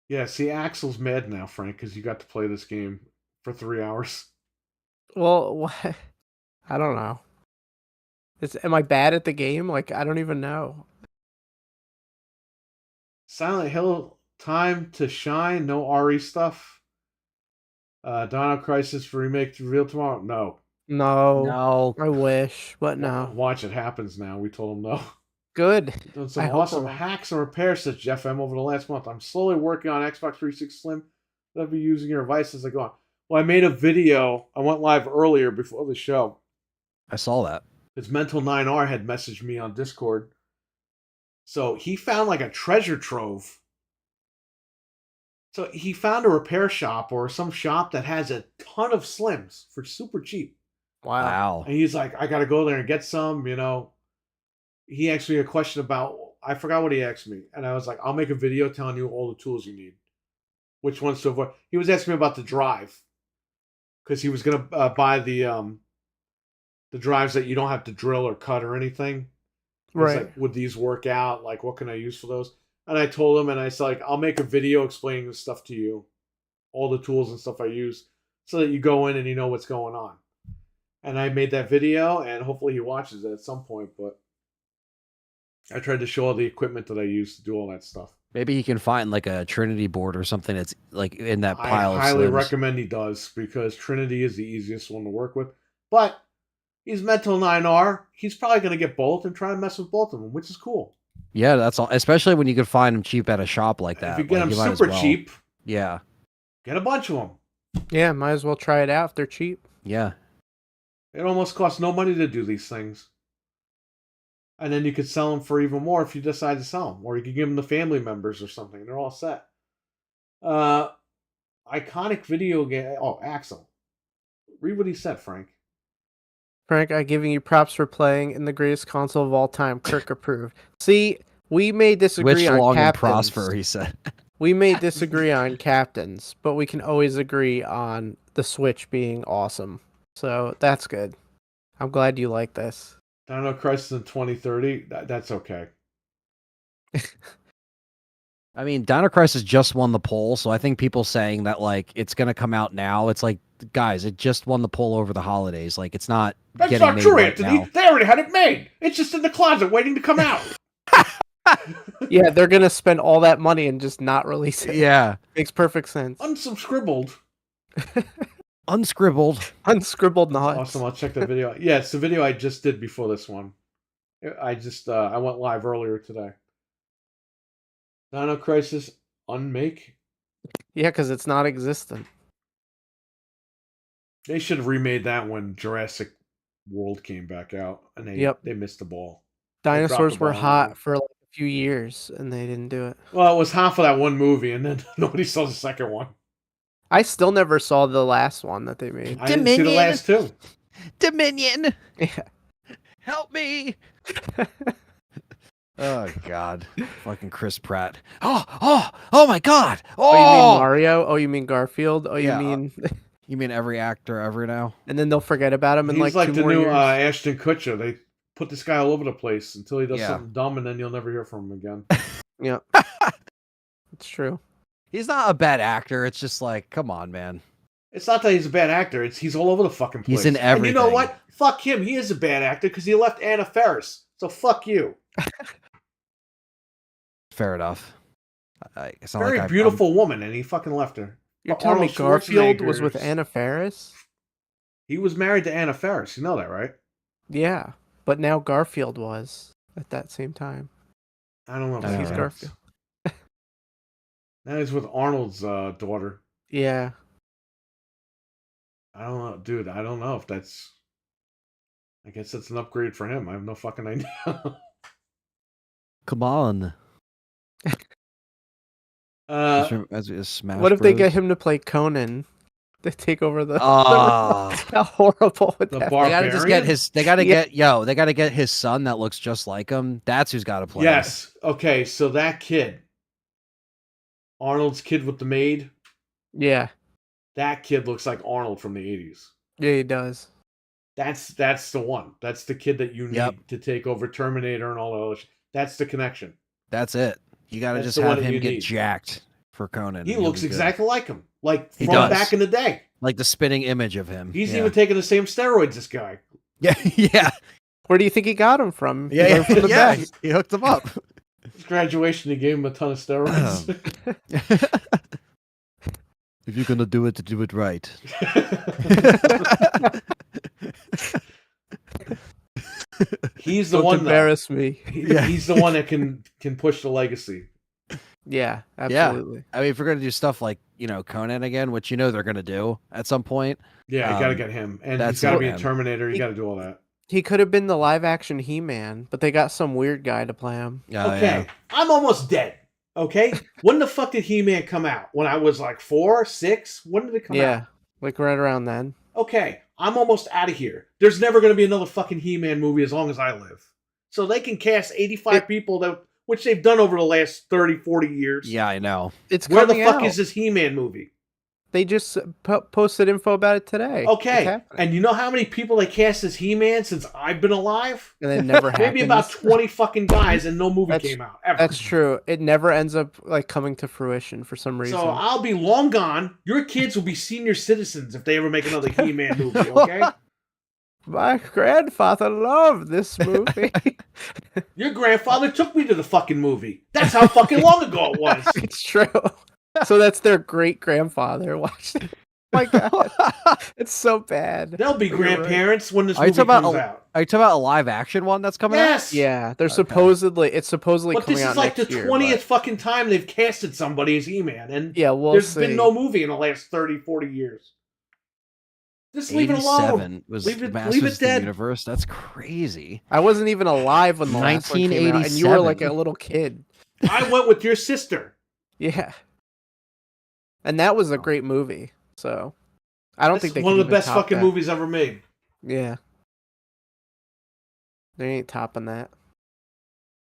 yeah, see, Axel's mad now, Frank, because you got to play this game for 3 hours. Well, what? I don't know. Am I bad at the game? Like, I don't even know. Silent Hill, time to shine. No RE stuff. Dino Crisis remake to reveal tomorrow. No. no. I wish, but no. Watch it happens now. We told him no. Good. Done some I hope awesome so. hacks and repairs, says Jeff M. over the last month. I'm slowly working on Xbox 360 Slim. I'll be using your advice as I go on. Well, I made a video. I went live earlier before the show. I saw that. Because Mental 9R had messaged me on Discord. So he found like a treasure trove. So he found a repair shop or some shop that has a ton of Slims for super cheap. Wow. And he's like, I got to go there and get some, He asked me a question about, I forgot what he asked me. And I was like, I'll make a video telling you all the tools you need. Which ones to avoid. He was asking me about the drive. Because he was going to buy the drives that you don't have to drill or cut or anything. Right. Like, would these work out? Like, what can I use for those? And I told him, and I said, like, I'll make a video explaining this stuff to you. All the tools and stuff I use. So that you go in and you know what's going on. And I made that video, and hopefully he watches it at some point. But I tried to show all the equipment that I use to do all that stuff. Maybe he can find like a Trinity board or something that's like in that pile of I highly Slims. recommend he does, because Trinity is the easiest one to work with. But he's Mental 9R. He's probably going to get both and try and mess with both of them, which is cool. Yeah, that's all. Especially when you could find them cheap at a shop like that. If you get them might as super well. cheap, Yeah. get a bunch of them. Yeah, might as well try it out if they're cheap. Yeah. It almost costs no money to do these things. And then you could sell them for even more if you decide to sell them. Or you could give them to family members or something. They're all set. Iconic video game. Oh, Axel. Read what he said, Frank. Frank, I'm giving you props for playing in the greatest console of all time. Kirk approved. See, we may disagree Which on long and captains. prosper, he said. We may disagree on captains, but we can always agree on the Switch being awesome. So that's good. I'm glad you like this. Dino Crisis in 2030. That's okay. I mean, Dino Crisis just won the poll, so I think people saying that like it's gonna come out now, it's like, guys, it just won the poll over the holidays. Like, it's not That's getting not made true, right Anthony. now. They already had it made. It's just in the closet waiting to come out. Yeah, they're gonna spend all that money and just not release it. Yeah, Makes perfect sense. Unsubscribbled. unscribbled. Unscribbled That's knots. awesome. I'll check that video. Yeah, it's the video I just did before this one. I went live earlier today. Dino Crisis unmake. Yeah, because it's not existent. They should have remade that when Jurassic World came back out, and they missed the ball. Dinosaurs were ball on that hot one. for like a few years, and they didn't do it. Well, it was half of that one movie, and then nobody saw the second one. I still never saw the last one that they made. I didn't see the last two. Dominion, Yeah. help me! Oh God, fucking Chris Pratt. Oh my God! Oh, you mean Oh, Mario? Oh, you mean Garfield? Oh, Yeah. you mean... you mean every actor ever now? And then they'll forget about him in He's like like 2 the more new years. Ashton Kutcher. They put this guy all over the place until he does Yeah. something dumb, and then you'll never hear from him again. Yeah. It's true. He's not a bad actor. It's just like, come on, man. It's not that he's a bad actor. It's he's all over the fucking place. He's in And you know everything. what? Fuck him. He is a bad actor because he left Anna Faris. So fuck you. Fair enough. It's not Very like beautiful woman, and he fucking left her. You're But telling me Arnold Garfield was with Schwarzenegger's- Anna Faris? He was married to Anna Faris. You know that, right? Yeah. But now Garfield was at that same time. I don't know. If I know, that He's right? counts. Garfield. Now he's with Arnold's daughter. Yeah. I don't know, dude. I don't know if that's. I guess that's an upgrade for him. I have no fucking idea. come on. As Smash What if they Bros. get him to play Conan? They take over the... Ah. How horrible would The that bar- They gotta just Barbarian? get his. They gotta Yeah. They gotta get his son that looks just like him. That's who's got to play. Yes. Okay. So that kid, Arnold's kid with the maid. Yeah. That kid looks like Arnold from the 80s. Yeah, he does. That's the one. That's the kid that you need Yep. to take over Terminator and all that other shit. That's the connection. That's it. You gotta That's just the one have that him you get need. jacked for Conan. He and he'll looks be good. exactly like him. Like He from does. back in the day. like the spinning image of him. He's yeah. even taking the same steroids, this guy. Yeah, yeah, Where do you think he got him from? He yeah, learned from the yeah. best. He hooked him up. His graduation, he gave him a ton of steroids. If you're gonna do it right. He's the Don't one, though. embarrass me. Yeah. He's the one that can push the legacy. Yeah, absolutely. I mean, if we're gonna do stuff like Conan again, which they're gonna do at some point. Yeah, you gotta get him. And that's he's gotta it, be a man. Terminator. You gotta do all that. He could have been the live action He-Man, but they got some weird guy to play him. Okay, I'm almost dead. Okay? When the fuck did He-Man come out? When I was like 4, 6? When did it come out? Yeah, like right around then. Okay, I'm almost out of here. There's never going to be another fucking He-Man movie as long as I live. So they can cast 85 people, which they've done over the last 30, 40 years. Yeah, I know. It's Where the coming fuck out. is this He-Man movie? They just posted info about it today. It's Okay, happening. and you know how many people they cast as He-Man since I've been alive? And it never happens. Maybe about 20 fucking guys, and no movie That's- came out ever. That's true. It never ends up like coming to fruition for some reason. So I'll be long gone. Your kids will be senior citizens if they ever make another He-Man movie, okay? My grandfather loved this movie. Your grandfather took me to the fucking movie. That's how fucking long ago it was. It's true. So that's their great grandfather watching. My God, it's so bad. They'll be You're right. grandparents when this Are you movie talking comes about out. Are you talking about a live action one that's coming out? Yes. Yeah, they're Okay. supposedly it's supposedly But coming this out is like the next year, 20th but- fucking time they've casted somebody as He-Man, and Yeah, we'll there's see. been no movie in the last 30, 40 years. Just leave it alone. 87 was Leave it Masters of the dead. Universe. That's crazy. I wasn't even alive when the last one came out, and you were like a 1987. little kid. I went with your sister. Yeah, and that was a great movie. So I don't That's think they one can of the even best top fucking that. movies ever made. Yeah, they ain't topping that.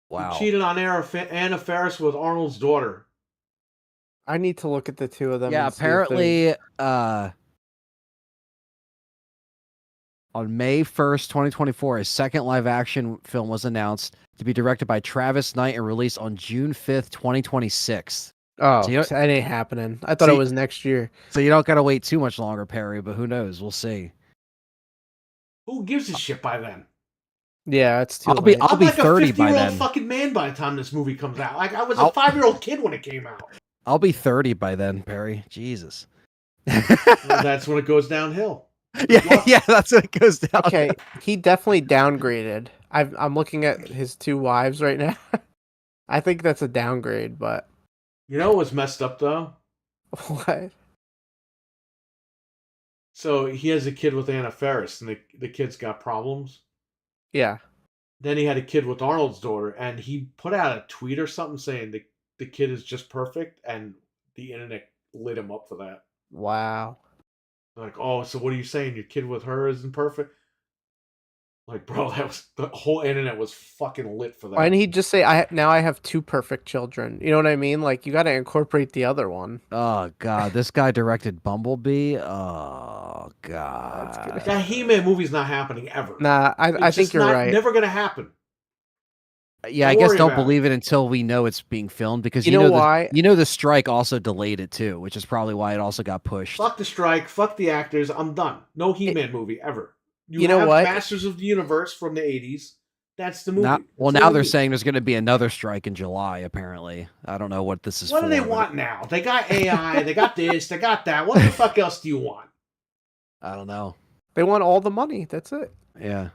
Wow. He cheated on Anna Faris with Arnold's daughter. I need to look at the two of them. Yeah, and see if there's- apparently On May 1st, 2024, a second live-action film was announced to be directed by Travis Knight and released on June 5th, 2026. Oh, So you that ain't happening. I thought it was next year. So you don't gotta wait too much longer, Perry, but who knows? We'll see. Who gives a shit by then? Yeah, it's too I'll late. be like 30 a by 50-year-old then. fucking man by the time this movie comes out. Like I was a 5-year-old kid when it came out. I'll be 30 by then, Perry. Jesus. Well, that's when it goes downhill. Yeah, that's when it goes down. Okay, he definitely downgraded. I'm looking at his 2 wives right now. I think that's a downgrade, but You know what was messed up though? what? So he has a kid with Anna Faris, and the kid's got problems. Yeah. Then he had a kid with Arnold's daughter, and he put out a tweet or something saying the kid is just perfect, and the internet lit him up for that. Wow. Like, oh, so what are you saying? Your kid with her isn't perfect? Like, bro, the whole internet was fucking lit for that. Why didn't he just say now I have 2 perfect children? You know what I mean? Like you got to incorporate the other one. Oh god, this guy directed Bumblebee. Oh god. That He-Man movie's not happening ever. Nah, I think you're right. Never gonna happen. Yeah, I Don't guess worry don't about believe it until we know it's being filmed because You know why? the strike also delayed it too, which is probably why it also got pushed. Fuck the strike. Fuck the actors. I'm done. No He-Man movie ever. You know have what? Masters of the Universe from the 80s. That's the movie. Now they're saying there's going to be another strike in July. Apparently, I don't know what this is. What for, do they want now? They got AI. They got this. They got that. What the fuck else do you want? I don't know. They want all the money. That's it. Yeah.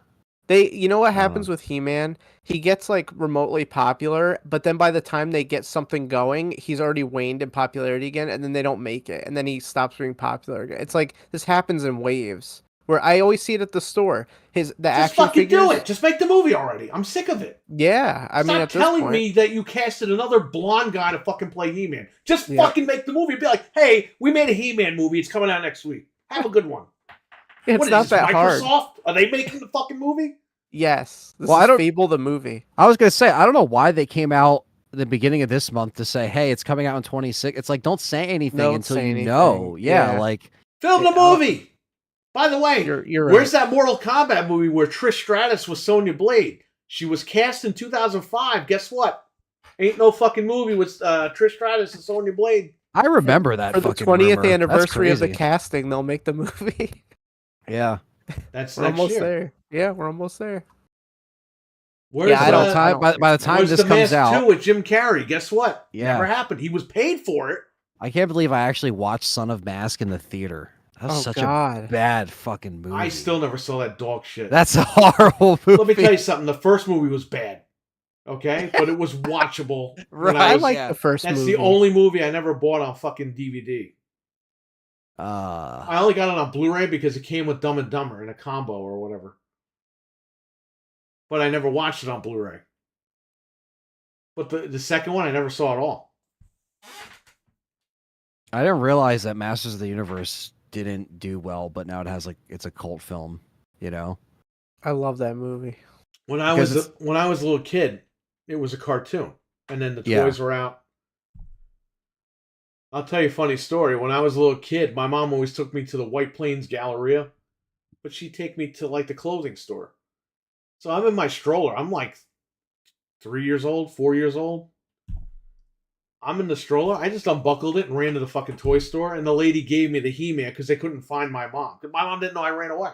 You know what happens with He-Man? He gets like remotely popular, but then by the time they get something going, he's already waned in popularity again, and then they don't make it, and then he stops being popular again. It's like this happens in waves. Where I always see it at the store. Just action fucking figures. do it. Just make the movie already. I'm sick of it. Yeah, I mean, Stop at this telling point, me that you casted another blonde guy to fucking play He-Man. Just fucking make the movie. Be like, hey, we made a He-Man movie. It's coming out next week. Have a good one. it's What is not this, that hard. Microsoft? Are they making the fucking movie? Yes. This Well, is I don't- Fable the movie. I was gonna say I don't know why they came out at the beginning of this month to say, "Hey, it's coming out in 26." It's like don't say anything Don't until say you anything. know. Yeah, Yeah. like Film the movie. By the way, You're where's right. that Mortal Kombat movie where Trish Stratus was Sonya Blade? She was cast in 2005. Guess what? Ain't no fucking movie with Trish Stratus and Sonya Blade. I remember that For the fucking 20th rumor. That's anniversary of the crazy. casting, they'll make the movie. Yeah. That's We're next almost year. there. Yeah, we're almost there. Where's Yeah, I By don't- the time, by the time where's this the comes Mask out, 2 with Jim Carrey? Guess what? Yeah. Never happened. He was paid for it. I can't believe I actually watched Son of Mask in the theater. That was such a bad fucking movie. I still never saw that dog shit. That's a horrible movie. Let me tell you something. The first movie was bad. Okay? But it was watchable. when I was- like the first That's movie. the only movie I never bought on fucking DVD. Uh, I only got it on Blu-ray because it came with Dumb and Dumber in a combo or whatever. But I never watched it on Blu-ray. But the second one I never saw at all. I didn't realize that Masters of the Universe didn't do well, but now it has it's a cult film. You know. I love that movie. When I Because was a little kid, it was a cartoon, and then the Yeah. toys were out. I'll tell you a funny story. When I was a little kid, my mom always took me to the White Plains Galleria, but she'd take me to the clothing store. So I'm in my stroller. I'm like 3 years old, 4 years old. I'm in the stroller. I just unbuckled it and ran to the fucking toy store, and the lady gave me the He-Man because they couldn't find my mom. Because my mom didn't know I ran away.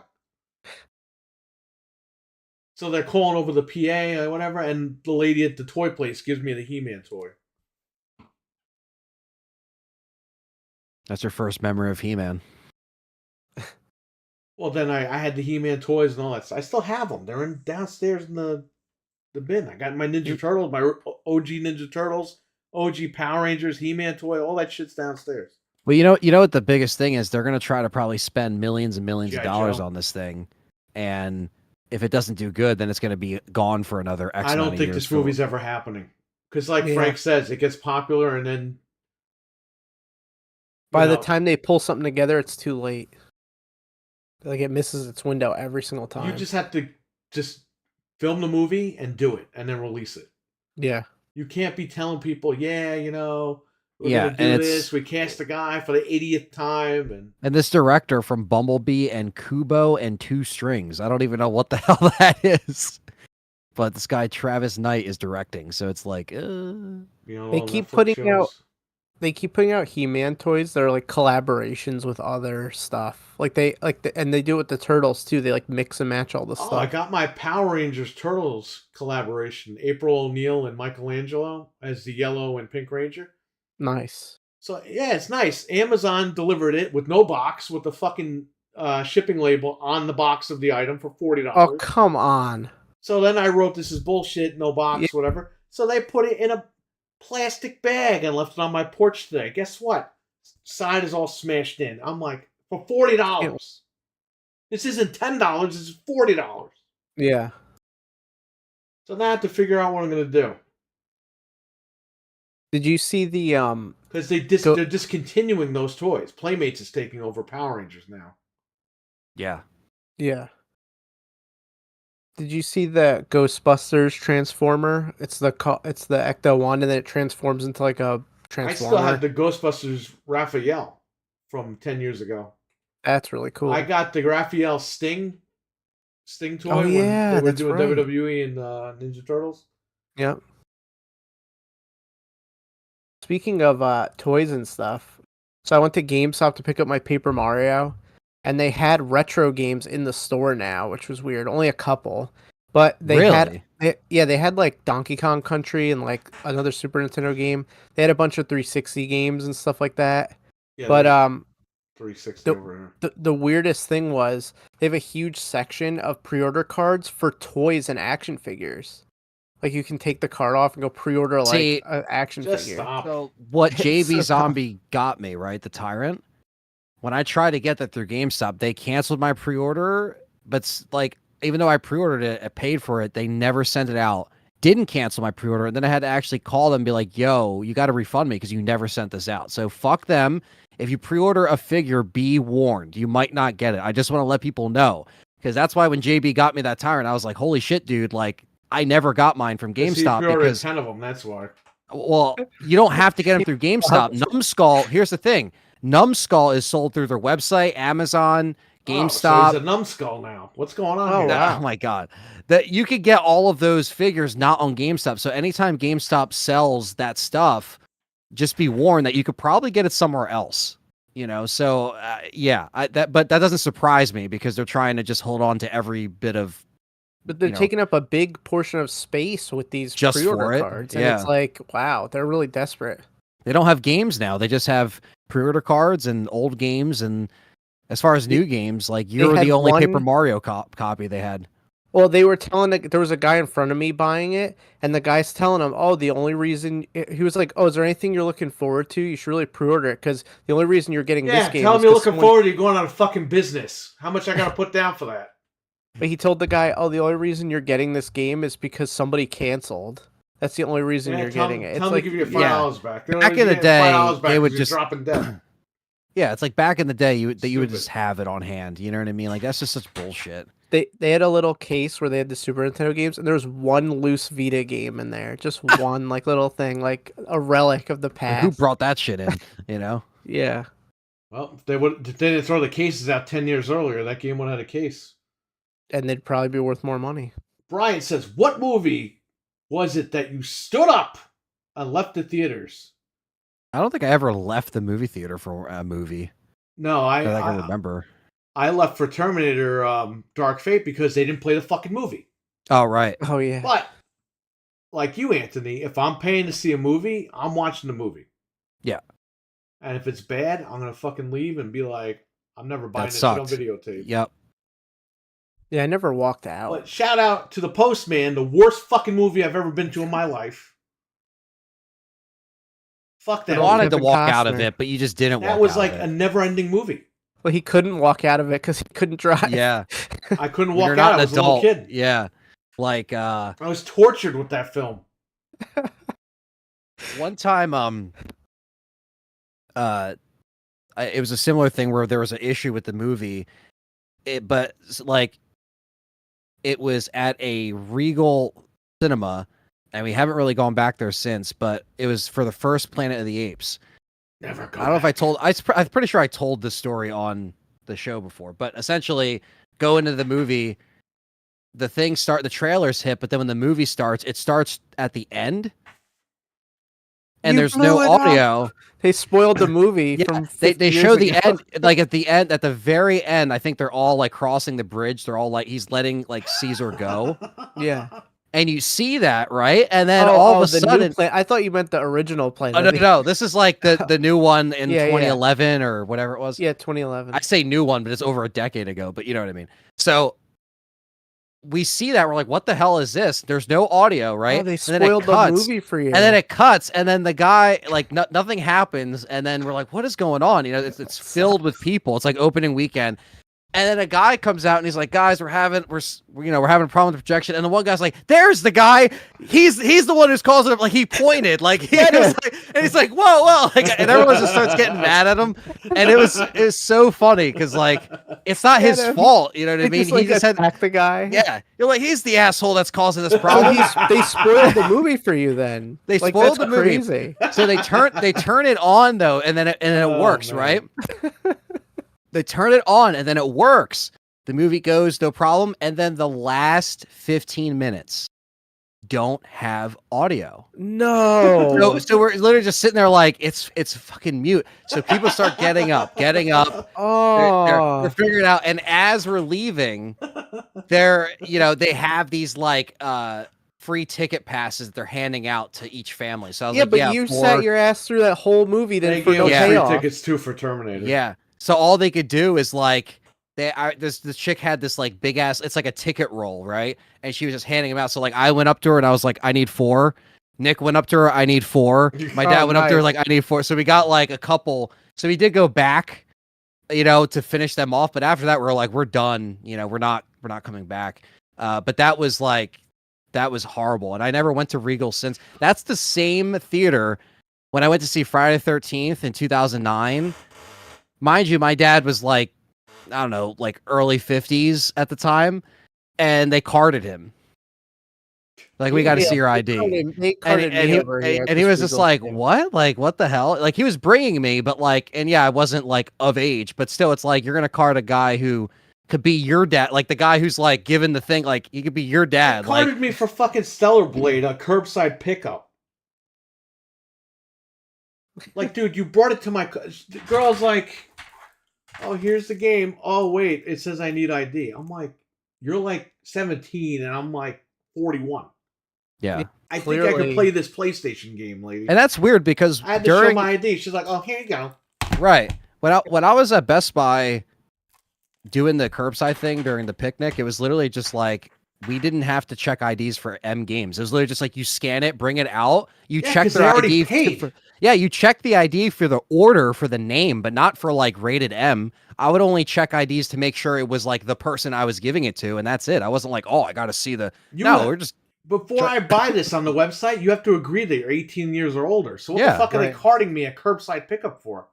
So they're calling over the PA or whatever, and the lady at the toy place gives me the He-Man toy. That's your first memory of He-Man. Well, then I had the He-Man toys and all that. I still have them. They're downstairs in the bin. I got my Ninja Turtles, my OG Ninja Turtles, OG Power Rangers, He-Man toy. All that shit's downstairs. Well, you know what the biggest thing is? They're gonna try to probably spend millions and millions of G.I. dollars Joe. on this thing, and if it doesn't do good, then it's gonna be gone for another X. I don't amount of think years this for- movie's ever happening. Because like Yeah. Frank says, it gets popular and then... By you the know, time they pull something together, it's too late. Like it misses its window every single time. you just have to just film the movie and do it, and then release it. Yeah. You can't be telling people, yeah, We're gonna do this. We cast a guy for the 80th time, and this director from Bumblebee and Kubo and Two Strings. I don't even know what the hell that is. But this guy Travis Knight is directing, so it's like they keep putting out He-Man toys that are like collaborations with other stuff. Like and they do it with the Turtles too. They like mix and match all the stuff. I got my Power Rangers Turtles collaboration. April O'Neil and Michelangelo as the yellow and pink Ranger. Nice. So yeah, it's nice. Amazon delivered it with no box, with the fucking shipping label on the box of the item for $40. Oh, come on. So then I wrote, this is bullshit, no box, whatever. So they put it in a plastic bag and left it on my porch today. Guess what? Side is all smashed in. I'm like, for $40. This isn't $10, this is $40. Yeah. So now I have to figure out what I'm going to do. Did you see the because they're discontinuing those toys. Playmates is taking over Power Rangers now. Yeah. Yeah. Did you see the Ghostbusters Transformer? It's the Ecto one, and then it transforms into like a transformer. I still have the Ghostbusters Raphael from 10 years ago. That's really cool. I got the Raphael Sting toy when they were doing WWE and Ninja Turtles. Yep. Speaking of toys and stuff, so I went to GameStop to pick up my Paper Mario, and they had retro games in the store now, which was weird. Only a couple, but they had like Donkey Kong Country and like another Super Nintendo game. They had a bunch of 360 games and stuff like that. Yeah, but 360 over here. The weirdest thing was they have a huge section of pre-order cards for toys and action figures. Like you can take the card off and go pre-order like an action figure. Stop. So what JB Zombie got me, right? The Tyrant. When I tried to get that through GameStop, they canceled my pre-order. But like, even though I pre-ordered it, I paid for it, they never sent it out. Didn't cancel my pre-order, and then I had to actually call them and be like, "Yo, you got to refund me because you never sent this out." So fuck them. If you pre-order a figure, be warned. You might not get it. I just want to let people know, because that's why when JB got me that Tyrant, I was like, "Holy shit, dude!" Like, I never got mine from GameStop because 10 of them. That's why. Well, you don't have to get them through GameStop. Numbskull. Here's the thing: Numbskull is sold through their website, Amazon, GameStop. So he's a Numbskull now. What's going on here? Wow. Oh my god! That you could get all of those figures not on GameStop. So anytime GameStop sells that stuff, just be warned that you could probably get it somewhere else. You know, so but that doesn't surprise me because they're trying to just hold on to every bit of. But they're taking up a big portion of space with these just pre-order cards, and it's like, wow, they're really desperate. They don't have games now; they just have pre-order cards and old games. And as far as new games, like you're the only Paper Mario copy they had. Well, they were telling there was a guy in front of me buying it, and the guy's telling him, "Oh, the only reason," he was like, "Oh, is there anything you're looking forward to? You should really pre-order it because the only reason you're getting this game." Yeah, tell him you're looking forward to going out of fucking business. How much I gotta put down for that? But he told the guy, "Oh, the only reason you're getting this game is because somebody canceled. That's the only reason you're getting it." Tell me to give you $5 back. Back in the day, they would just dropping dead. Yeah, it's like back in the day, you would just have it on hand. You know what I mean? Like that's just such bullshit. They had a little case where they had the Super Nintendo games, and there was one loose Vita game in there, just one like little thing, like a relic of the past. Who brought that shit in? You know? Yeah. Well, if they didn't throw the cases out 10 years earlier, that game would have had a case. And they'd probably be worth more money. Brian says, "What movie was it that you stood up and left the theaters?" I don't think I ever left the movie theater for a movie. No, I can remember. I left for Terminator Dark Fate because they didn't play the fucking movie. Oh, right. Oh, yeah. But, like you, Anthony, if I'm paying to see a movie, I'm watching the movie. Yeah. And if it's bad, I'm going to fucking leave and be like, I'm never buying this on videotape. Yep. Yeah, I never walked out. But shout out to The Postman, the worst fucking movie I've ever been to in my life. Fuck that. I wanted to walk out of it, but you just didn't walk out of it. That was like a never-ending movie. Well, he couldn't walk out of it because he couldn't drive. Yeah. I couldn't walk out. I was a little kid. Yeah. Like, I was tortured with that film. One time, it was a similar thing where there was an issue with the movie, but like, it was at a Regal cinema, and we haven't really gone back there since, but it was for the first Planet of the Apes. Never go I don't know if I back. told. I'm pretty sure I told this story on the show before, but essentially, go into the movie. The trailers hit, but then when the movie starts, it starts at the end, and You there's blew no it up. audio. They spoiled the movie Yeah, from they 50 show years the ago. end, like at the very end. I think they're all like crossing the bridge. They're all like he's letting like Caesar go, Yeah. and you see that, right? And then all of a the sudden, new plan. I thought you meant the original plan. oh no, this is like the new one in Yeah, yeah. 2011 or whatever it was. Yeah, 2011. I say new one, but it's over a decade ago. But you know what I mean. So we see that we're like, what the hell is this? There's no audio, right? Oh, they And then it spoiled the cuts, movie for you. and then it cuts, and then the guy like nothing happens, and then we're like, what is going on? You know, it's filled with people. It's like opening weekend. And then a guy comes out and he's like, guys, we're having a problem with projection. And the one guy's like, there's the guy. He's the one who's causing it. Like he pointed, like he was like, and he's like, whoa, like, and everyone just starts getting mad at him. And it was so funny because like it's not his fault. You know what I mean? He just had attacked the guy. yeah. You're like, he's the asshole that's causing this So problem. they spoiled the movie for you then. They Like, spoiled that's the movie. crazy. So they turn it on though, and then it Oh, works, man. right? They turn it on and then it works. The movie goes no problem, and then the last 15 minutes don't have audio. No. So we're literally just sitting there like it's fucking mute. So people start getting up. Oh. They're figuring it out, and as we're leaving, they have these like free ticket passes that they're handing out to each family. So I was Yeah, like, but you sat your ass through that whole movie then They for gave no us free payoff. tickets too for Terminator. Yeah. So all they could do is like this chick had this like big ass, it's like a ticket roll, right? And she was just handing them out. So like I went up to her and I was like, I need 4. Nick went up to her, I need 4. My dad went up to her like, I need 4. So we got like a couple. So we did go back, to finish them off. But after that, we're like, we're done. We're not coming back. But that was horrible. And I never went to Regal since. That's the same theater when I went to see Friday the 13th in 2009. Mind you, my dad was like, I don't know, like early 50s at the time, and they carded him. Like, we got to see your ID. And he was just like, what? Like, what the hell? Like, he was bringing me, but like, and yeah, I wasn't like of age, but still, it's like, you're going to card a guy who could be your dad. Like, the guy who's like given the thing, like, he could be your dad. They carded me for fucking Stellar Blade, a curbside pickup. Like, dude, you brought it to my... The girl's like, oh, here's the game. Oh, wait, it says I need ID. I'm like, you're like 17, and I'm like 41. Yeah. I think I could play this PlayStation game, lady. And that's weird because I had to show my ID. She's like, oh, here you go. Right. When I was at Best Buy doing the curbside thing during the picnic, it was literally just like, we didn't have to check IDs for M games. It was literally just like, you scan it, bring it out, you check their ID. You check the ID for the order for the name, but not for like rated M. I would only check IDs to make sure it was like the person I was giving it to, and that's it. I wasn't like, oh, I got to see the. We're just. Before I buy this on the website, you have to agree that you're 18 years or older. So what the fuck are they carding me a curbside pickup for?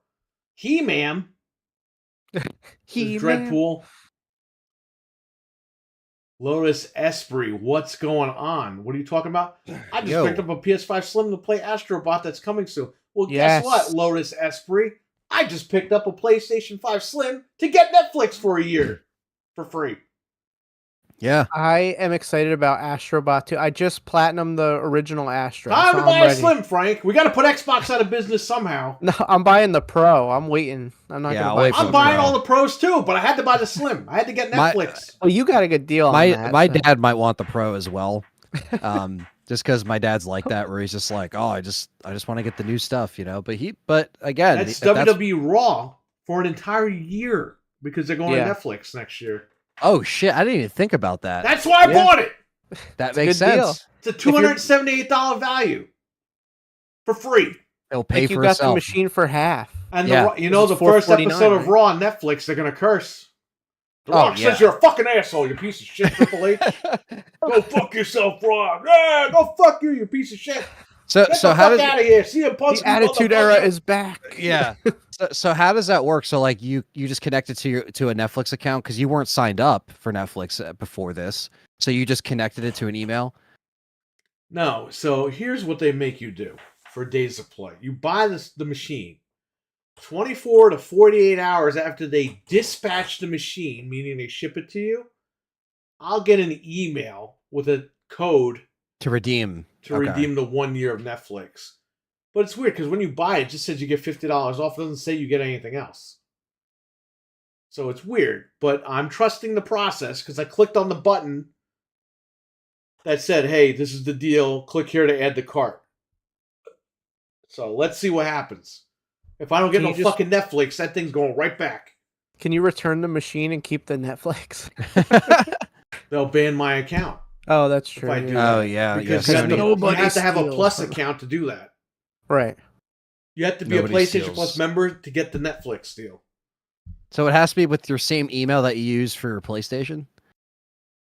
He-Man. Dreadpool. Lotus Esprit, what's going on? What are you talking about? I just picked up a PS5 Slim to play Astrobot that's coming soon. Well, guess what, Lotus Esprit? I just picked up a PlayStation 5 Slim to get Netflix for a year for free. Yeah. I am excited about Astrobot 2. I just platinumed the original Astro. Time to buy a Slim, Frank. We got to put Xbox out of business somehow. No, I'm buying the Pro. I'm waiting. I'm not going to buy I'm buying all the Pros too, but I had to buy the Slim. I had to get Netflix. Well, you got a good deal on that. My dad might want the Pro as well. Just because my dad's like that, where he's just like, oh, I just want to get the new stuff, But again, that's WWE Raw for an entire year because they're going to Netflix next year. Oh shit! I didn't even think about that. That's why I bought it. That makes sense. Deal. It's a $278 value for free. It'll pay for you itself. got the machine for half. And the first episode of Raw on Netflix, they're gonna curse. The Rock says you're a fucking asshole, you piece of shit, Triple H. Go fuck yourself, Rock. Yeah, go fuck you, you piece of shit. So how does out of here? See a the Attitude Era is back. Yeah. So how does that work? So like you just connected to a Netflix account because you weren't signed up for Netflix before this, so you just connected it to an email. No. So here's what they make you do for Days of Play. You buy the machine. 24 to 48 hours after they dispatch the machine, meaning they ship it to you, I'll get an email with a code To redeem. to Okay. redeem the 1 year of Netflix. But it's weird because when you buy it, just says you get $50 off. It doesn't say you get anything else. So it's weird. But I'm trusting the process because I clicked on the button that said, hey, this is the deal. Click here to add the cart. So let's see what happens. If I don't get no fucking Netflix, that thing's going right back. Can you return the machine and keep the Netflix? They'll ban my account. Oh, that's true. I do yeah. Oh yeah, Because yeah. you have to have a steals Plus from- account to do that. Right. You have to be Nobody a PlayStation steals. Plus member to get the Netflix deal. So it has to be with your same email that you use for your PlayStation?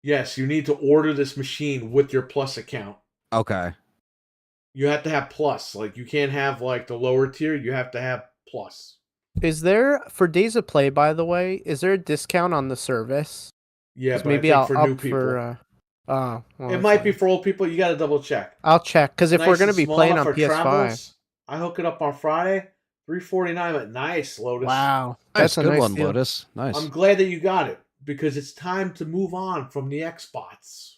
Yes, you need to order this machine with your Plus account. Okay. You have to have Plus. Like, you can't have, like, the lower tier. You have to have Plus. Is there, for Days of Play, by the way, is there a discount on the service? Yeah, 'Cause but maybe I I'll think for new up people. for. Well, it that's might be fine. for old people. You got to double check. I'll check because if Nice we're gonna and be small playing enough on for PS5, travels. I hook it up on Friday. $349, but nice, Lotus. wow, That's that's a good nice one, deal. Lotus. Nice. I'm glad that you got it because it's time to move on from the Xbox.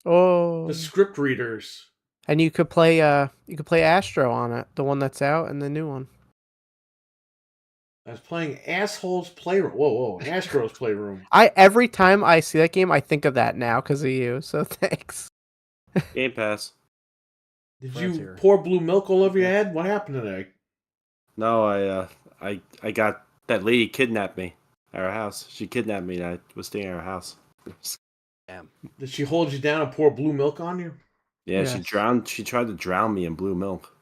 Oh, The script readers. and you could play Astro on it, the one that's out, and the new one. I was playing Assholes Playroom. Whoa, Astro's Playroom. Every time I see that game, I think of that now because of you. So thanks. Game Pass. Did Fred's you here. pour blue milk all over your head? What happened today? No, I got that lady kidnapped me at our house. She kidnapped me and I was staying at our house. Damn. Did she hold you down and pour blue milk on you? Yeah, she Yes. she tried to drown me in blue milk.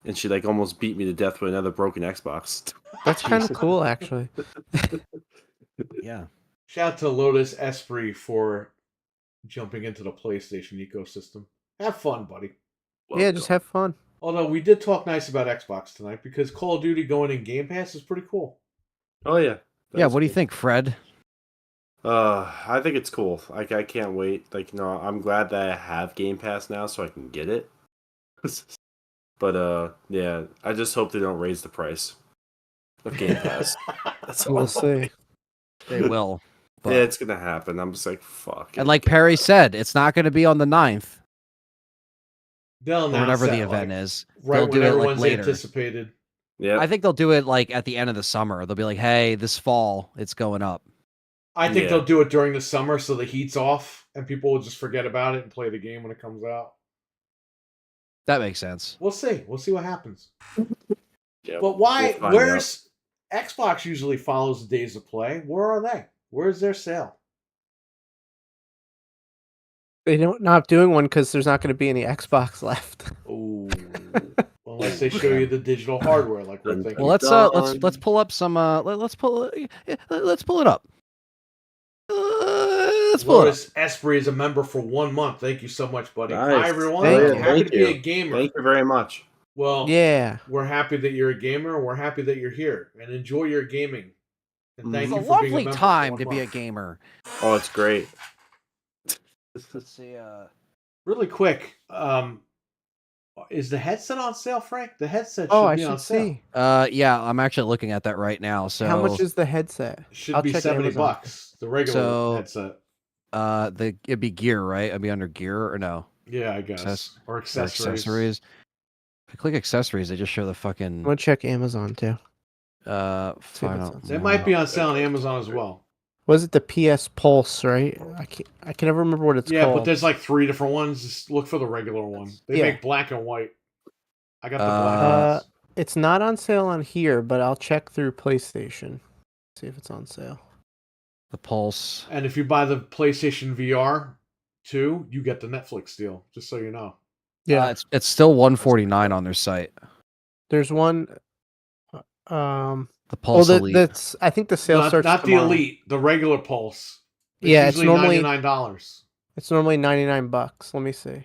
And she like almost beat me to death with another broken Xbox. That's kind of cool, actually. Yeah. Shout out to Lotus Esprit for jumping into the PlayStation ecosystem. Have fun, buddy. Yeah, just have fun. Although we did talk nice about Xbox tonight because Call of Duty going in Game Pass is pretty cool. Oh yeah. Yeah, what do you think, Fred? I think it's cool. Like I can't wait. Like I'm glad that I have Game Pass now so I can get it. But yeah, I just hope they don't raise the price of Game Pass. That's all. We'll see. They will. But... Yeah, it's gonna happen. I'm just like fuck. And like Perry said, it's not going to be on the 9th They'll or announce whatever that, the event like, is. right They'll when do it like everyone's later. anticipated. Yeah. I think they'll do it like at the end of the summer. They'll be like, "Hey, this fall it's going up." I think Yeah. they'll do it during the summer so the heat's off and people will just forget about it and play the game when it comes out. That makes sense. We'll see. We'll see what happens. Yeah, But why? we'll find Where's Xbox usually follows the days of play? Where are they? Where's their sale? They don't not doing one because there's not going to be any Xbox left. Oh, unless they show you the digital hardware, like we're thinking. Well, let's pull up some let's pull it up. Let's pull it up. Lotus Esprit is a member for 1 month. Thank you so much, buddy. Nice. Hi, everyone. Thank I'm you. happy to be a Thank gamer. Thank you very much. Well, Yeah. we're happy that you're a gamer. And we're happy that you're here and enjoy your gaming. And thank It's you a for being a lovely member for time 1 to be a month. gamer. Oh, it's great. Let's see. Really quick, is the headset on sale, Frank? The headset should Oh, I be on should sale. see. Yeah, I'm actually looking at that right now. So How much is the headset? It should I'll be check $70. Amazon. The regular So- headset. it'd be gear, right? It'd be under gear or no? Yeah, I guess. Access- Or Or accessories. accessories. If I click accessories, they just show the I'm fucking gonna check Amazon too. find it's on out They more. might be on sale on Amazon as well. Was it the PS Pulse, right? I can never remember what it's Yeah, called. but there's like 3 different ones. Just look for the regular one. They Yeah. make black and white. I got the black Uh, ones. It's not on sale on here, but I'll check through PlayStation. See if it's on sale. the Pulse. And if you buy the PlayStation VR 2, you get the Netflix deal, just so you know. Yeah, It's still $149 on their site. there's one. The Oh, Pulse Elite. that's. I think the sale starts Not the tomorrow. Elite, the regular Pulse. Yeah, it's usually normally $99. it's normally $99. Let me see.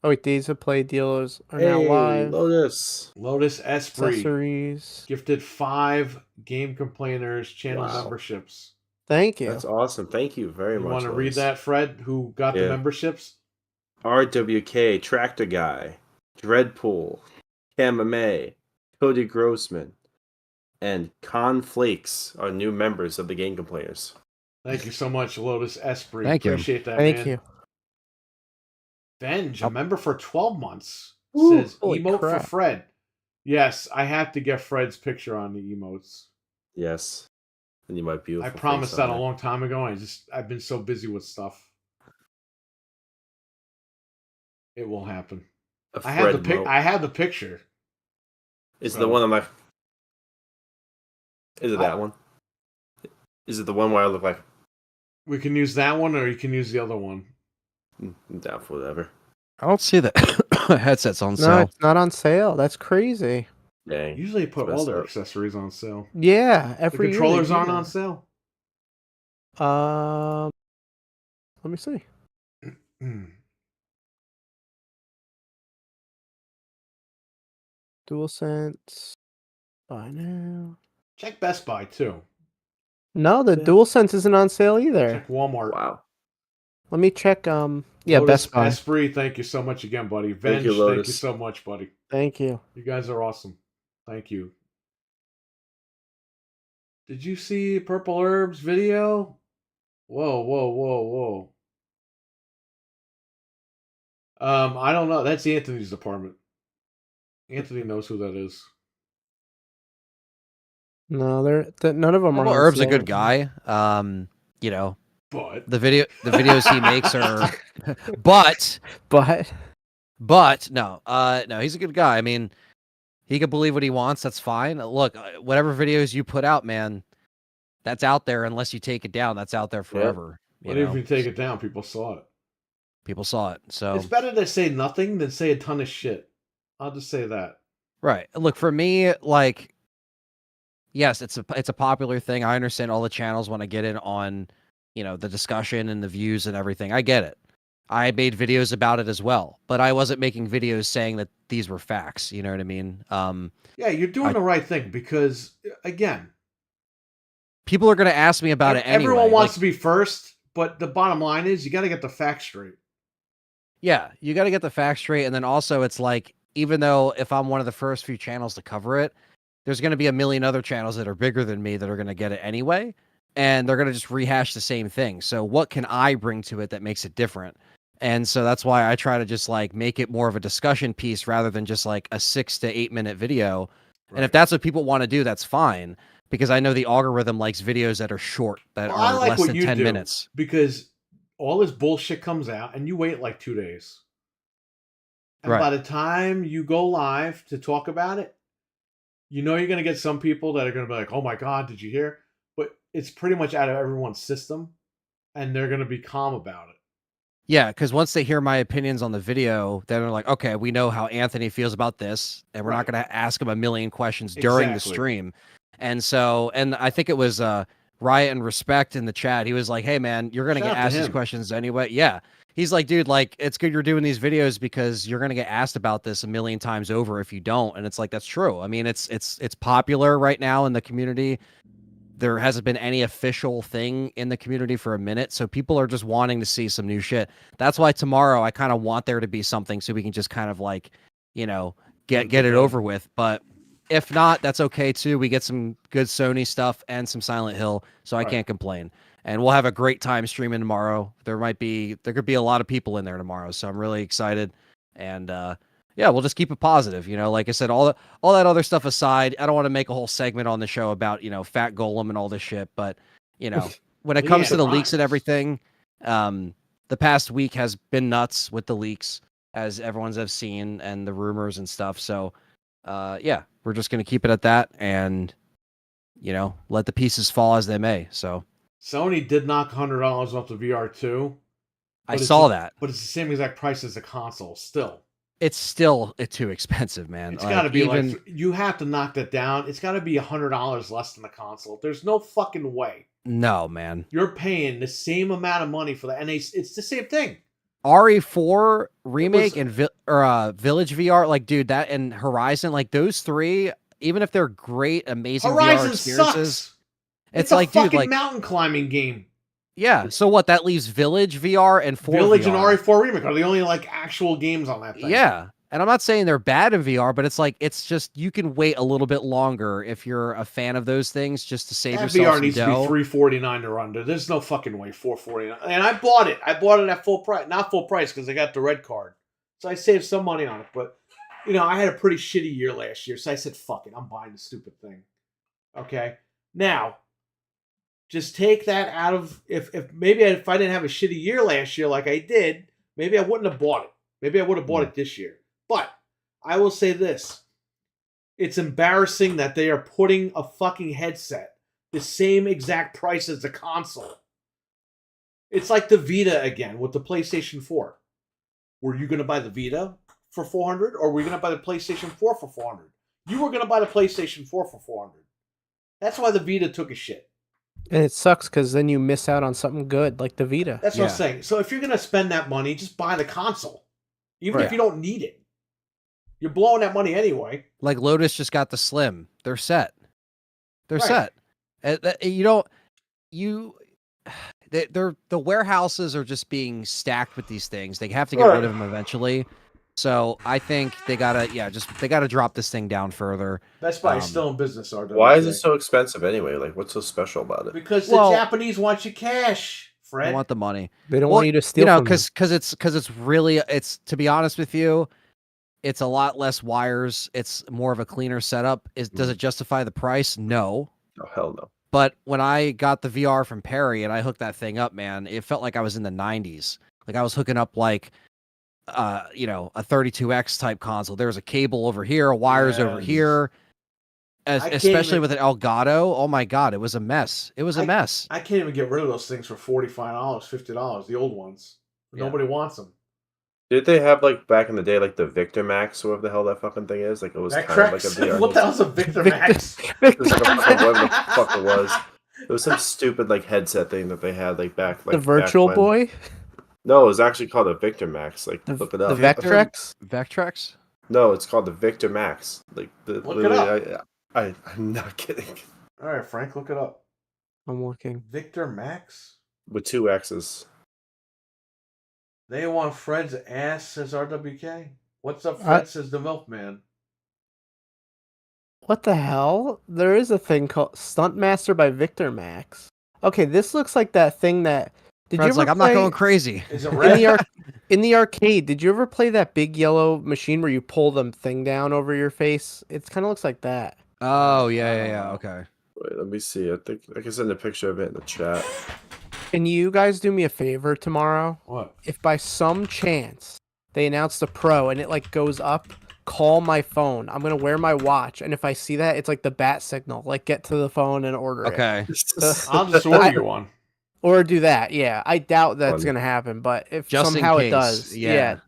Oh wait, Days of Play dealers are now live. Lotus. Lotus Esprit Accessories. gifted 5 Game Complainers channel Wow. memberships. Thank you. That's awesome. Thank you very You much. want to read Lotus. that, Fred, who got the Yeah. memberships? RWK, Tractor Guy, Dreadpool, Kamame, Cody Grossman, and Con Flakes are new members of the Game Complainers. Thank you so much, Lotus Esprit. Thank you. Appreciate that, Thank man. you. Venge, a member for 12 months, Ooh, says holy emote crap. for Fred. Yes, I have to get Fred's picture on the emotes. Yes. And you might be. I promised that a long time ago. I've been so busy with stuff. It will happen. I have the picture. Is it the one on my? Is it that one? Is it the one where I look like? We can use that one, or you can use the other one. I'm down for whatever. I don't see the headsets on No, sale. it's not on sale. That's crazy. Dang. Usually they put all messed their up. accessories on sale. Yeah, The every year they controllers do aren't that. on sale. Let me see. DualSense. Buy now. Check Best Buy too. No, the DualSense isn't on sale either. Check Walmart. Wow. Let me check. Yeah, Lotus Best Buy. Esprit, thank you so much again, buddy. Venge, you, thank you Lotus. so much, buddy. Thank you. You guys are awesome. Thank you. Did you see Purple Herb's video? Whoa, whoa, whoa, whoa. I don't know. That's Anthony's department. Anthony knows who that is. No, none of them are. Well, on Herb's a sale good right now. guy. You know, But the videos he makes are, but no, no, he's a good guy. I mean, he can believe what he wants. That's fine. Look, whatever videos you put out, man, that's out there. Unless you take it down, that's out there forever. what if you take it down? People saw it. People saw it. So It's better to say nothing than say a ton of shit. I'll just say that. right. Look, for me, like, yes, it's a popular thing. I understand all the channels want to get in on, you know, the discussion and the views and everything. I get it. I made videos about it as well, but I wasn't making videos saying that these were facts. You know what I mean? Yeah, you're doing the right thing because, again, people are going to ask me about it anyway. Everyone wants to be first, but the bottom line is you got to get the facts straight. Yeah, you got to get the facts straight. And then also it's like, even though if I'm one of the first few channels to cover it, there's going to be a million other channels that are bigger than me that are going to get it anyway. And they're going to just rehash the same thing. So what can I bring to it that makes it different? And so that's why I try to just like make it more of a discussion piece rather than just like a 6 to 8 minute video. Right. And if that's what people want to do, that's fine. Because I know the algorithm likes videos that are short, that are less than 10 minutes. Because all this bullshit comes out and you wait like 2 days. And by the time you go live to talk about it, you know you're going to get some people that are going to be like, oh my God, did you hear? But it's pretty much out of everyone's system. And they're going to be calm about it. Yeah, because once they hear my opinions on the video, then they're like, okay, we know how Anthony feels about this. And we're not going to ask him a million questions during the stream. And so, and I think it was Riot and Respect in the chat. He was like, hey, man, you're going to get asked these questions anyway. Yeah. He's like, dude, like, it's good you're doing these videos because you're going to get asked about this a million times over if you don't. And it's like, that's true. I mean, it's popular right now in the community. There hasn't been any official thing in the community for a minute. So people are just wanting to see some new shit. That's why tomorrow I kind of want there to be something so we can just kind of like, you know, get it over with. But if not, that's okay too. We get some good Sony stuff and some Silent Hill. So I can't complain. And we'll have a great time streaming tomorrow. There could be a lot of people in there tomorrow. So I'm really excited. And, yeah, we'll just keep it positive. You know, like I said, all that other stuff aside, I don't want to make a whole segment on the show about, you know, Fat Golem and all this shit. But, you know, when it comes to the leaks and everything, the past week has been nuts with the leaks, as everyone's have seen, and the rumors and stuff. So, yeah, we're just going to keep it at that and, you know, let the pieces fall as they may. So Sony did knock $100 off the VR2. I saw that. But it's the same exact price as the console still. It's still too expensive, man. It's got to be like, you have to knock that down. It's got to be $100 less than the console. There's no fucking way. No, man. You're paying the same amount of money for the NA. It's the same thing. RE4 remake and Village VR, like, dude, that and Horizon, like those three, even if they're great, amazing Horizon VR experiences, sucks. It's like, dude, like mountain climbing game. Yeah, so what? That leaves Village VR and 4 Village VR. and RE4 remake are the only like actual games on that thing. Yeah, And I'm not saying they're bad in VR, but it's like it's just you can wait a little bit longer if you're a fan of those things just to save That yourself VR some needs to be dough. $349 or under. There's no fucking way $449. And I bought it. I bought it at full price. Not full price because I got the red card. So I saved some money on it. But, you know, I had a pretty shitty year last year. So I said, fuck it. I'm buying the stupid thing. Okay? Now, just take that out of... If I didn't have a shitty year last year like I did, maybe I wouldn't have bought it. Maybe I would have bought it this year. But I will say this. It's embarrassing that they are putting a fucking headset the same exact price as the console. It's like the Vita again with the PlayStation 4. Were you going to buy the Vita for $400 or were you going to buy the PlayStation 4 for $400? You were going to buy the PlayStation 4 for $400. That's why the Vita took a shit. And it sucks because then you miss out on something good like the Vita. That's what I'm saying. So if you're going to spend that money, just buy the console. Even if you don't need it. You're blowing that money anyway. Like Lotus just got the Slim. They're set. They're set. The warehouses are just being stacked with these things. They have to get rid of them eventually. So I think they gotta drop this thing down further. Best Buy is still in business, RW. Why is it so expensive anyway? Like, what's so special about it? Because the Japanese want your cash, Fred. They want the money. They don't want you to steal. Because it's really to be honest with you, it's a lot less wires. It's more of a cleaner setup. Does it justify the price? No. Oh, hell no. But when I got the VR from Perry and I hooked that thing up, man, it felt like I was in the 90s. Like I was hooking up like, a 32X type console. There was a cable over here, wires over here. Especially with an Elgato. Oh my God, it was a mess. It was a mess. I can't even get rid of those things for $45, $50, the old ones. Nobody wants them. Did they have, like, back in the day, like, the Victor Max, whatever the hell that fucking thing is? Like, it was kind of like a VR. What the hell's a Victor Max? It was like whatever the fuck it was. It was some stupid, like, headset thing that they had, like, back... Like, the Virtual Boy? No, it was actually called a Victor Max. Like, look it up. The Vectrex? Vectrex? No, it's called the Victor Max. Like, look it up. I'm not kidding. All right, Frank, look it up. I'm looking. Victor Max? With 2 X's. They want Fred's ass, says RWK. What's up, Fred, says the Milkman. What the hell? There is a thing called Stuntmaster by Victor Max. Okay, this looks like that thing that... Fred's like, I'm not going crazy. Is it red? In the arcade, did you ever play that big yellow machine where you pull the thing down over your face? It kind of looks like that. Oh, yeah. Okay. Wait, let me see. I think I can send a picture of it in the chat. Can you guys do me a favor tomorrow? What? If by some chance they announce the Pro and it like goes up, call my phone. I'm gonna wear my watch, and if I see that, it's like the bat signal. Like, get to the phone and order it. Okay. I'll just order you one. Or do that. Yeah, I doubt that's gonna happen, but if just somehow in case. it does, yeah.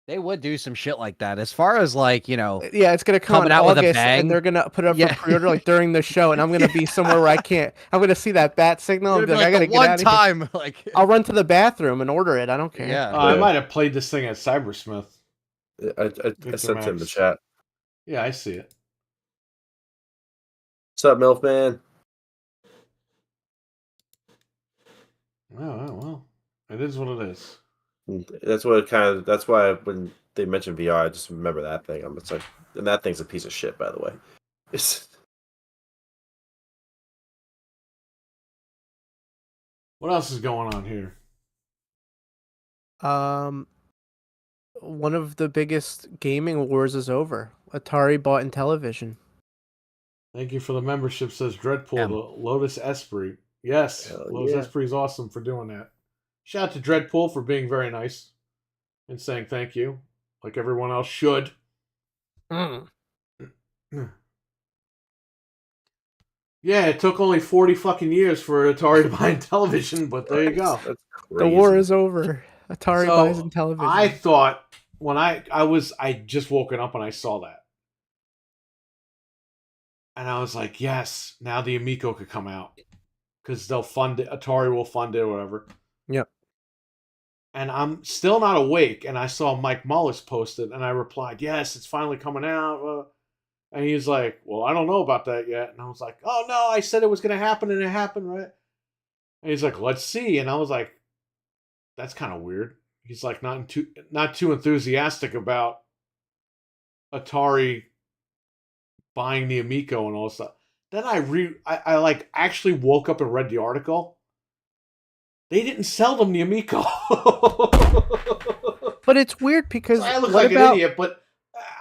They would do some shit like that. As far as like, it's gonna come coming out with a August, bang. and they're gonna put it up for pre-order like during the show, and I'm gonna be somewhere where I can't. I'm gonna see that bat signal and be like, I gotta get out of here. Like, I'll run to the bathroom and order it. I don't care. Yeah. I might have played this thing at Cybersmith. I sent him the chat. Yeah, I see it. What's up, Milfman? Well, it is what it is. That's what that's why when they mentioned VR, I just remember that thing. It's like, and that thing's a piece of shit, by the way. What else is going on here? One of the biggest gaming wars is over. Atari bought Intellivision. Thank you for the membership, says Dreadpool, the Lotus Esprit. Yes, Lotus Esprit is awesome for doing that. Shout out to Dreadpool for being very nice and saying thank you, like everyone else should. Yeah, it took only 40 fucking years for Atari to buy Intellivision, but there you go. The war is over. Atari buys Intellivision. I thought when I just woken up and I saw that. And I was like, yes, now the Amico could come out. Because they'll fund it, Atari will fund it or whatever. Yep. And I'm still not awake, and I saw Mike Mullis post it, and I replied, yes, it's finally coming out. And he's like, well, I don't know about that yet. And I was like, oh, no, I said it was going to happen, and it happened, right? And he's like, let's see. And I was like, that's kind of weird. He's like, not too enthusiastic about Atari buying the Amico and all this stuff. Then I like actually woke up and read the article. They didn't sell them the Amico. But it's weird because So I look what like about an idiot, but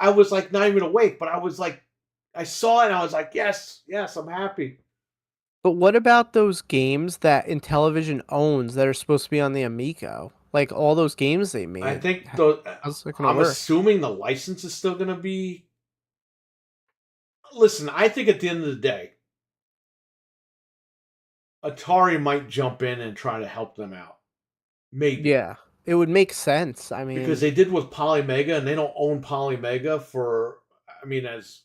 I was like not even awake. But I was like, I saw it and I was like, yes, I'm happy. but what about those games that Intellivision owns that are supposed to be on the Amico? Like all those games they made. I think How's it gonna I'm work? assuming the license is still going to be. Listen, I think at the end of the day, Atari might jump in and try to help them out. Maybe. Yeah, it would make sense. I mean, Because they did with Polymega, and they don't own Polymega for. I mean, as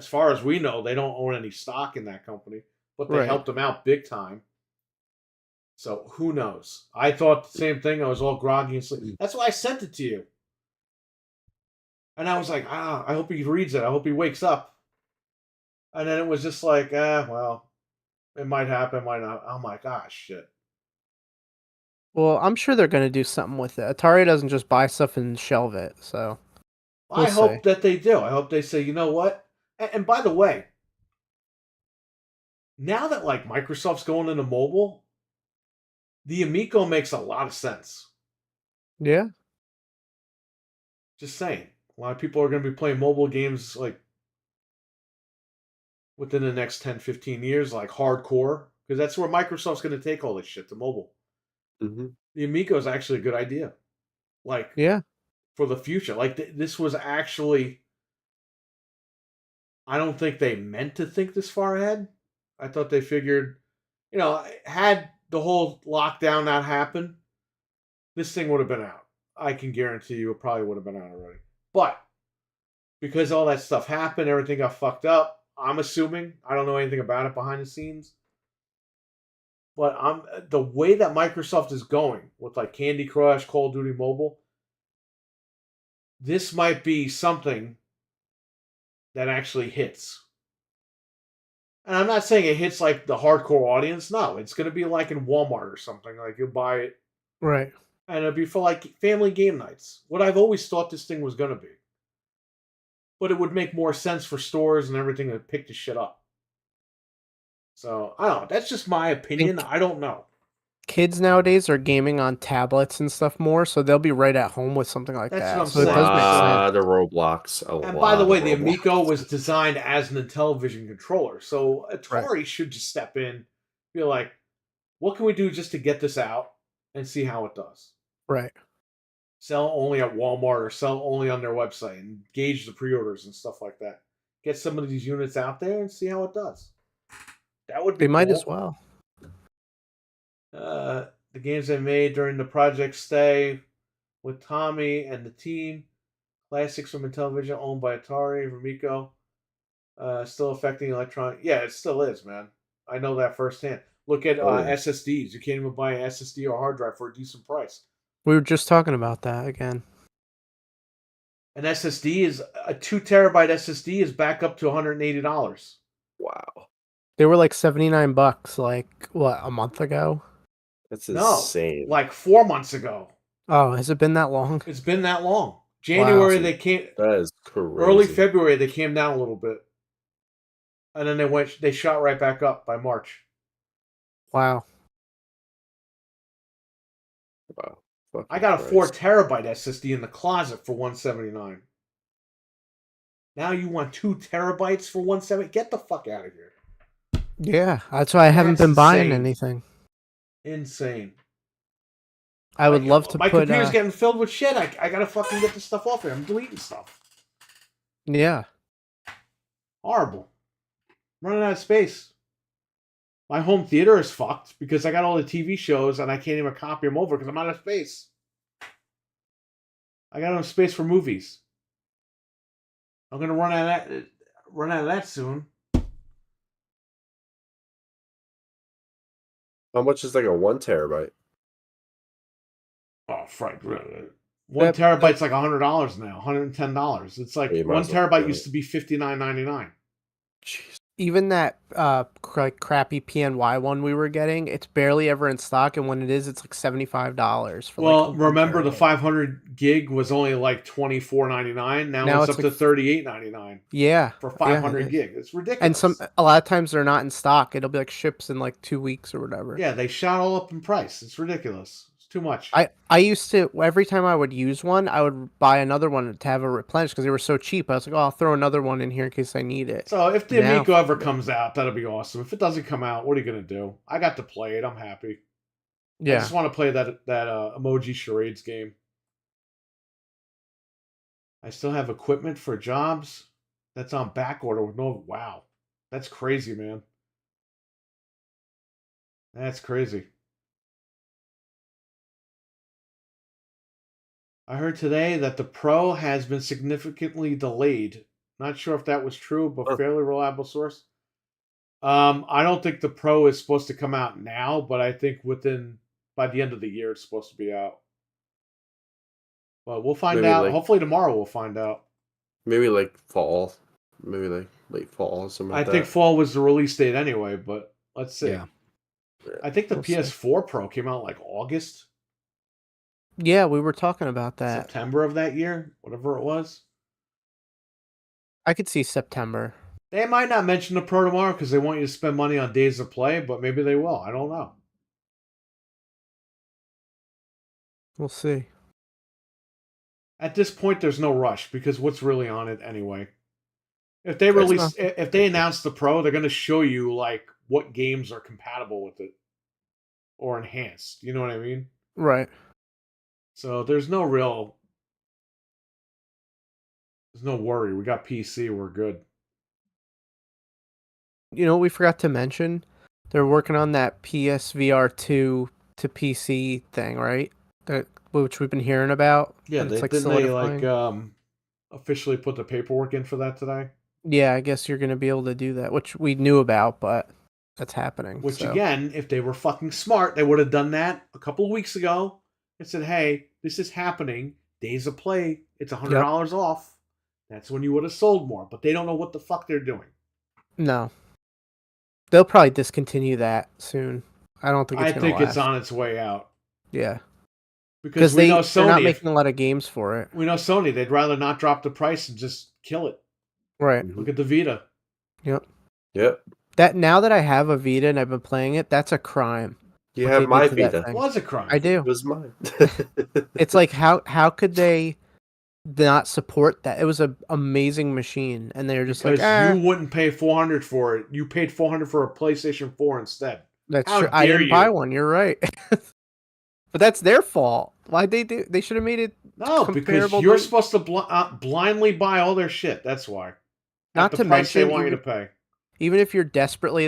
far as we know, they don't own any stock in that company, but they Right. helped them out big time. So who knows? I thought the same thing. I was all groggy and sleep. That's why I sent it to you. And I was like, I hope he reads it. I hope he wakes up. And then it was just like, well, it might happen, might not. Oh my gosh, shit. well, I'm sure they're gonna do something with it. Atari doesn't just buy stuff and shelve it, so I We'll hope see. that they do. I hope they say, you know what? And by the way, now that like Microsoft's going into mobile, the Amico makes a lot of sense. yeah, Just saying. A lot of people are going to be playing mobile games like within the next 10, 15 years, like hardcore, because that's where Microsoft's going to take all this shit to mobile. Mm-hmm. The Amico is actually a good idea. Like, yeah, for the future. Like, this was actually. I don't think they meant to think this far ahead. I thought they figured, had the whole lockdown not happened, this thing would have been out. I can guarantee you it probably would have been out already. But because all that stuff happened, everything got fucked up, I'm assuming, I don't know anything about it behind the scenes, but the way that Microsoft is going with like Candy Crush, Call of Duty Mobile, this might be something that actually hits. And I'm not saying it hits like the hardcore audience. No, it's going to be like in Walmart or something. Like you'll buy it right. and it'll be for like family game nights. What I've always thought this thing was going to be. But it would make more sense for stores and everything to pick the shit up. So, I don't know. That's just my opinion. I don't know. Kids nowadays are gaming on tablets and stuff more, so they'll be right at home with something like That's that. what I'm So it saying. does make A sense. lot of Roblox. And by the way, the Roblox. Amico was designed as an Intellivision controller. So Atari should just step in, be like, what can we do just to get this out and see how it does? Right. Sell only at Walmart or sell only on their website and gauge the pre-orders and stuff like that. Get some of these units out there and see how it does. That would be They might cool. as well. The games they made during the project stay with Tommy and the team. Classics from Intellivision owned by Atari, Ramico. Still affecting electronic. Yeah, it still is, man. I know that firsthand. Look at yeah. SSDs. You can't even buy an SSD or hard drive for a decent price. We were just talking about that again. An SSD is a 2 terabyte SSD is back up to $180. Wow. They were like $79, like what, a month ago? That's No, insane. like 4 months ago. Oh, has it been that long? It's been that long. January Wow. they came. That is crazy. Early February they came down a little bit, and then they shot right back up by March. Wow. Wow. I got a 4 terabyte SSD in the closet for $179. Now you want 2 terabytes for $170? Get the fuck out of here! Yeah, that's why I haven't That's been buying insane. anything. Insane. I would love to My put. computer's getting filled with shit. I gotta fucking get this stuff off here. I'm deleting stuff. Yeah. Horrible. I'm running out of space. My home theater is fucked because I got all the TV shows and I can't even copy them over because I'm out of space. I got enough space for movies. I'm gonna run out of that soon. How much is like a 1 terabyte? Oh, frick. 1 terabyte's like $100 now, $110. It's like You might 1 as well terabyte do used it. to be $59.99. Jeez. even that crappy PNY one we were getting, it's barely ever in stock, and when it is, it's like $75 for like Well, a 1 remember the terabyte. 500 gig was only like $24.99. Now it's up like, to $38.99 yeah, for yeah, 500 it is. gig. It's And ridiculous. a lot of times they're not in stock. It'll be like ships in like 2 weeks or whatever. Yeah, they shot all up in price. It's ridiculous. It's too much. I used to, every time I would use one, I would buy another one to have a replenish because they were so cheap. I was like, oh, I'll throw another one in here in case I need it. So if the Now, Amico ever comes out, that'll be awesome. If it doesn't come out, what are you gonna do? I got to play it. I'm happy. I yeah, just want to play that emoji charades game. I still have equipment for jobs that's on back order with no. Wow, that's crazy, man. That's crazy. I heard today that the Pro has been significantly delayed. Not sure if that was true, but Oh. fairly reliable source. I don't think the Pro is supposed to come out now, but I think by the end of the year it's supposed to be out. But we'll find Maybe out. like Hopefully tomorrow we'll find out. maybe like fall, maybe like late fall or something I like think that. fall was the release date anyway, but let's see. Yeah. I think the We'll see. PS4 Pro came out like August, yeah, we were talking about that. September of that year, whatever it was. I could see September. They might not mention the Pro tomorrow because they want you to spend money on days of play, but maybe they will. I don't know. We'll see. At this point, there's no rush because what's really on it anyway? If they That's if they announce the Pro, they're going to show you like what games are compatible with it or enhanced. You know what I mean? Right. So there's no worry. We got PC. We're good. You know what we forgot to mention? They're working on that PSVR 2 to PC thing, right? Which we've been hearing about. Yeah, and it's like didn't they like solidifying. officially put the paperwork in for that today? Yeah, I guess you're gonna be able to do that, which we knew about, but that's happening. Which so. again, if they were fucking smart, they would have done that a couple of weeks ago and said, "Hey, this is happening. Days of play. It's $100 off." That's when you would have sold more. But they don't know what the fuck they're doing. No. They'll probably discontinue that soon. I don't think it's gonna last. It's on its way out. Yeah. Because we know they're not Sony. making a lot of games for it. We know Sony. They'd rather not drop the price and just kill it. Right. Look at the Vita. Yep. Yep. That now that I have a Vita and I've been playing it, that's a crime. You what have they my did to that Vita. thing. It was a crime. I do. It was mine. It's like how could they not support that? It was an amazing machine, and they're just because like, you wouldn't pay $400 for it. You paid $400 for a PlayStation 4 instead. That's How true. I dare didn't you. buy one. You're right. But that's their fault. Why'd they do? They should have made it. No, because comparable you're to- supposed to blindly buy all their shit. That's why. Not At to the price they mention, want you to pay. Even if you're desperately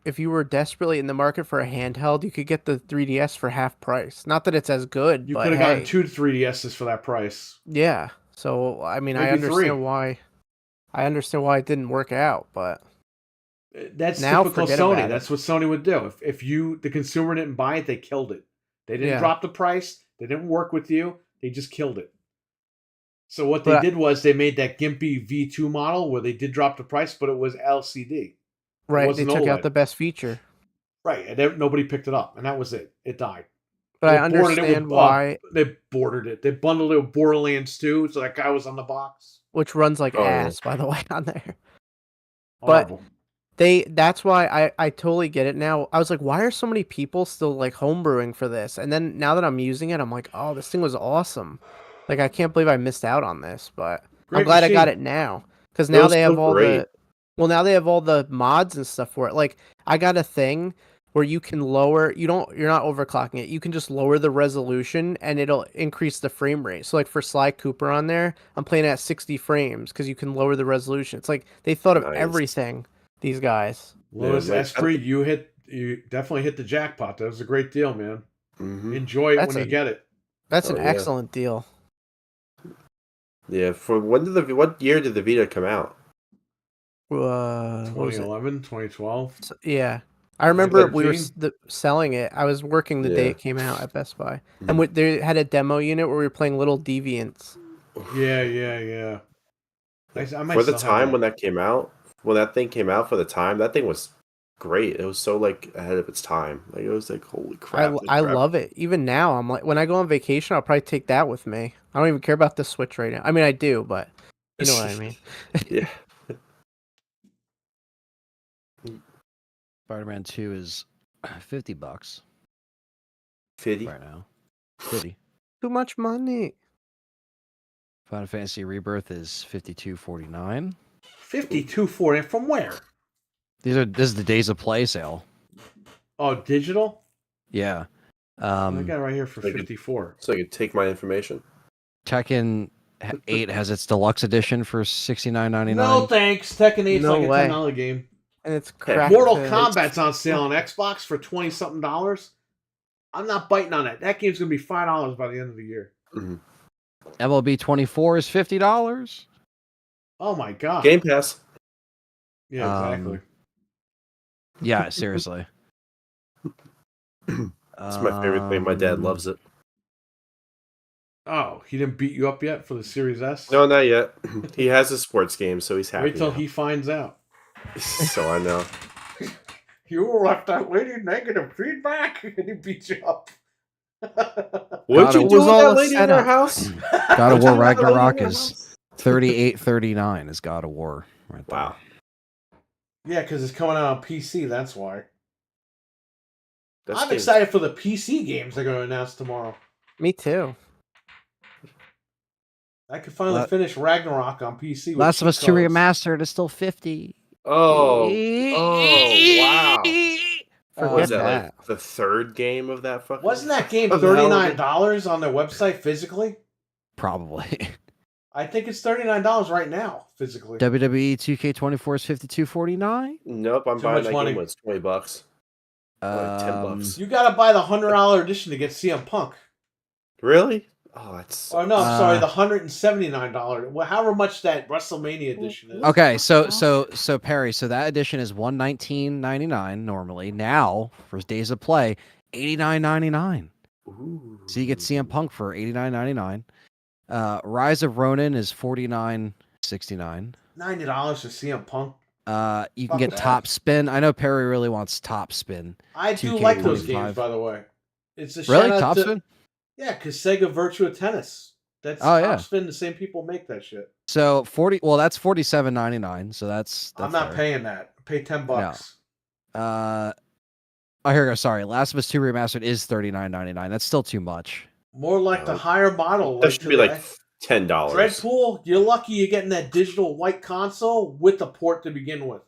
if you were desperately in the market for a handheld, you could get the 3DS for half price. Not that it's as good, You but could have gotten hey, 2 3DSs for that price. yeah. So I mean, I Maybe 3. understand why. I understand why it didn't work out, but That's Now typical forget Sony. about it. That's what Sony would do. If the consumer didn't buy it, they killed it. They didn't Yeah. drop the price. They didn't work with you. They just killed it. So what they But did was they made that gimpy V2 model where they did drop the price, but it was LCD. right, they wasn't took out OLED. the best feature. Right, and nobody picked it up, and that was it. It died. But I understand why, they bordered it. They bundled it with Borderlands 2, so that guy was on the box. which runs like Oh, yeah. ass, by the way, on there. But- Horrible. That's why I totally get it now. I was like, why are so many people still like homebrewing for this? And then now that I'm using it, I'm like, oh, this thing was awesome. Like, I can't believe I missed out on this, but I'm Great glad I got machine. it now. Because now was they have so all great. now they have all the mods and stuff for it. Like, I got a thing where you can lower, you're not overclocking it. You can just lower the resolution and it'll increase the frame rate. So like for Sly Cooper on there, I'm playing at 60 frames because you can lower the resolution. It's like they thought of Nice. everything, these guys. Lotus like, S3, you definitely hit the jackpot. That was a great deal, man. Mhm. Enjoy it That's when you get it. That's Oh, an yeah. excellent deal. Yeah. For what year did the Vita come out? What was it? 2011, 2012. Yeah. I remember we were 2013? selling it. I was working the day Yeah. it came out at Best Buy. Mhm. And they had a demo unit where we were playing Little Deviants. Yeah. I might For the still have time that. when that came out, when that thing came out for the time, that thing was great. It was so like ahead of its time. Like it was like holy crap. I love it. Even now, I'm like, when I go on vacation, I'll probably take that with me. I don't even care about the Switch right now. I mean, I do, but you know what I mean. Yeah. Spider-Man 2 is $50 50. right now. 50. Too much money. Final Fantasy Rebirth is $52.49. 52.40 from where? This is the Days of Play sale. Oh, digital. Yeah. I got it right here for Like it- 54. So you could take my information. Tekken 8 has its deluxe edition for $69.99. No thanks. Tekken 8's No like way. a $10 game. And it's Hey, cracked. Mortal to- Kombat's on sale on Xbox for $20-something. I'm not biting on it. That game's gonna be $5 by the end of the year. Mm-hmm. MLB 24 is $50. Oh my god. Game Pass. Yeah, exactly. Yeah, seriously. It's my favorite thing. My dad loves it. Oh, he didn't beat you up yet for the Series S? No, not yet. He has a sports game, so he's happy. Wait till now. he finds out. So I know. You left that lady negative feedback and he beat you up. What'd you it do was with all that a lady in our setup. house? God of What'd War you do with that lady Ragnarok in our is house? $38.39 is God of War right there. Wow. Yeah, because it's coming out on PC, that's why. That's I'm game- excited for the PC games they're going to announce tomorrow. Me too. I could finally La- finish Ragnarok on PC. With Last of cheat Us 2 codes. Remastered is still $50. Oh, wow. Forget Was that that. like the third game of that fucking? Wasn't that game of the element? $39 on their website physically? Probably. I think it's $39 right now physically. WWE 2K24 is $52.49. Nope, I'm Too buying much that money. game when it's $20. Like $10. You got to buy the $100 edition to get CM Punk. Really? Oh, that's Oh no, I'm sorry, the $179. Well, however much that WrestleMania edition is. Okay, so Perry, so that edition is $119.99 normally. Now for Days of Play, $89.99. Ooh. So you get CM Punk for $89.99. Rise of Ronin is $49.69. $90 for CM Punk. You Fuck can get that. Top Spin. I know Perry really wants Top Spin. I do 2K like those 25. games, by the way. It's a Really, shout out Top to, Spin? Yeah, because Sega Virtua Tennis. That's Oh, Top yeah. Spin. The same people make that shit. So 40. Well, that's $47.99. So that's I'm not fair. paying that. Pay $10. Oh, here we go. Sorry, Last of Us 2 Remastered is $39.99. That's still too much. More like the higher model. That should be like $10. Dreadpool. You're lucky you're getting that digital white console with the port to begin with.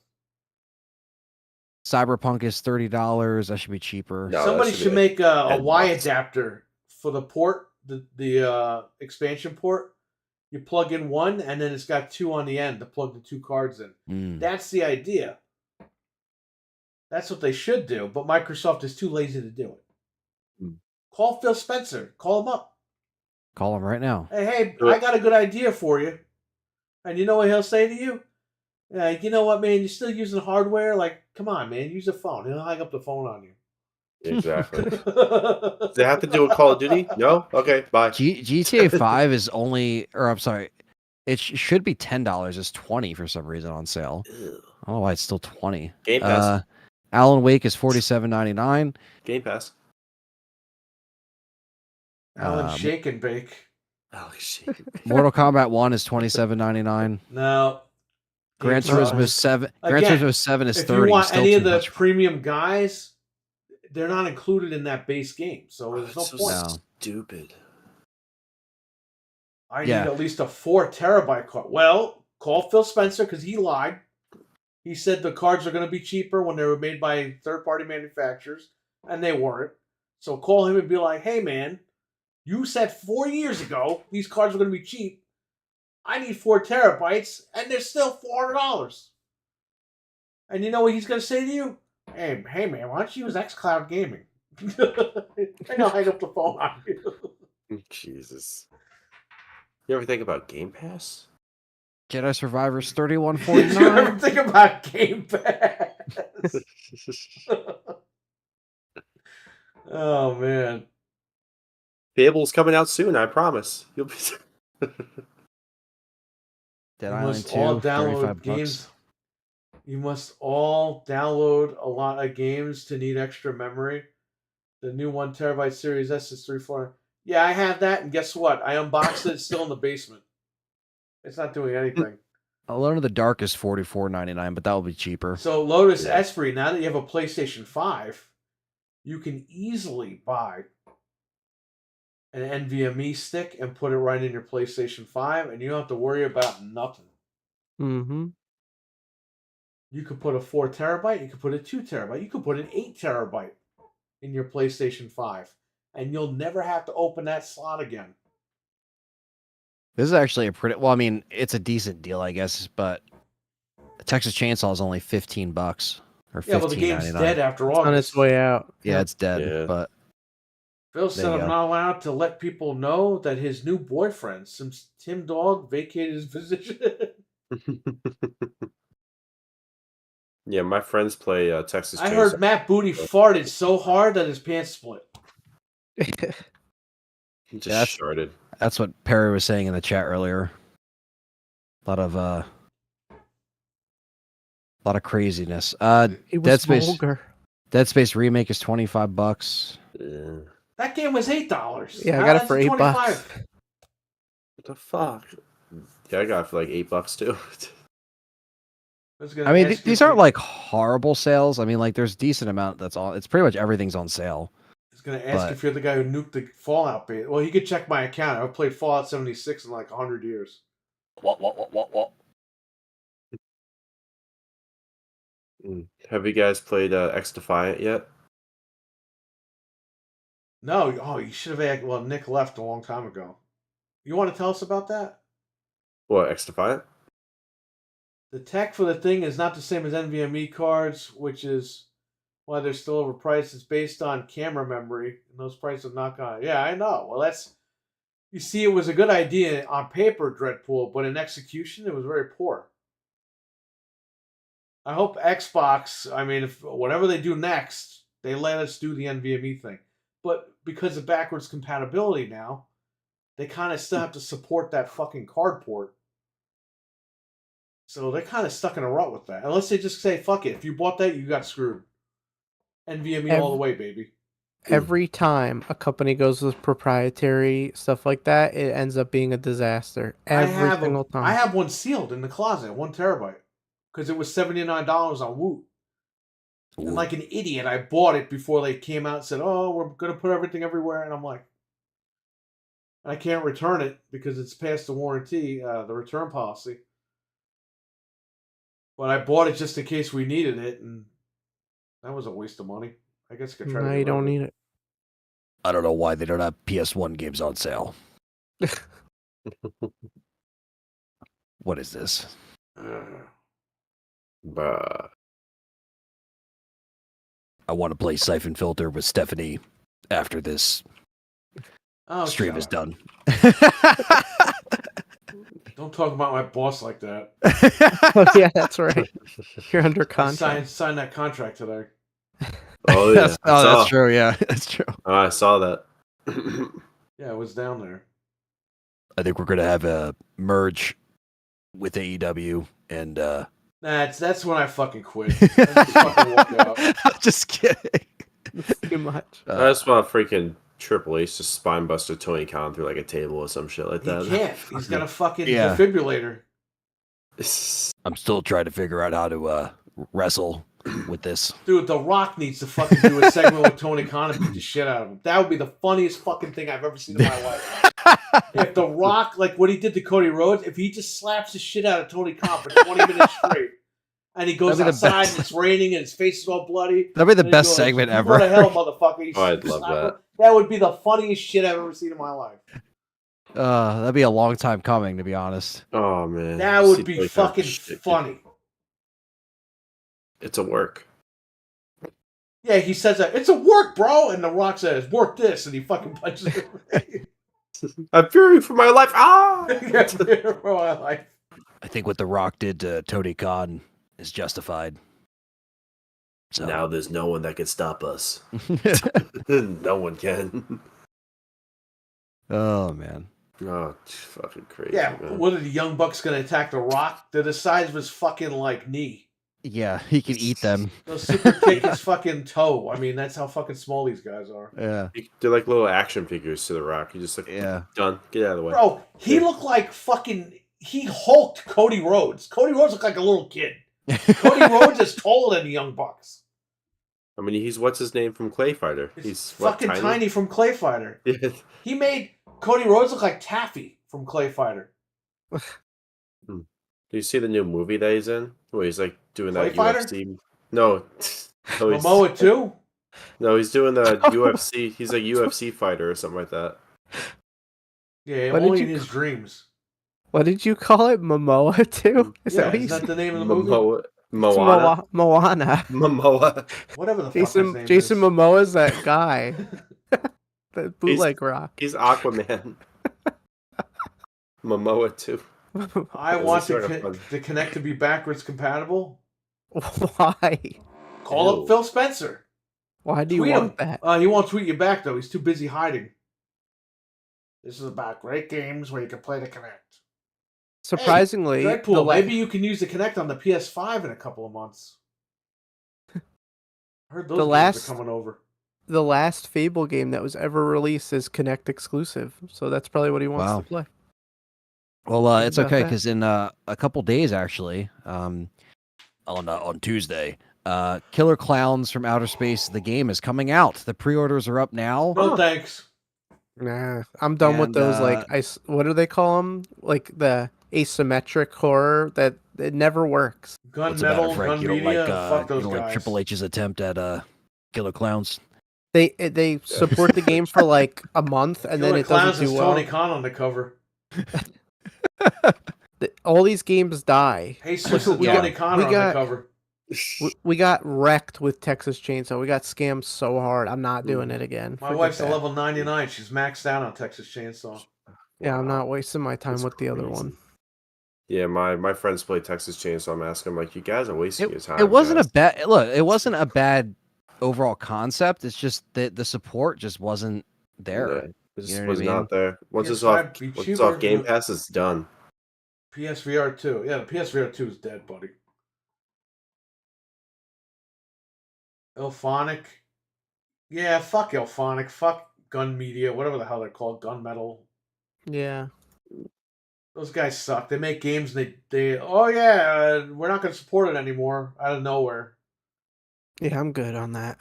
Cyberpunk is $30. That should be cheaper. No, that Somebody should be should like make a $10. Y adapter for the port, the expansion port. You plug in one, and then it's got two on the end to plug the two cards in. Mm. That's the idea. That's what they should do, but Microsoft is too lazy to do it. Hmm. Call Phil Spencer. Call him up. Call him right now. Hey, Do it. I got a good idea for you. And you know what he'll say to you? You know what, man? You're still using hardware? Like, come on, man. Use a phone. He'll hang up the phone on you. Exactly. Does it have to do with Call of Duty? No? Okay, bye. GTA 5 is only, or I'm sorry, it should be $10. It's $20 for some reason on sale. I don't know why it's still $20. Game Pass. Alan Wake is $47.99. Game Pass. Alan Shake and Bake. Oh, shit. Mortal Kombat 1 is $27.99. No. Gran Game Turismo Pass. 7. Gran Again, Turismo 7 is If $30. you want Still any too of the much. premium guys, they're not included in that base game. So Oh, there's no that's so point. No. stupid. I Yeah. need at least a 4 terabyte card. Well, call Phil Spencer because he lied. He said the cards are going to be cheaper when they were made by third-party manufacturers, and they weren't. So call him and be like, hey, man, you said 4 years ago these cards were going to be cheap. I need 4 terabytes, and they're still $400. And you know what he's going to say to you? Hey, man, why don't you use xCloud Gaming? And I'll hang up the phone on you. Jesus. You ever think about Game Pass? Jedi Survivor's Did you ever $31.49. think about Game Pass? Oh, man. Fable's coming out soon, I promise. You'll be. Dead You Island must 2, all $35. download games. You must all download a lot of games to need extra memory. The new 1 terabyte Series S is 340. Yeah, I have that, and guess what? I unboxed it. It's still in the basement. It's not doing anything. Alone in the Dark is $44.99, but that will be cheaper. So Lotus Esprit, now that you have a PlayStation 5, you can easily buy an NVMe stick and put it right in your PlayStation 5, and you don't have to worry about nothing. Mm-hmm. You could put a 4 terabyte, you could put a 2 terabyte, you could put an 8 terabyte in your PlayStation 5, and you'll never have to open that slot again. This is actually a pretty well. I mean, it's a decent deal, I guess, but Texas Chainsaw is only $15 or $15.99. Yeah, well, the game's dead after all. On its way out. Yeah, it's dead. Yeah. But Phil There said you I'm go. not allowed to let people know that his new boyfriend, since Tim Dog vacated his position. Yeah, my friends play Texas Chainsaw. I heard Matt Booty farted so hard that his pants split. He just Yeah, sharded. that's what Perry was saying in the chat earlier. A lot of craziness. It was Dead Space vulgar. Dead Space remake is $25. Yeah. That game was $8. Yeah, I Now got it that's for $8. $25. What the fuck? Yeah, I got it for like $8 too. I was gonna I mean, ask these you- aren't like horrible sales. I mean, like there's decent amount that's on. It's pretty much everything's on sale. I was going to ask but- if you're the guy who nuked the Fallout beta. Well, you could check my account. I've played Fallout 76 in like 100 years. What? Have you guys played X Defiant yet? No, oh, you should have asked. Well, Nick left a long time ago. You want to tell us about that? What, X Defiant? The tech for the thing is not the same as NVMe cards, which is why they're still overpriced. It's based on camera memory, and those prices are not gonna. Yeah, I know. Well, that's. You see, it was a good idea on paper, Dreadpool, but in execution, it was very poor. I hope Xbox. I mean, if whatever they do next, they let us do the NVMe thing. But because of backwards compatibility now, they kind of still have to support that fucking card port. So they're kind of stuck in a rut with that. Unless they just say, fuck it. If you bought that, you got screwed. NVMe all the way, baby. Every time a company goes with proprietary stuff like that, it ends up being a disaster. Every single time. I have one sealed in the closet, 1 terabyte. Because it was $79 on Woot. And like an idiot, I bought it before they came out and said, oh, we're going to put everything everywhere. And I'm like, I can't return it because it's past the warranty, the return policy. But I bought it just in case we needed it, and that was a waste of money. I guess I could try to No, get you rid of don't it. need it. I don't know why they don't have PS1 games on sale. What is this? Bruh. I want to play Siphon Filter with Stephanie after this Oh, stream shut is up. done. Don't talk about my boss like that. Oh, yeah, that's right. You're under I contract. signed that contract today. Oh, yeah. that's true. Yeah, that's true. I saw that. Yeah, I was down there. I think we're gonna have a merge with AEW and. That's when I fucking quit. I just fucking walked out. I'm just kidding. Too much. I just want freaking Triple H to spine buster Tony Khan through like a table or some shit like He that. can't. He's got a fucking Yeah. defibrillator. I'm still trying to figure out how to wrestle with this. Dude, The Rock needs to fucking do a segment with Tony Khan and beat the shit out of him. That would be the funniest fucking thing I've ever seen in my life. If The Rock, like what he did to Cody Rhodes, if he just slaps the shit out of Tony Khan for 20 minutes straight, and he goes That'd be the outside best. and it's raining and his face is all bloody. That'd be the and he best goes, segment "You ever. go to hell, motherfucker. You Oh, I'd slap love him." That would be the funniest shit I've ever seen in my life. That'd be a long time coming, to be honest. Oh man, That See would be Tony Khan fucking shit, dude. funny. It's a work. Yeah, he says that, it's a work, bro. And The Rock says, work this. And he fucking punches him. I'm fearing for my life. Ah! That's for my life. I think what The Rock did to Tony Khan is justified. So Now there's no one that can stop us. No one can. oh man. Oh, it's fucking crazy. Yeah, man. what are the Young Bucks going to attack The Rock? They're the size of his fucking, like, knee. Yeah, he can eat them. They'll super kick his fucking toe. I mean, that's how fucking small these guys are. Yeah. They're like little action figures to The Rock. You just like, Yeah. done. Get out of the way. Bro, he looked like fucking. He hulked Cody Rhodes. Cody Rhodes looked like a little kid. Cody Rhodes is taller than the Young Bucks. I mean, he's what's his name from Clay Fighter. He's fucking what, tiny from Clay Fighter. Yeah. He made Cody Rhodes look like Taffy from Clay Fighter. Do you see the new movie that he's in? Where he's like doing Clay that Fighter? UFC. No, Momoa too. No, he's doing the UFC. He's a UFC fighter or something like that. Yeah, What only did in you his dreams. What did you call it? Momoa too? Is that what you is that said? the name of the movie? Moana. Moana. Momoa. Whatever the fuck his name Jason is. Momoa's that guy. The bootleg rock. He's Aquaman. Momoa too. I This want is sort of fun. the Kinect to be backwards compatible. Why? Call Ew. up Phil Spencer. Why do you Tweet want him. that? He won't tweet you back though. He's too busy hiding. This is about great games where you can play the Kinect. Surprisingly, Hey, Deadpool, maybe you can use the Kinect on the PS5 in a couple of months. I heard those games are coming over. the last Fable game that was ever released is Kinect exclusive, so that's probably what he wants to play. Well, it's about okay that. because in a couple days, actually, on Tuesday, Killer Clowns from Outer Space, the game is coming out. The pre-orders are up now. No thanks. Nah, I'm done with And, those. What do they call them? Like the asymmetric horror that it never works. Gun What's about Metal, it, Frank? Gun You don't Media, like, fuck those you don't guys. like Triple H's attempt at Killer Clowns? They support the game for like a month and then Killer it Clowns doesn't is do well. Tony Khan on the cover. All these games die. Hey, sis, we Tony got- Khan we on got- the cover. We got wrecked with Texas Chainsaw. We got scammed so hard. I'm not doing it again. My Forget wife's a that. level 99. She's maxed out on Texas Chainsaw. Yeah, I'm not wasting my time That's with the other crazy. one. Yeah, my friends play Texas Chainsaw Massacre. I'm like, you guys are wasting your time. It wasn't guys. a bad look. It wasn't a bad overall concept. It's just that the support just wasn't there. Yeah, it just You know what I was mean? not there. Once it's PS5 off, be once it's cheaper, off Game but- Pass, it's done. PSVR 2. Yeah, the PSVR 2 is dead, buddy. Elphonic. Yeah, fuck Elphonic. Fuck Gun Media. Whatever the hell they're called. Gun Metal. Yeah. Those guys suck. They make games and they oh yeah, we're not going to support it anymore out of nowhere. Yeah, I'm good on that.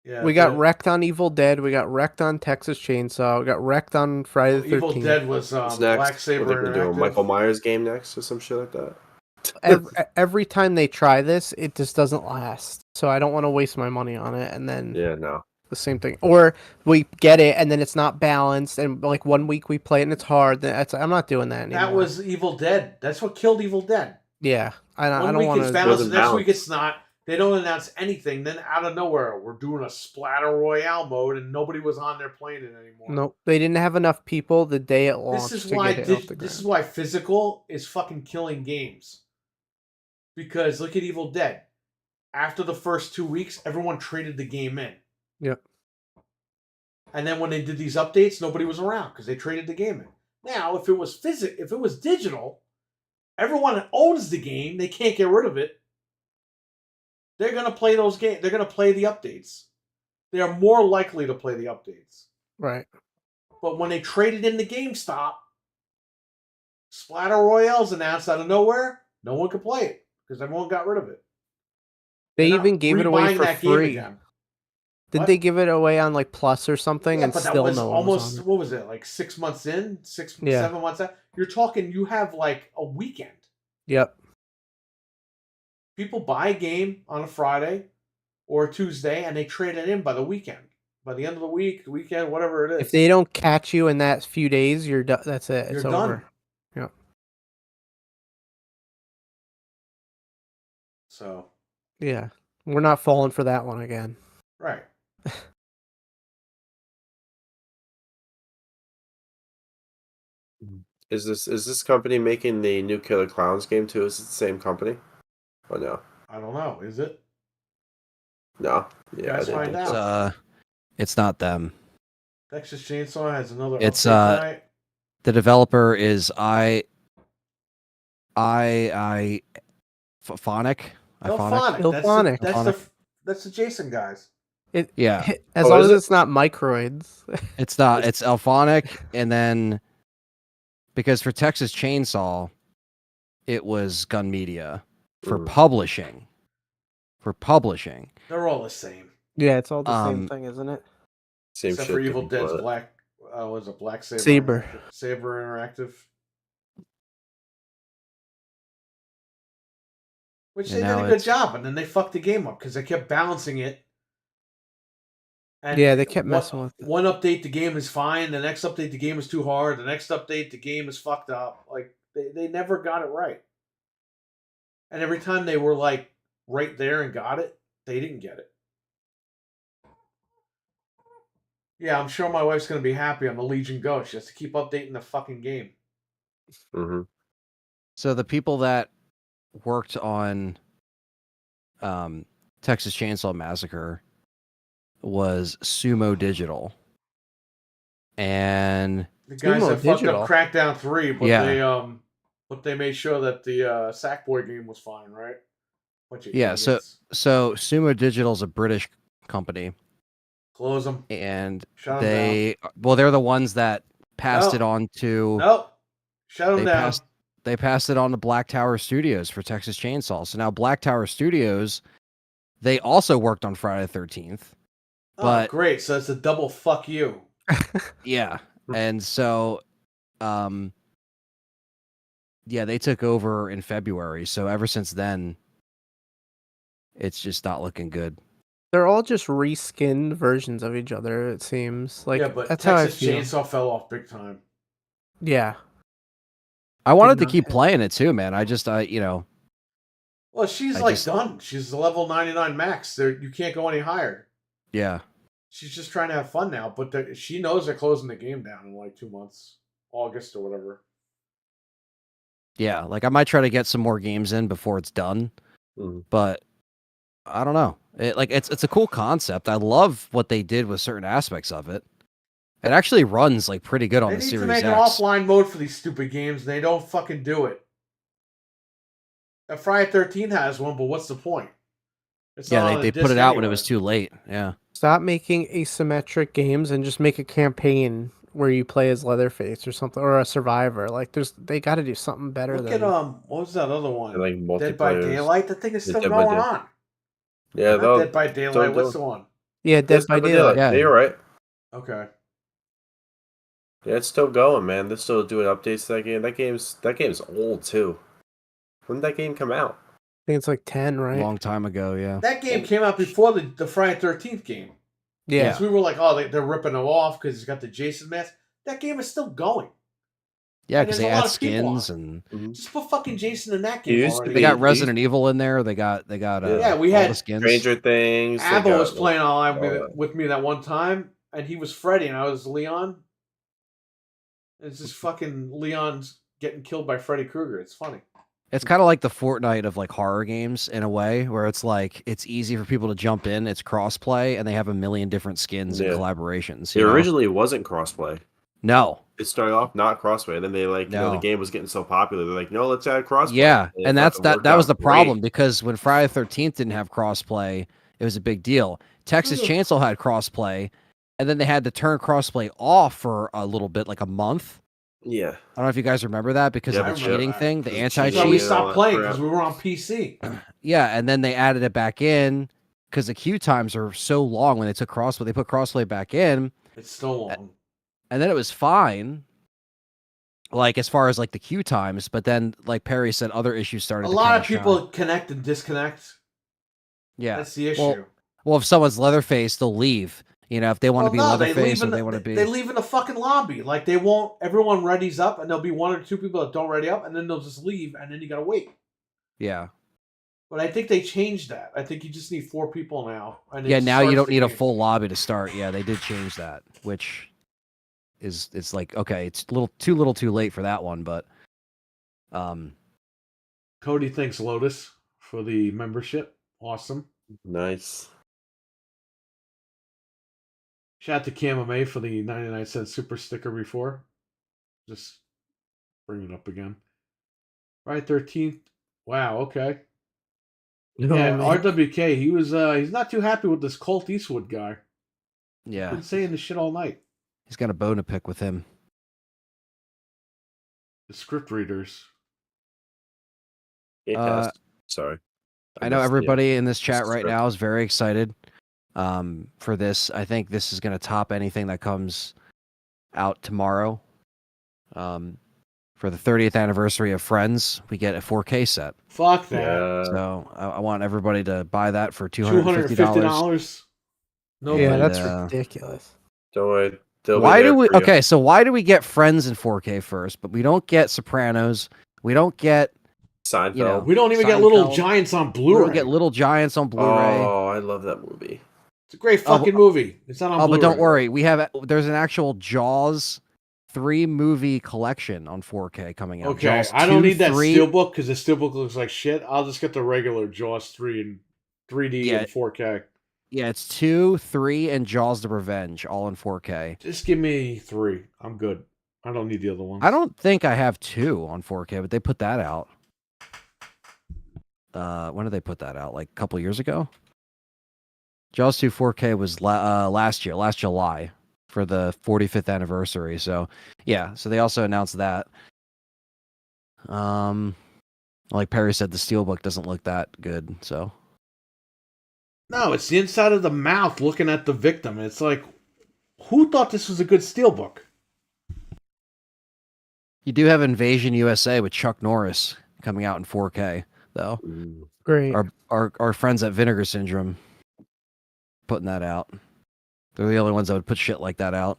Yeah, We got wrecked on Evil Dead. We got wrecked on Texas Chainsaw. We got wrecked on Friday the 13th. Evil Dead was What's Black next? Saber What are they gonna do? A Interactive. Michael Myers game next or some shit like that? Every time they try this, it just doesn't last. So I don't want to waste my money on it. And then Yeah, no. the same thing. Or we get it and then it's not balanced. And like 1 week we play it and it's hard. Then I'm not doing that anymore. That was Evil Dead. That's what killed Evil Dead. Yeah. I One don't week want it's to. balanced, Wasn't the next week balanced. it's not. They don't announce anything. Then out of nowhere, we're doing a splatter royale mode, and nobody was on there playing it anymore. Nope. They didn't have enough people the day it launched. This is to why get it off the this is ground. why physical is fucking killing games. Because look at Evil Dead. After the first 2 weeks, everyone traded the game in. Yep. And then when they did these updates, nobody was around because they traded the game in. Now, if it was if it was digital, everyone owns the game. They can't get rid of it. They're gonna play those games. They're gonna play the updates. They are more likely to play the updates. Right. But when they traded in the GameStop, Splatter Royale's announced out of nowhere, no one could play it because everyone got rid of it. They They're not even gave it away rebuying for that game free. again. Didn't What? they give it away on like Plus or something? Yeah, and but that still was no one was almost on it? what was it, like 6 months in, Yeah. 7 months out. You're talking, you have like a weekend. Yep. People buy a game on a Friday or a Tuesday, and they trade it in by the weekend, by the end of the week, the weekend, whatever it is. If they don't catch you in that few days, you're done. That's it. It's You're over. done. Yep. So Yeah. We're not falling for that one again. right. Is this company making the new Killer Clowns game too? Is it the same company? Or no? I don't know. Is it? No. Yeah, I Guys didn't find think out. so. It's not them. Texas Chainsaw has another. It's, update tonight. The developer is Phonic. Ilphonic. That's the Jason guys. Yeah. As Oh, long is as it? it's not microids. It's not. It's Elphonic, and then because for Texas Chainsaw, it was Gun Media for publishing. They're all the same. Yeah, it's all the same thing, isn't it? Same Except shit. for Evil different Dead's planet. Black. Was it Black Saber? Saber. Saber Interactive. Which And they did now a good it's- job, and then they fucked the game up because they kept balancing it. And Yeah, they kept messing with it. One update, the game is fine. The next update, the game is too hard. The next update, the game is fucked up. Like they never got it right. And every time they were like right there and got it, they didn't get it. Yeah, I'm sure my wife's gonna be happy on the Legion Go. She has to keep updating the fucking game. Mm-hmm. So the people that worked on Texas Chainsaw Massacre was Sumo Digital. And The guys Sumo that fucked Digital. up Crackdown 3, but Yeah. they made sure that the Sackboy game was fine, right? Bunch of yeah, idiots. so Sumo Digital is a British company, Close them. and Shut 'em down. they're the ones that passed No. it on to Nope. Shut them they down. passed it on to Black Tower Studios for Texas Chainsaw. So now Black Tower Studios, they also worked on Friday the 13th. Oh, But great. So it's a double fuck you. yeah. And so yeah, they took over in February. So ever since then, it's just not looking good. They're all just reskinned versions of each other, it seems. Like Yeah, but that's how I Texas feel. Chainsaw fell off big time. Yeah. I wanted to not keep hit. playing it too, man. I Well, she's done. She's level 99 max. You can't go any higher. yeah. She's just trying to have fun now, but she knows they're closing the game down in like 2 months, August or whatever. Yeah, like I might try to get some more games in before it's done, but I don't know. It's a cool concept. I love what they did with certain aspects of it. It actually runs like pretty good on They the need Series to make X. an offline mode for these stupid games, and they don't fucking do it. Friday 13 has one, but what's the point? It's not Yeah, on they the put it disc out when it anyway. was too late. Yeah. Stop making asymmetric games and just make a campaign where you play as Leatherface or something, or a survivor. Like they got to do something better Look than. at what was that other one? Like Dead by multiplayers. Daylight. That thing is Yeah, still Dead by going Day- on. Yeah, Not Dead by Daylight. What's the doing- one? Yeah, Dead by Daylight. Yeah. Yeah, you're right. Okay. Yeah, it's still going, man. They're still doing updates to that game. That game's old too. When did that game come out? I think it's like 10, A right? long time ago, yeah. That game came out before the Friday 13th game. Yeah. Because we were like, oh, they're ripping it off because it's got the Jason mask. That game is still going. Yeah, And because there's they a lot add of people skins and Just put fucking Jason in that game used to already. they got They- Resident Evil in there. They got Yeah, we all had the skins. Stranger Things. they Abba got, was playing online all that. with me that one time, and he was Freddy, and I was Leon. It's just fucking Leon's getting killed by Freddy Krueger. It's funny. It's kind of like the Fortnite of like horror games in a way, where it's like it's easy for people to jump in. It's crossplay, and they have a million different skins and Yeah. collaborations. It you know? originally wasn't crossplay. No. It started off not crossplay. Then they the No. game was getting so popular. They're like, no, let's add crossplay. Yeah, it and that's fucking that. worked That was out the problem great. because when Friday the 13th didn't have crossplay, it was a big deal. Texas Chainsaw had crossplay, and then they had to turn crossplay off for a little bit, like a month. Yeah. I don't know if you guys remember that because Yeah, of I the remember cheating that. thing, the The That's why we cheating anti-cheat. and all stopped that playing crap. because we were on PC. Yeah, and then they added it back in because the queue times are so long when they took crossplay. They put crossplay back in, It's still long. and then it was fine. Like as far as like the queue times, but then like Perry said, other issues started. A to lot kinda of people shine. connect and disconnect. Yeah, That's the issue. Well, if someone's Leatherface, they'll leave. You know, if they want to be Leatherface or they want to be. They leave in the fucking lobby. Like they won't. Everyone readies up, and there'll be one or two people that don't ready up, and then they'll just leave, and then you gotta wait. Yeah. But I think they changed that. I think you just need 4 people now. And it Yeah, now you starts don't the need a game. full lobby to start. Yeah, they did change that, which is it's like okay, it's too little too late for that one, but Cody thanks Lotus for the membership. Awesome. Nice. Shout out to KMMA for the 99-cent super sticker before. Just bring it up again. Right, 13th. Wow, okay. Yeah, man. RWK. He's not too happy with this Colt Eastwood guy. Yeah, Been saying this shit all night. he's got a bone to pick with him. The script readers. Game Pass. Sorry. I know missed the, everybody in this chat right script. now is very excited for this. I think this is going to top anything that comes out tomorrow. For the 30th anniversary of Friends, we get a 4K set. Fuck that. Yeah. So I want everybody to buy that for $250. $250. No, Yeah, And, that's uh, ridiculous. Don't worry. they'll be Why there do we? for you. Okay, so why do we get Friends in 4K first, but we don't get Sopranos? We don't get Seinfeld. you know, we don't even get Little Seinfeld. Giants on we Blu-ray. don't get Little Giants on Blu-ray. Oh, I love that movie. It's a great fucking movie. It's not on Oh, Blu-ray. but don't worry, there's an actual Jaws 3 movie collection on 4K coming out. Okay, Jaws I don't 2, need that 3, steelbook because the steelbook looks like shit. I'll just get the regular Jaws 3 in 3D Yeah. and 4K. Yeah, it's 2, 3, and Jaws: The Revenge, all in 4K. Just give me 3. I'm good. I don't need the other ones. I don't think I have 2 on 4K, but they put that out. When did they put that out? Like a couple years ago? Jaws 2 4K was last July for the 45th anniversary. So, yeah, so they also announced that. Like Perry said, the steelbook doesn't look that good, so. No, it's the inside of the mouth looking at the victim. It's like, who thought this was a good steelbook? You do have Invasion USA with Chuck Norris coming out in 4K, though. Ooh. Great. Our friends at Vinegar Syndrome putting that out. They're the only ones that would put shit like that out.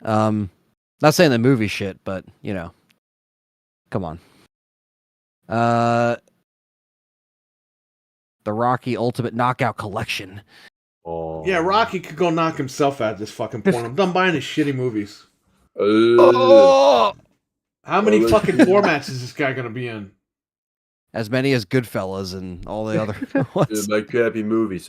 Not saying the movie shit, but you know, come on. The Rocky Ultimate Knockout Collection. Oh. Yeah, Rocky could go knock himself out at this fucking point. I'm done buying his shitty movies. Oh! How many Oh, fucking look. formats is this guy gonna be in? As many as Goodfellas and all the other ones. My crappy movies.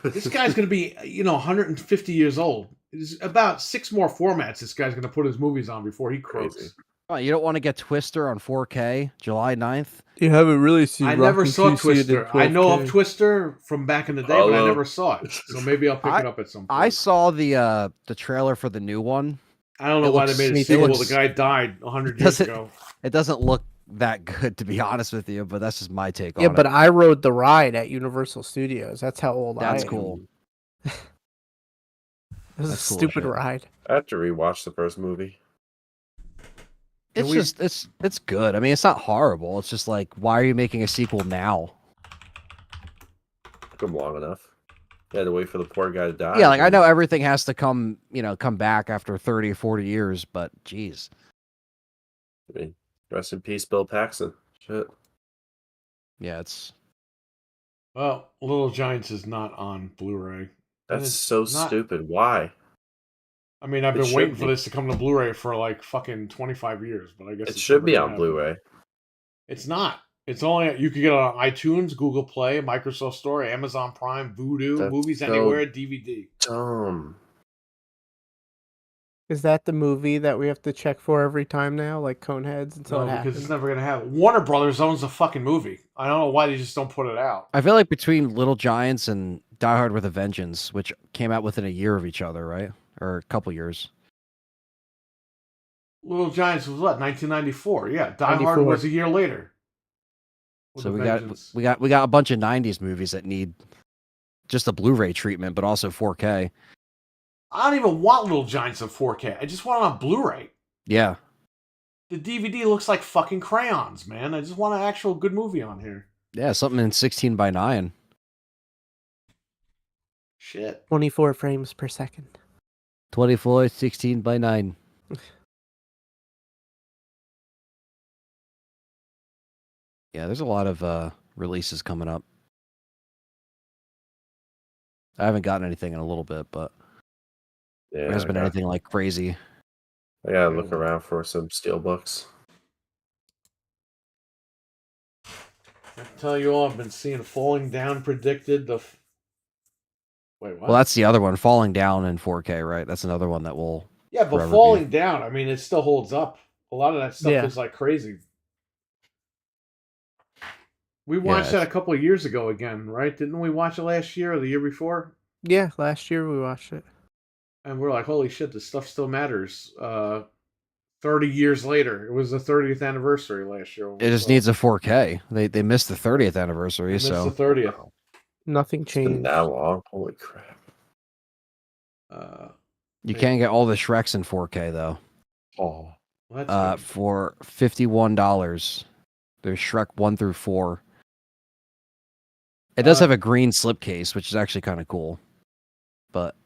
This guy's gonna be, 150 years old. There's about 6 more formats this guy's gonna put his movies on before he croaks. Crazy. Oh, you don't want to get Twister on 4K, July 9th? You haven't really seen. I never saw Twister. I know of Twister from back in the day, but I Hello. never saw it. So maybe I'll pick it up at some point. I saw the trailer for the new one. I don't know It why looks- they made a it sequel. looks- The guy died 100 years Does it- ago. It doesn't look that good, to be honest with you, but that's just my take on Yeah, it. but I rode the ride at Universal Studios. That's how old I am. That's cool. It was That's a cool stupid shit. ride. I have to rewatch the first movie. It's we- just it's good. I mean, it's not horrible. It's just like, why are you making a sequel now? Took him long enough. You had to wait for the poor guy to die. Yeah, like I know everything has to come back after 30 or 40 years, but geez. I mean, rest in peace, Bill Paxton. Shit. Yeah, it's Well, Little Giants is not on Blu-ray. That's it's so not- stupid. Why? I mean, I've It been waiting should for be. this to come to Blu-ray for like fucking 25 years, but I guess It it's should never be gonna on happen. Blu-ray. It's not. It's only you can get it on iTunes, Google Play, Microsoft Store, Amazon Prime, Vudu, That's Movies so- Anywhere, DVD. Dumb. Is that the movie that we have to check for every time now, like Coneheads, until No, it because happens? it's never gonna happen. Warner Brothers owns the fucking movie. I don't know why they just don't put it out. I feel like between Little Giants and Die Hard with a Vengeance, which came out within a year of each other, right? Or a couple years. Little Giants was what, 1994? Yeah, Die Hard 94. was a year later. With So a we vengeance. got a bunch of 90s movies that need just a Blu-ray treatment, but also 4K. I don't even want Little Giants in 4K. I just want it on Blu-ray. Yeah. The DVD looks like fucking crayons, man. I just want an actual good movie on here. Yeah, something in 16:9. Shit. 24 frames per second. 24 16:9. Yeah, there's a lot of releases coming up. I haven't gotten anything in a little bit, but Yeah, there hasn't been anything like crazy. I gotta look around for some steelbooks. I tell you all, I've been seeing Falling Down predicted. Wait, what? Well, that's the other one, Falling Down in 4K, right? That's another one that will. yeah, but forever Falling Down, I mean, it still holds up. A lot of that stuff Yeah. is like crazy. We watched that a couple of years ago again, right? Didn't we watch it last year or the year before? Yeah, last year we watched it. And we're like, holy shit, this stuff still matters. 30 years later. It was the 30th anniversary last year. It just needs a 4K. They missed the 30th anniversary, They so missed the 30th. Nothing It's been changed. that long. Holy crap. You can't get all the Shreks in 4K though. Oh. Well, that's good. For $51. There's Shrek 1 through 4. It does have a green slipcase, which is actually kind of cool. But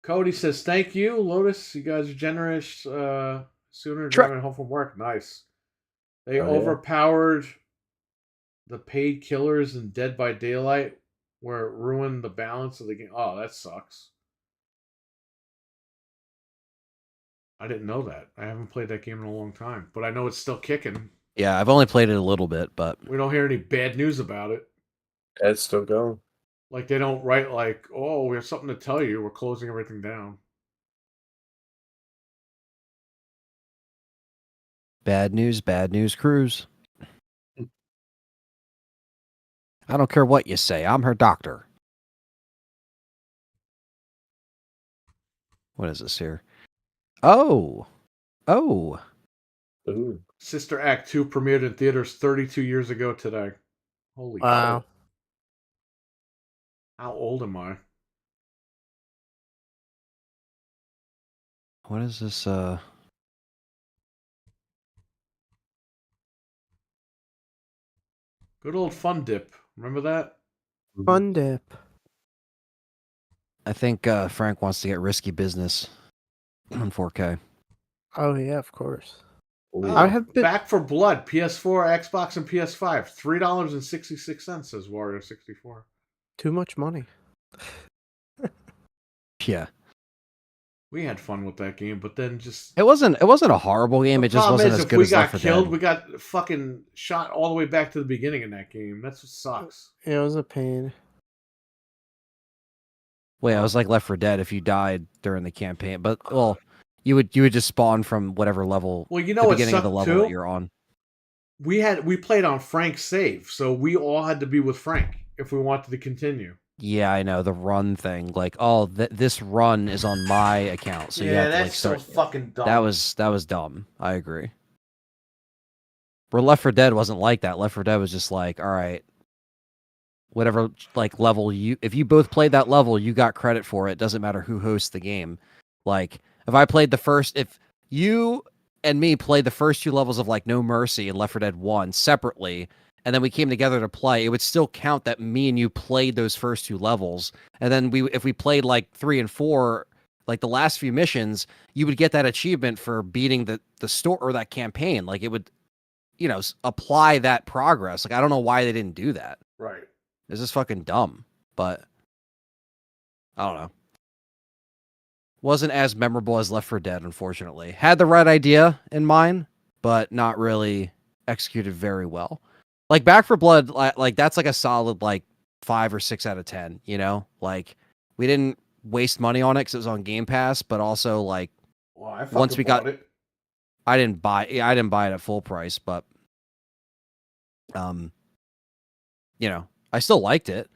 Cody says, thank you, Lotus. You guys are generous. Sooner Shrek. driving home from work. Nice. They Oh, yeah. overpowered the paid killers in Dead by Daylight, where it ruined the balance of the game. Oh, that sucks. I didn't know that. I haven't played that game in a long time, but I know it's still kicking. yeah, I've only played it a little bit, but We don't hear any bad news about it. It's still going. Like, they don't write like, oh, we have something to tell you. We're closing everything down. bad news, Cruz. I don't care what you say. I'm her doctor. What is this here? Oh. Ooh. Sister Act 2 premiered in theaters 32 years ago today. Holy Wow. shit. How old am I? What is this? Good old Fun Dip. Remember that? Fun dip. I think Frank wants to get Risky Business on 4K. Oh yeah, of course. Ooh. Oh, I have been- Back for Blood, PS4, Xbox, and PS5. $3.66 says Wario 64. Too much money. Yeah. We had fun with that game, but then just It wasn't a horrible game. the It just problem wasn't is, as if good we as got Left 4 killed, Dead. we got fucking shot all the way back to the beginning in that game. That's what sucks. It was a pain. Wait, I was like Left 4 Dead if you died during the campaign, but well, you would just spawn from whatever level. Well, you the know what beginning of the sucked level that too? you're on. We played on Frank's save, so we all had to be with Frank if we wanted to continue. Yeah, I know the run thing. Like, oh, this run is on my account, so you have to like start. so fucking dumb. That was dumb. I agree. Where Left 4 Dead wasn't like that. Left 4 Dead was just like, all right, whatever like level if you both played that level, you got credit for it. Doesn't matter who hosts the game. Like, if you and me played the first 2 levels of like No Mercy and Left 4 Dead 1 separately, and then we came together to play, it would still count that me and you played those first 2 levels. And then if we played like 3 and 4, like the last few missions, you would get that achievement for beating the store or that campaign. Like, it would, apply that progress. Like, I don't know why they didn't do that. Right. It's just fucking dumb. But I don't know. Wasn't as memorable as Left 4 Dead, unfortunately. Had the right idea in mind, but not really executed very well. Like Back 4 Blood, like that's like a solid like 5 or 6 out of 10. Like, we didn't waste money on it because it was on Game Pass, but also like Well, I once we got it. I didn't buy it at full price, but I still liked it,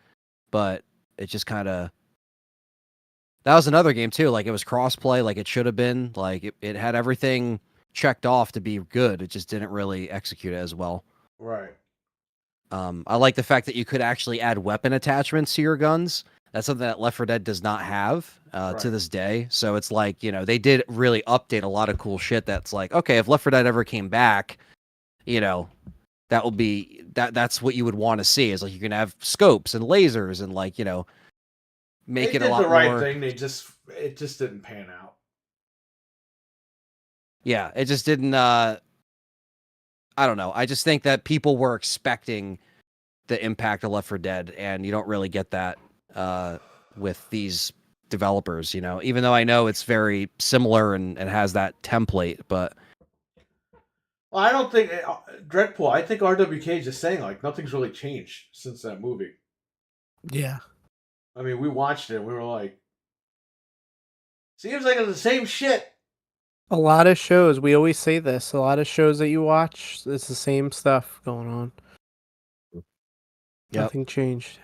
but it just kind of. That was another game too. Like, it was crossplay, like it should have been. Like, it had everything checked off to be good. It just didn't really execute it as well. Right. I like the fact that you could actually add weapon attachments to your guns. That's something that Left 4 Dead does not have to this day. So it's like, they did really update a lot of cool shit. That's like, okay, if Left 4 Dead ever came back, that will be that's what you would want to see. Is like you can have scopes and lasers and like make it a lot the right more. thing. It just didn't pan out. Yeah, it just didn't. I don't know. I just think that people were expecting the impact of Left 4 Dead, and you don't really get that with these developers. Even though I know it's very similar and has that template, but. Well, I don't think Dreadpool. I think RWK is just saying like nothing's really changed since that movie. Yeah. I mean, we watched it. And we were like, seems like it's the same shit. A lot of shows, we always say this, a lot of shows that you watch, it's the same stuff going on. Yep. Nothing changed.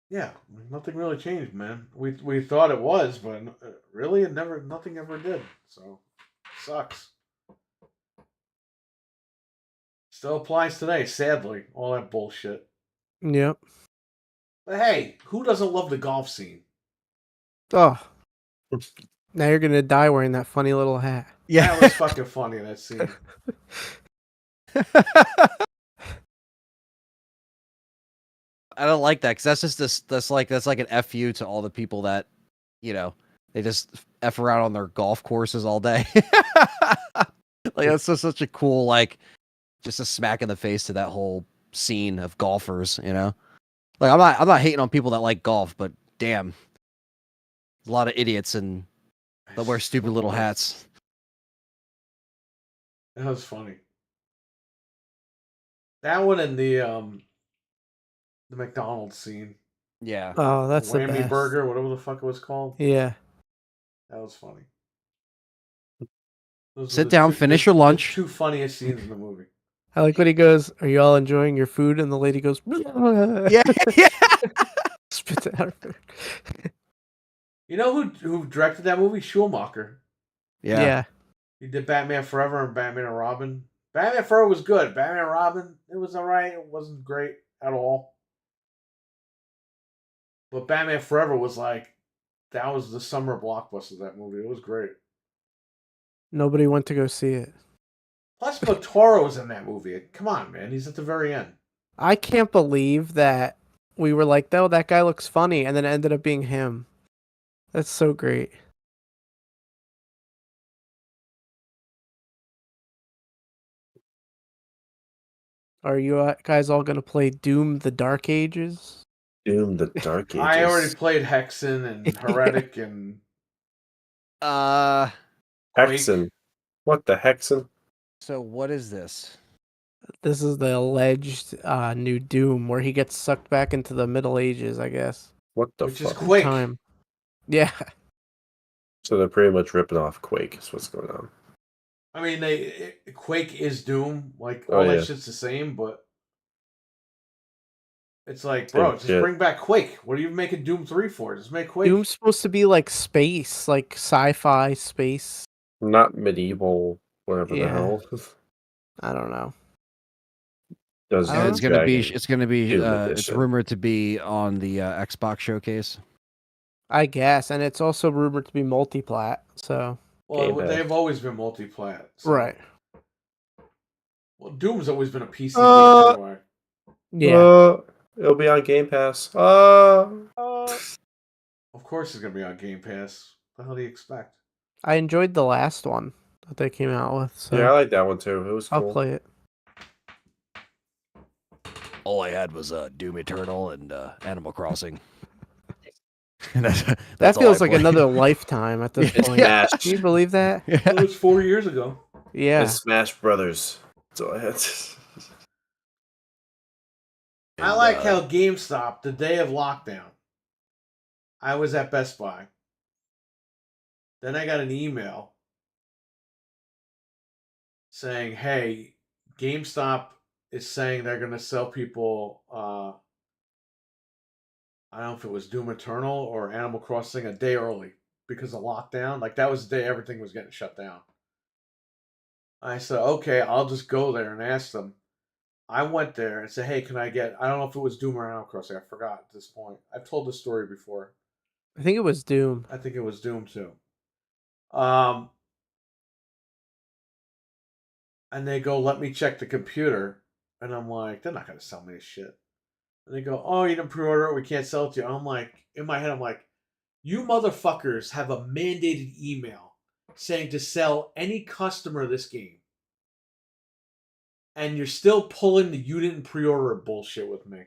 Yeah, nothing really changed, man. We thought it was, but really, nothing ever did. So, sucks. Still applies today, sadly. All that bullshit. Yep. But hey, who doesn't love the golf scene? Oh. Now you're gonna die wearing that funny little hat. Yeah. That was fucking funny, that scene. I don't like that because that's just this. That's like an fu to all the people that, they just f around on their golf courses all day. Like that's just such a cool just a smack in the face to that whole scene of golfers. Like I'm not hating on people that like golf, but damn, a lot of idiots and that wear stupid little hats. That was funny. That one and the McDonald's scene. Yeah. Oh, that's the Whammy best. Burger, whatever the fuck it was called. Yeah. That was funny. Those were Sit the down, finish your lunch. The two funniest scenes in the movie. I like when he goes, "Are you all enjoying your food?" And the lady goes, Yeah. Yeah. spits it out. You know who directed that movie? Schumacher. Yeah. He did Batman Forever and Batman and Robin. Batman Forever was good. Batman and Robin, it was alright. It wasn't great at all. But Batman Forever was that was the summer blockbuster, that movie. It was great. Nobody went to go see it. Plus, Motoro's in that movie. Come on, man. He's at the very end. I can't believe that we were like, "Oh, that guy looks funny," and then it ended up being him. That's so great. Are you guys all gonna play Doom: The Dark Ages? Doom: The Dark Ages. I already played Hexen and Heretic and Quake. Hexen. What the Hexen? So what is this? This is the alleged new Doom, where he gets sucked back into the Middle Ages, I guess. What the Which is fuck? Quake. Time. Yeah. So they're pretty much ripping off Quake. Is what's going on. I mean, Quake is Doom. Like, Oh, all that yeah. shit's the same, but it's like, Same bro, just shit. bring back Quake. What are you making Doom 3 for? Just make Quake. Doom's supposed to be like space, like sci-fi space. Not medieval, whatever the Yeah. hell. I don't know. Dungeons And and It's gonna be. Dragons. It's gonna be. Doom It's edition. rumored to be on the Xbox showcase. I guess, and it's also rumored to be multi-plat. So Well, Game Pass. they've always been multi-plat. So. right, Well, Doom's always been a PC game anyway. yeah. It'll be on Game Pass. Of course it's going to be on Game Pass. What the hell do you expect? I enjoyed the last one that they came out with. So Yeah, I like that one too. It was cool. I'll play it. All I had was Doom Eternal and Animal Crossing. That feels like another lifetime at this point. Smash. Can you believe that? It was 4 years ago. Yeah. And Smash Brothers. That's all I had. I like how GameStop, the day of lockdown, I was at Best Buy. Then I got an email saying, hey, GameStop is saying they're going to sell people, I don't know if it was Doom Eternal or Animal Crossing a day early because of lockdown. Like, that was the day everything was getting shut down. I said, okay, I'll just go there and ask them. I went there and said, hey, can I get, I don't know if it was Doom or Animal Crossing. I forgot at this point. I've told this story before. I think it was Doom. I think it was Doom too. And they go, let me check the computer. And I'm like, they're not going to sell me this shit. And they go, oh, you didn't pre-order it. We can't sell it to you. I'm like, in my head, I'm like, you motherfuckers have a mandated email saying to sell any customer this game. And you're still pulling the you didn't pre-order it bullshit with me.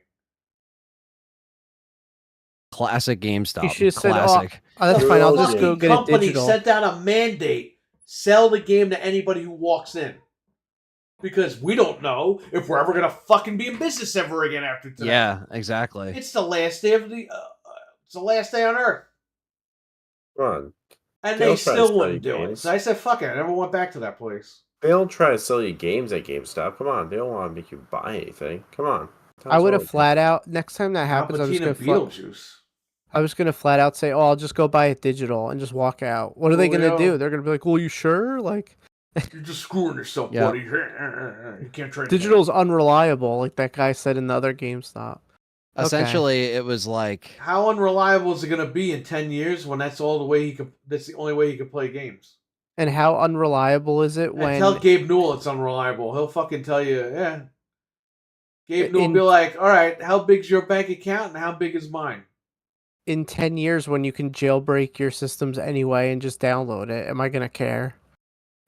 Classic GameStop. You should have said, Classic. "Oh, that's The fine. I'll fucking just go get it company digital." sent out a mandate: sell the game to anybody who walks in, because we don't know if we're ever gonna fucking be in business ever again after today. Yeah, exactly. It's the last day of the. It's the last day on Earth, Come on. and They they don't try to still sell wouldn't you do it. games. So I said, "Fuck it." I never went back to that place. They don't try to sell you games at GameStop. Come on. They don't want to make you buy anything. Come on. I would have flat out next time that happens. I'm just Palpatine gonna and Beetlejuice. I was gonna flat out say, "Oh, I'll just go buy it digital and just walk out." What are they gonna do? They're gonna be like, "Well, you sure?" Like, you're just screwing yourself, Yeah. buddy. You can't trade. digital's unreliable, like that guy said in the other GameStop. Okay. Essentially, it was like, How unreliable is it going to be in 10 years when that's all the way he could? That's the only way he could play games. And how unreliable is it when? And tell Gabe Newell it's unreliable. He'll fucking tell you, yeah. Gabe Newell will In- be like, all right, how big's your bank account and how big is mine? in 10 years when you can jailbreak your systems anyway and just download it, am I gonna care?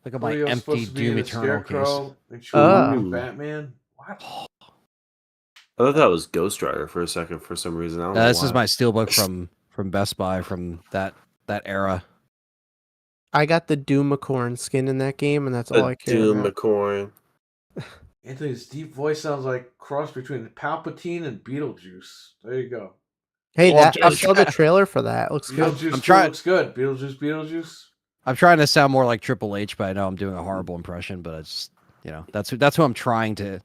look at my Leo's empty supposed to be in Doom the Eternal case. Scarecrow and Ooh. Batman. What? I thought that was Ghost Rider for a second for some reason. I don't know This is why. my steelbook from Best Buy from that era. I got the Doomicorn skin in that game, and that's all I care Doom about. McCoy. Anthony's deep voice sounds like a cross between Palpatine and Beetlejuice. There you go. Hey, Well, I I'm saw the trailer for that. It looks good. Beetlejuice I'm trying- looks good. Beetlejuice. I'm trying to sound more like Triple H, but I know I'm doing a horrible impression. But it's that's who I'm trying to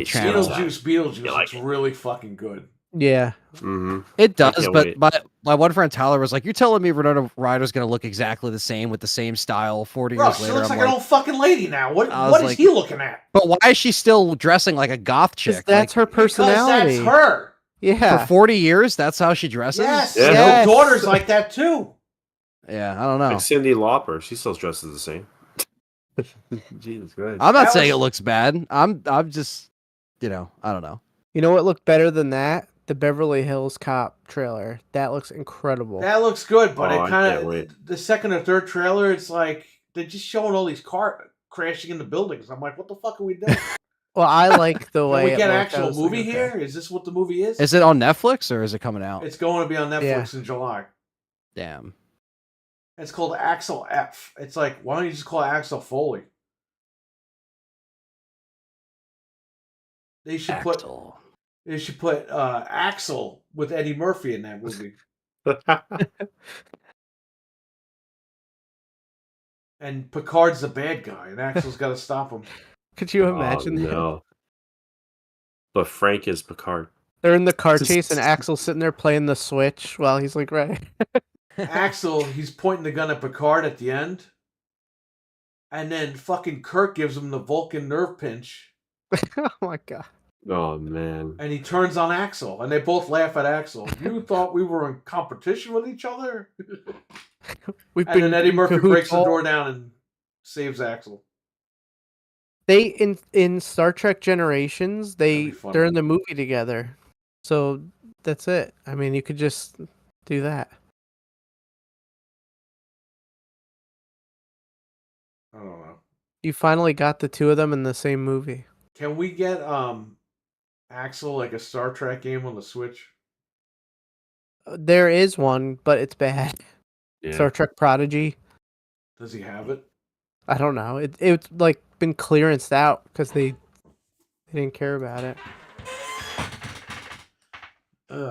channel. Beetlejuice You like looks really fucking good. Yeah. Mm-hmm. It does, can't but wait. my one friend Tyler was like, "You're telling me Winona Ryder's going to look exactly the same with the same style 40 Bro, years she later?" looks I'm like an old fucking lady now. What I was what is like- he looking at? But why is she still dressing like a goth chick? That's her personality. Because that's her. Yeah. For 40 years, that's how she dresses. Yes. Yeah. Her daughter's like that too. Yeah, I don't know. Like Cindy Lauper, she still dresses the same. Jesus Christ. I'm not That saying was- it looks bad. I'm just, I don't know. You know what looked better than that? The Beverly Hills Cop trailer. That looks incredible. That looks good, but Oh, it I kind can't wait. of the second or third trailer, it's like they're just showing all these cars crashing into buildings. I'm like, what the fuck are we doing? Well, I like the Can way we it get an looked. I actual was movie like, okay. here? Is this what the movie is? Is it on Netflix or is it coming out? It's going to be on Netflix in July. Damn. It's called Axel F. It's like, why don't you just call it Axel Foley? They should put Axel. Axel with Eddie Murphy in that movie. And Picard's the bad guy, and Axel's got to stop him. Could you imagine that? No. But Frank is Picard. They're in the car chase and Axel's sitting there playing the Switch while he's like, right. Axel, he's pointing the gun at Picard at the end. And then fucking Kirk gives him the Vulcan nerve pinch. Oh my god. Oh man. And he turns on Axel. And they both laugh at Axel. You thought we were in competition with each other? We've And then Eddie Murphy cahoots breaks the all- door down and saves Axel. They in Star Trek Generations, That'd be funny. they're in the movie together. So that's it. I mean, you could just do that. I don't know. You finally got the two of them in the same movie. Can we get Axel like a Star Trek game on the Switch? There is one, but it's bad. Yeah. Star Trek Prodigy. Does he have it? I don't know. It's like been clearanced out because they didn't care about it.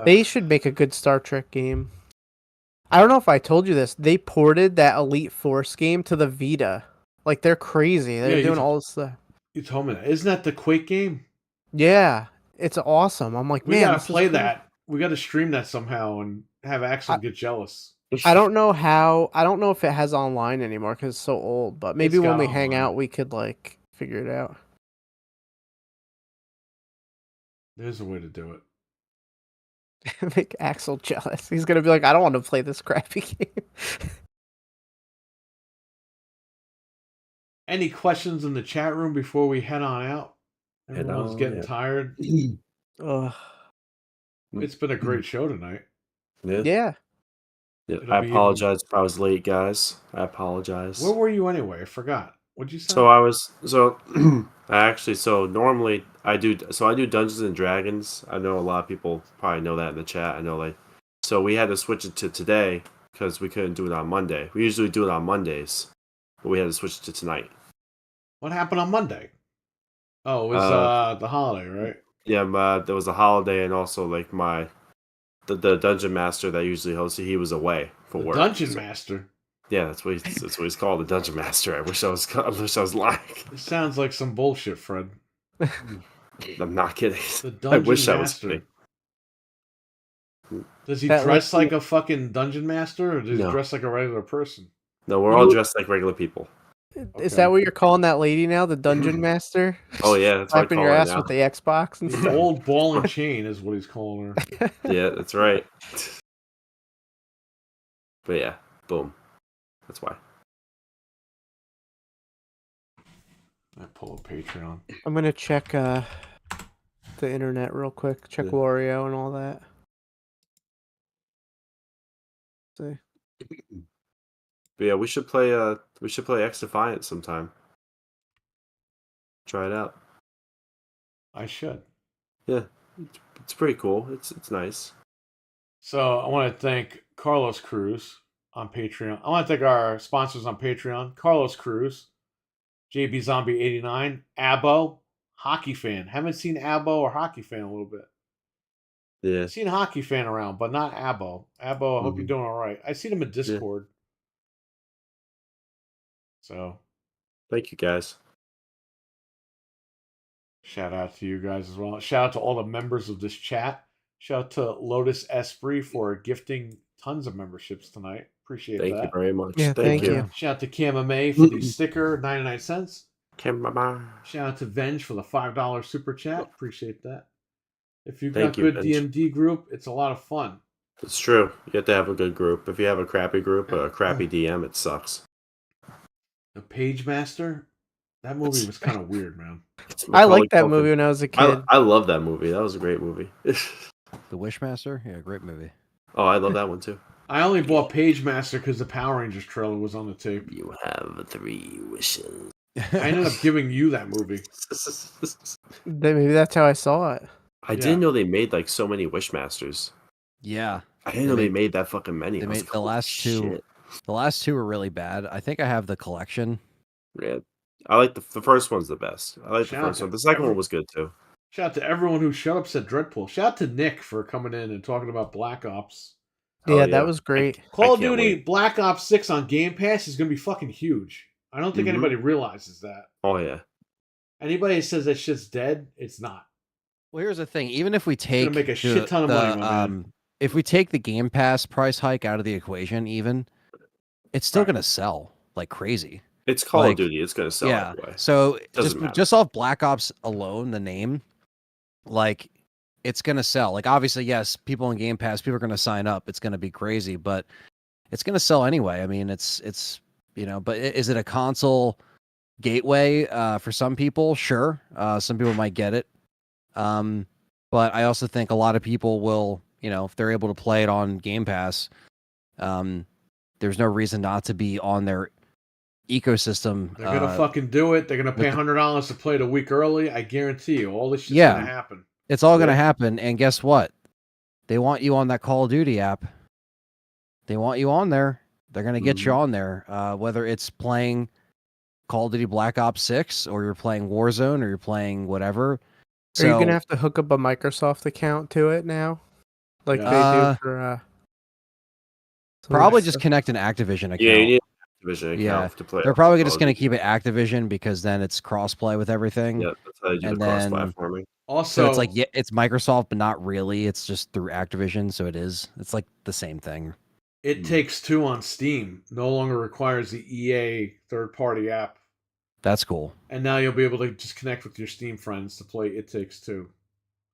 They should make a good Star Trek game. I don't know if I told you this. They ported that Elite Force game to the Vita. Like they're crazy. They're Yeah, you doing t- all this stuff. You told me that. Isn't that the Quake game? Yeah, it's awesome. I'm like, We man, gotta this is play cool. that. We gotta stream that somehow and have Axel get jealous. I don't know how. I don't know if it has online anymore because it's so old. But maybe It's when got we hang online. out, we could like figure it out. There's a way to do it. Make Axel jealous. He's gonna be like, I don't want to play this crappy game. Any questions in the chat room before we head on out? Head Everyone's on getting out. tired. Ugh. It's been a great show tonight. Yeah. Yeah. Yeah, It'll I be- apologize if I was late, guys. I apologize. Where were you anyway? I forgot. What'd you say? So normally I do Dungeons and Dragons. I know a lot of people probably know that in the chat. I know so we had to switch it to today because we couldn't do it on Monday. We usually do it on Mondays, but we had to switch it to tonight. What happened on Monday? Oh, it was the holiday, right? Yeah, there was a holiday and also like the dungeon master that usually hosts it, he was away for The work. Dungeon So- Master. Yeah, that's what he's called, the dungeon master. I wish I was lying. It sounds like some bullshit, Fred. I'm not kidding. The I Dungeon wish I was Master. kidding. Does he That dress looks- like a fucking dungeon master, or does he No. dress like a regular person? No, we're You all know- dressed like regular people. Is Okay. that what you're calling that lady now, the dungeon master? Oh yeah, that's what I Slapping call your her ass now. with the Xbox and The stuff. old ball and chain is what he's calling her. Yeah, that's right. But yeah, boom. That's why. I pull up Patreon. I'm gonna check the internet real quick. Check Yeah. Wario and all that. See. But yeah, we should play X Defiant sometime. Try it out. I should. Yeah. It's pretty cool. It's nice. So I want to thank Carlos Cruz on Patreon. I want to thank our sponsors on Patreon: Carlos Cruz, JB Zombie 89, Abo, Hockey Fan. Haven't seen Abo or Hockey Fan in a little bit. Yeah. I've seen Hockey Fan around, but not Abo. Abo, I hope you're Mhm. doing all right. I seen him in Discord. So Thank you guys. shout out to you guys as well. Shout out to all the members of this chat. Shout out to Lotus Esprit for gifting tons of memberships tonight. Appreciate Thank that. you very much. Yeah, thank you. you. Shout out to Camame for the sticker, 99 cents. Cameraman. Shout out to Venge for the $5 super chat. Appreciate that. If you've Thank got you, good Venge. DMD group, it's a lot of fun. It's true. You have to have a good group. If you have a crappy group, a crappy DM, it sucks. The Page Master, that movie was kind of weird, man. It's I Macaulay liked that Culkin. movie when I was a kid. I love that movie. That was a great movie. The Wishmaster? Yeah, great movie. Oh, I love that one too. I only bought Page Master because the Power Rangers trailer was on the tape. You have 3 wishes. I ended up giving you that movie. Maybe that's how I saw it. I Yeah. didn't know they made like so many Wishmasters. Yeah. I didn't know they made that fucking many. They I was made like, the "Holy last two. shit." The last two were really bad. I think I have the collection. Yeah, I like the first one's the best. I like Shout the out first to one. The second every- one was good too. Shout out to everyone who shut up said Dreadpool. Shout out to Nick for coming in and talking about Black Ops. Oh, Yeah, that was great. Call of can't Duty wait. Black Ops 6 on Game Pass is going to be fucking huge. I don't think Mhm. anybody realizes that. Oh yeah. Anybody that says that shit's dead, it's not. Well, here's the thing. Even if we take make a shit ton of money, my man. if we take the Game Pass price hike out of the equation, even it's still Right. going to sell like crazy. It's Call Like, of Duty. It's gonna sell yeah. anyway. So Doesn't matter. just off Black Ops alone, the name, like it's going to sell. Like obviously, yes, people in Game Pass, people are going to sign up. It's going to be crazy, but it's going to sell anyway. I mean, it's but is it a console gateway for some people? Sure. Some people might get it. But I also think a lot of people will, if they're able to play it on Game Pass, there's no reason not to be on their ecosystem. They're gonna fucking do it. They're gonna pay $100 to play it a week early. I guarantee you, all this shit's Yeah. gonna happen. It's all going to Yeah. happen. And guess what? They want you on that Call of Duty app. They want you on there. They're going to get you on there. Whether it's playing Call of Duty Black Ops 6 or you're playing Warzone or you're playing whatever. Are you gonna have to hook up a Microsoft account to it now, like they do for? some of probably that just stuff? connect an Activision account. Yeah, you need an Activision account Yeah. to play. They're probably Call just of going to Duty. keep it Activision because then it's crossplay with everything. Yeah, that's how they do And the then- cross-platforming. Also, So it's like, yeah, it's Microsoft, but not really. It's just through Activision. So it is. It's like the same thing. It Takes Two on Steam no longer requires the EA third-party app, That's cool. and now you'll be able to just connect with your Steam friends to play It Takes Two.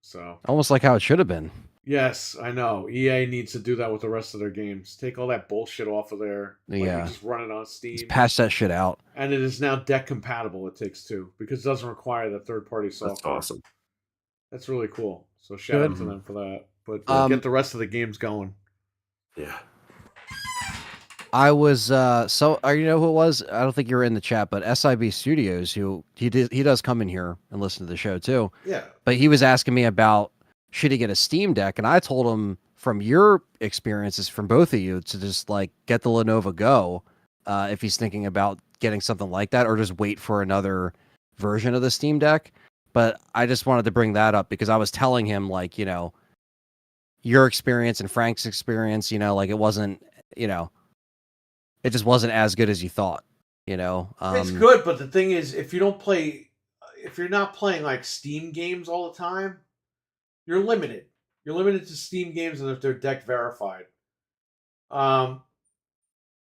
So Almost like how it should have been. yes, I know EA needs to do that with the rest of their games. Take all that bullshit off of there. Like, Yeah. just run it on Steam. Just patch that shit out. And it is now deck compatible. It Takes Two because it doesn't require the third-party software. That's awesome. That's really cool. So shout out Good. to them for that. But Um, get the rest of the games going. Yeah. I was you know who it was? I don't think you were in the chat, but SIB Studios, who he does come in here and listen to the show too. Yeah. But he was asking me about should he get a Steam Deck, and I told him from your experiences, from both of you, to just like get the Lenovo Go if he's thinking about getting something like that, or just wait for another version of the Steam Deck. But I just wanted to bring that up because I was telling him like your experience and Frank's experience, like it wasn't it just wasn't as good as you thought, It's good, but the thing is, if you don't play, if you're not playing like Steam games all the time, you're limited. You're limited to Steam games and if they're deck verified.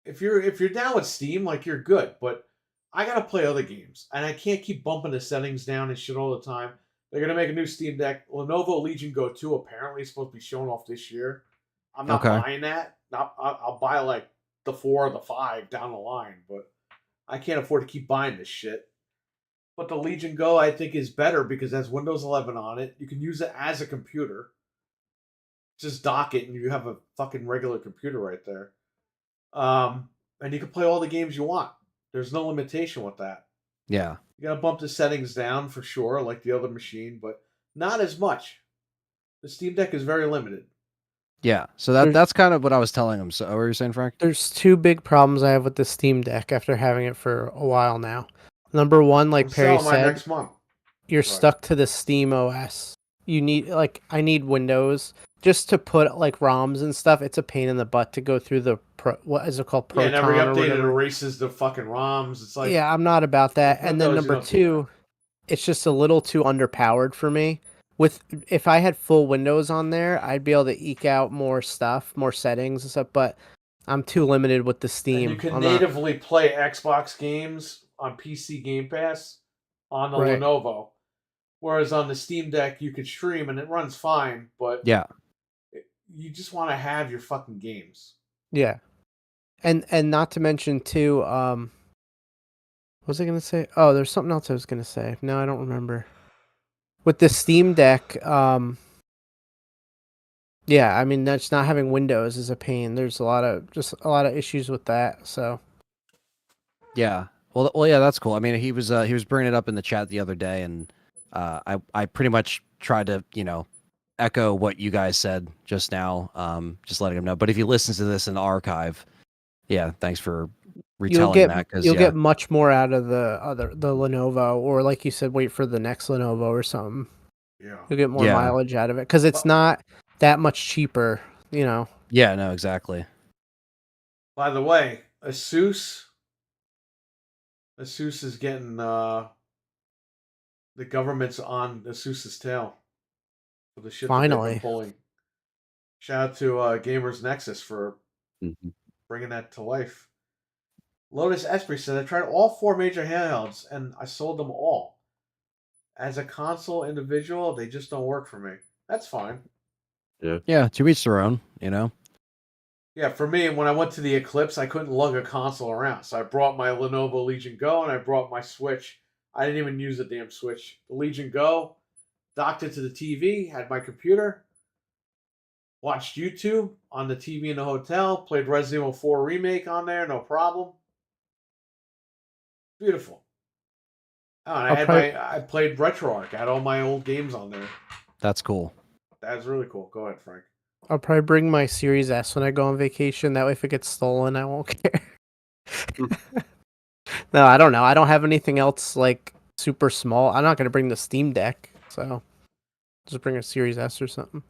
If you're down with Steam, like you're good, but I gotta play other games, and I can't keep bumping the settings down and shit all the time. They're gonna make a new Steam Deck. Lenovo Legion Go 2 apparently is supposed to be showing off this year. I'm not Okay. buying that. I'll buy like the 4 or the 5 down the line, but I can't afford to keep buying this shit. But the Legion Go, I think, is better because it has Windows 11 on it. You can use it as a computer. Just dock it, and you have a fucking regular computer right there. And you can play all the games you want. There's no limitation with that. Yeah. You gotta bump the settings down for sure, like the other machine, but not as much. The Steam Deck is very limited. Yeah. So There's- that's kind of what I was telling him. So what were you saying, Frank? There's two big problems I have with the Steam Deck after having it for a while now. Number one, like I'm Perry selling mine said, next month. you're Right. stuck to the Steam OS. You need I need Windows just to put like ROMs and stuff. It's a pain in the butt to go through the what is it called, Yeah, Proton and every or update it whatever. erases the fucking ROMs. It's like Yeah, I'm not about that. with And then Windows, you number don't do two, it's just a little too underpowered for me. If I had full Windows on there, I'd be able to eke out more stuff, more settings and stuff. But I'm too limited with the Steam. and you can I'm not- natively play Xbox games on PC Game Pass on the Right. Lenovo. Whereas on the Steam Deck, you could stream and it runs fine, but Yeah. you just want to have your fucking games. Yeah, and not to mention too. What was I gonna say? Oh, there's something else I was gonna say. No, I don't remember. With the Steam Deck, yeah, I mean that's not having Windows is a pain. There's a lot of issues with that. So Yeah. Well, yeah, that's cool. I mean, he was bringing it up in the chat the other day, and I pretty much tried to echo what you guys said just now. Just letting him know. But if he listens to this in the archive, yeah, thanks for retelling that. Because you'll get much more out of the Lenovo, or like you said, wait for the next Lenovo or something. Yeah. You'll get more Yeah. mileage out of it because it's not that much cheaper. Yeah. No. Exactly. By the way, Asus is getting the government's on Asus's tail for the shit that they've Finally. been pulling. Shout out to Gamers Nexus for bringing that to life. Lotus Esprit said, I tried all 4 major handhelds and I sold them all. As a console individual, they just don't work for me. That's fine. Yeah. To each their own. Yeah, for me, when I went to the Eclipse, I couldn't lug a console around. So I brought my Lenovo Legion Go and I brought my Switch. I didn't even use the damn Switch. The Legion Go, docked it to the TV, had my computer, watched YouTube on the TV in the hotel, played Resident Evil 4 Remake on there, no problem. Beautiful. Oh, and I played RetroArch. I had all my old games on there. That's cool. That was really cool. Go ahead, Frank. I'll probably bring my Series S when I go on vacation. That way, if it gets stolen, I won't care. No, I don't know. I don't have anything else like super small. I'm not going to bring the Steam Deck, so just bring a Series S or something.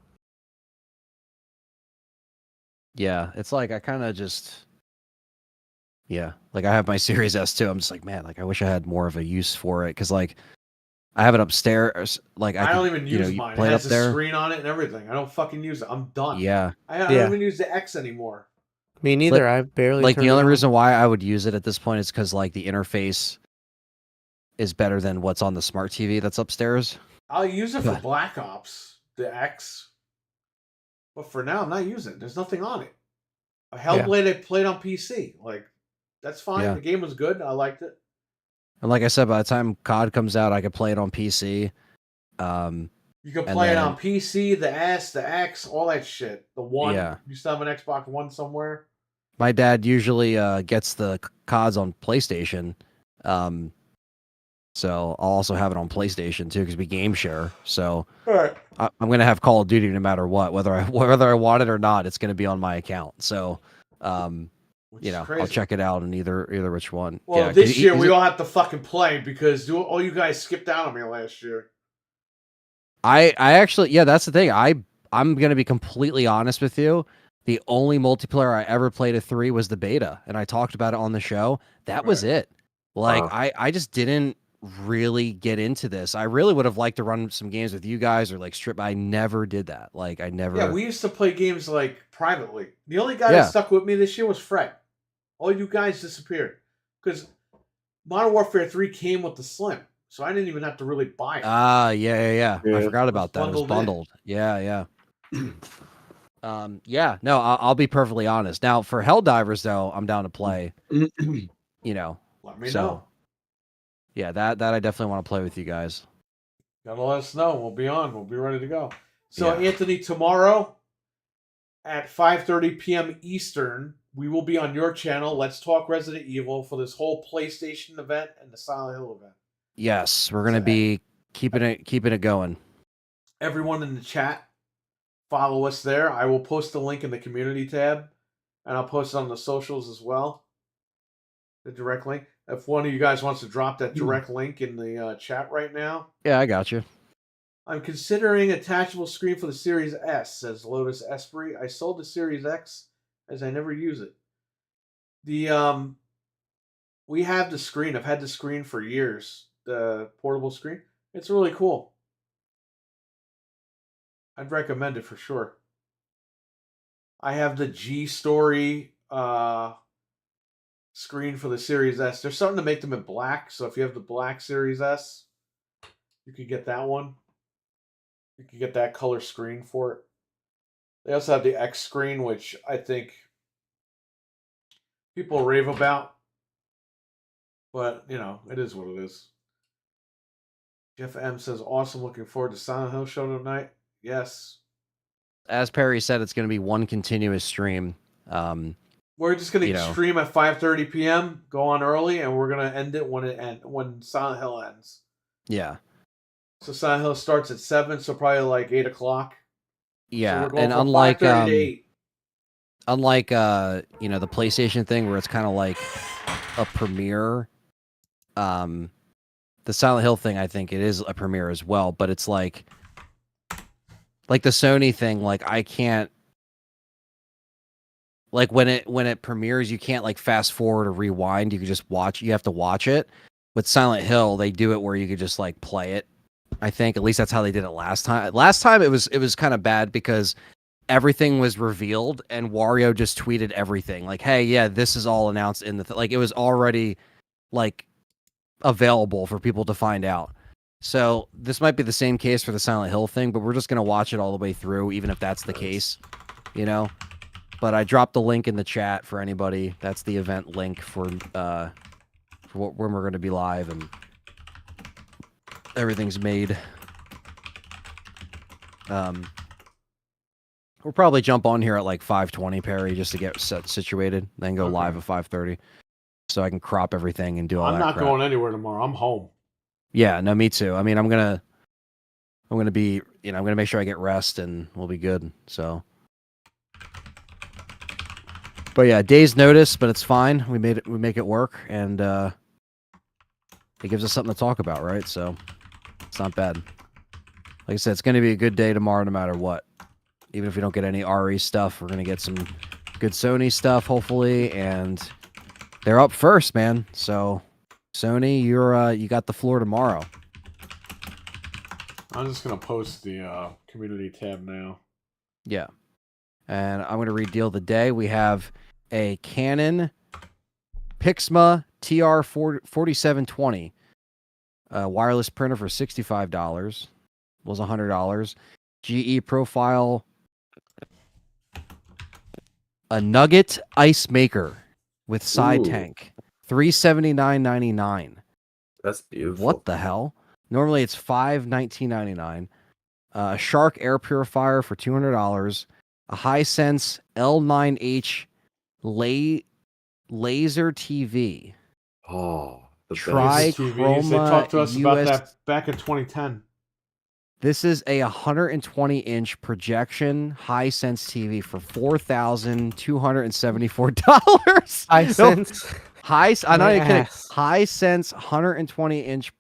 Yeah. It's like I kind of just. Yeah, like I have my Series S too. I'm just like, man, like I wish I had more of a use for it because like I have it upstairs. Like I don't even use mine. It play it has up a there. screen on it and everything. I don't fucking use it. I'm done. Yeah, I don't even use the X anymore. Me neither. I barely like turn the only it on. reason why I would use it at this point is because like the interface is better than what's on the smart TV that's upstairs. I'll use it for But- Black Ops, the X. But for now, I'm not using it. There's nothing on it. A Hellblade I played on PC. Like, that's fine. Yeah. The game was good. I liked it. And like I said, by the time COD comes out, I could play it on PC. You can And play it then- on PC, the S, the X, all that shit. The One. Yeah. You still have an Xbox One somewhere? My dad usually gets the CODs on PlayStation. So I'll also have it on PlayStation too because we game share. So All right. I'm gonna have Call of Duty no matter what, whether I want it or not. It's gonna be on my account. So, Which is I'll crazy. check it out in either which one. Well, Yeah, 'cause this year he's we a- all have to fucking play because all you guys skipped out on me last year. I actually, yeah, that's the thing. I'm gonna be completely honest with you. The only multiplayer I ever played at 3 was the beta, and I talked about it on the show. That was Right. it. Like Wow. I just didn't really get into this. I really would have liked to run some games with you guys or like strip. I never did that. Like I never. Yeah, we used to play games like privately. The only guy Yeah. that stuck with me this year was Fred. All you guys disappeared because Modern Warfare 3 came with the Slim, so I didn't even have to really buy it. Yeah. I Yeah. forgot about that. It was bundled bundled. Yeah. No, I'll be perfectly honest. Now for Helldivers though, I'm down to play. You know, Let me so know. yeah, that I definitely want to play with you guys. Gotta let us know. We'll be on. We'll be ready to go. So Yeah. Anthony, tomorrow at 5:30 p.m. Eastern, we will be on your channel. Let's talk Resident Evil for this whole PlayStation event and the Silent Hill event. Yes, we're gonna be keeping it going. Everyone in the chat, follow us there. I will post the link in the community tab, and I'll post it on the socials as well. The direct link. If one of you guys wants to drop that direct link in the chat right now. Yeah, I got you. I'm considering attachable screen for the Series S, says Lotus Esprit. I sold the Series X as I never use it. We have the screen. I've had the screen for years. The portable screen. It's really cool. I'd recommend it for sure. I have the G Story screen for the Series S. There's something to make them in black, so if you have the black Series S, you could get that one. You could get that color screen for it. They also have the X screen, which I think people rave about. But, you know, it is what it is. Jeff M says, awesome. Looking forward to Silent Hill show tonight. Yes. As Perry said, it's going to be one continuous stream. We're just going to stream at 5:30 p.m., go on early, and we're going to end it when Silent Hill ends. Yeah. So Silent Hill starts at 7, so probably like 8 o'clock. Yeah, So and unlike to 8. Unlike the PlayStation thing where it's kind of like a premiere, the Silent Hill thing, I think it is a premiere as well, but it's like the Sony thing, like I can't, like when it premieres, you can't like fast forward or rewind. You can just watch. You have to watch it. With Silent Hill, they do it where you could just like play it. I think at least that's how they did it last time. Last time it was kind of bad because everything was revealed and Wario just tweeted everything like, "Hey, yeah, this is all announced in the like it was already like available for people to find out." So this might be the same case for the Silent Hill thing, but we're just gonna watch it all the way through, even if that's the case, you know. But I dropped the link in the chat for anybody. That's the event link for when we're going to be live and everything's made. We'll probably jump on here at like 5:20, Perry, just to get situated, then go live at 5:30, so I can crop everything and do all that. I'm not going anywhere tomorrow. I'm home. Yeah, no, me too. I mean, I'm gonna be, I'm gonna make sure I get rest and we'll be good. So. But yeah, day's notice, but it's fine. We make it work, and it gives us something to talk about, right? So it's not bad. Like I said, it's going to be a good day tomorrow, no matter what. Even if we don't get any RE stuff, we're going to get some good Sony stuff, hopefully, and they're up first, man. So Sony, you got the floor tomorrow. I'm just going to post the community tab now. Yeah. And I'm going to read deal of the day. We have a Canon Pixma TR4720 wireless printer for $65. Was $100. GE Profile, a Nugget ice maker with side tank, $379.99. That's beautiful. What the hell? Normally it's $519.99. A Shark air purifier for $200. A Hisense L9H laser TV. Oh, the Trichroma. They talked to us about US that back in 2010. This is a 120-inch projection Hisense TV for $4,274. Hisense. I'm not even kidding. Yes. Hisense 120-inch.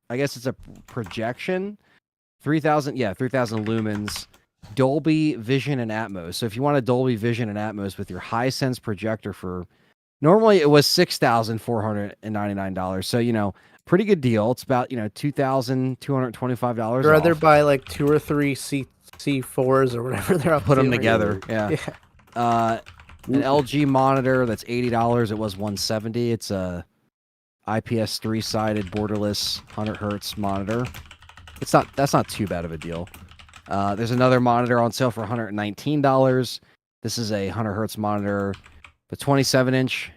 I guess it's a projection. 3,000 lumens. Dolby Vision and Atmos. So if you want a Dolby Vision and Atmos with your Hisense projector for, normally it was $6,499. So, pretty good deal. It's about $2,225. I'd rather off. buy like 2 or 3 C4s or whatever they're up Put to them right together. now. Yeah. An LG monitor that's $80. It was $170. It's a IPS 3-sided borderless 100 hertz monitor. That's not too bad of a deal. There's another monitor on sale for $119. This is a 100 hertz monitor, the 27-inch.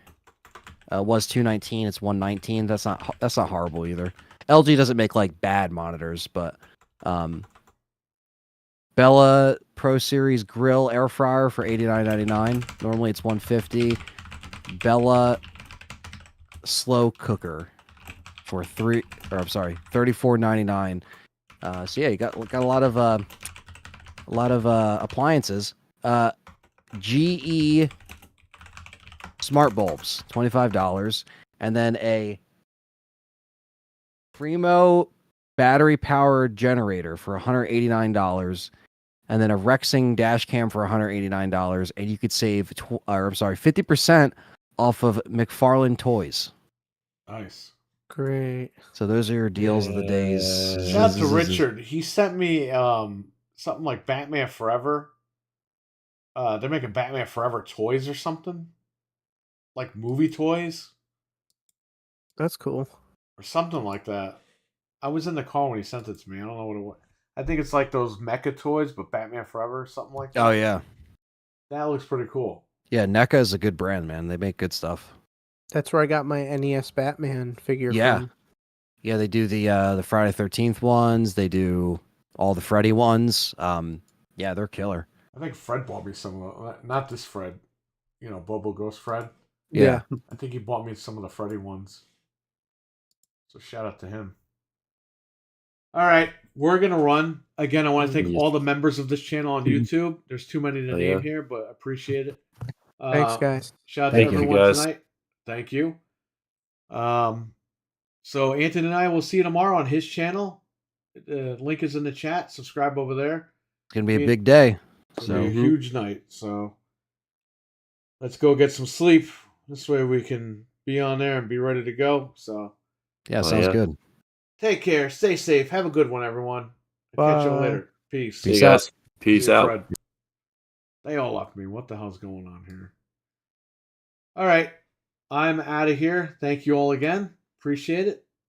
Was $219. It's $119. That's not horrible either. LG doesn't make like bad monitors, but Bella Pro Series grill air fryer for $89.99. Normally it's $150. Bella slow cooker for $34.99. So yeah, you got a lot of appliances. GE smart bulbs, $25, and then a Primo battery powered generator for $189, and then a Rexing dash cam for $189, and you could save 50% off of McFarlane Toys. Nice. Great. So those are your deals of the days. Shout out to Richard. He sent me something like Batman Forever. They're making Batman Forever toys or something. Like movie toys. That's cool. Or something like that. I was in the car when he sent it to me. I don't know what it was. I think it's like those mecha toys, but Batman Forever or something like that. Oh yeah. That looks pretty cool. Yeah, NECA is a good brand, man. They make good stuff. That's where I got my NES Batman figure Yeah. from. Yeah, they do the Friday 13th ones. They do all the Freddy ones. Yeah, they're killer. I think Fred bought me some of them. Not this Fred. Bobo Ghost Fred. Yeah. I think he bought me some of the Freddy ones. So shout out to him. All right, we're going to run. Again, I want to thank all the members of this channel on YouTube. There's too many to name here, but I appreciate it. Thanks, guys. Shout out Thank to you, everyone guys. tonight. Thank you. So Anthony and I will see you tomorrow on his channel. The link is in the chat. Subscribe over there. It's going to be a big day. It's going to be a huge night. So let's go get some sleep. This way we can be on there and be ready to go. So yeah, sounds good. Take care. Stay safe. Have a good one, everyone. I'll catch you Bye. later. Peace. Peace Hey, out. guys. Peace See you, out. Fred. They all left me. What the hell's going on here? All right. I'm out of here. Thank you all again. Appreciate it.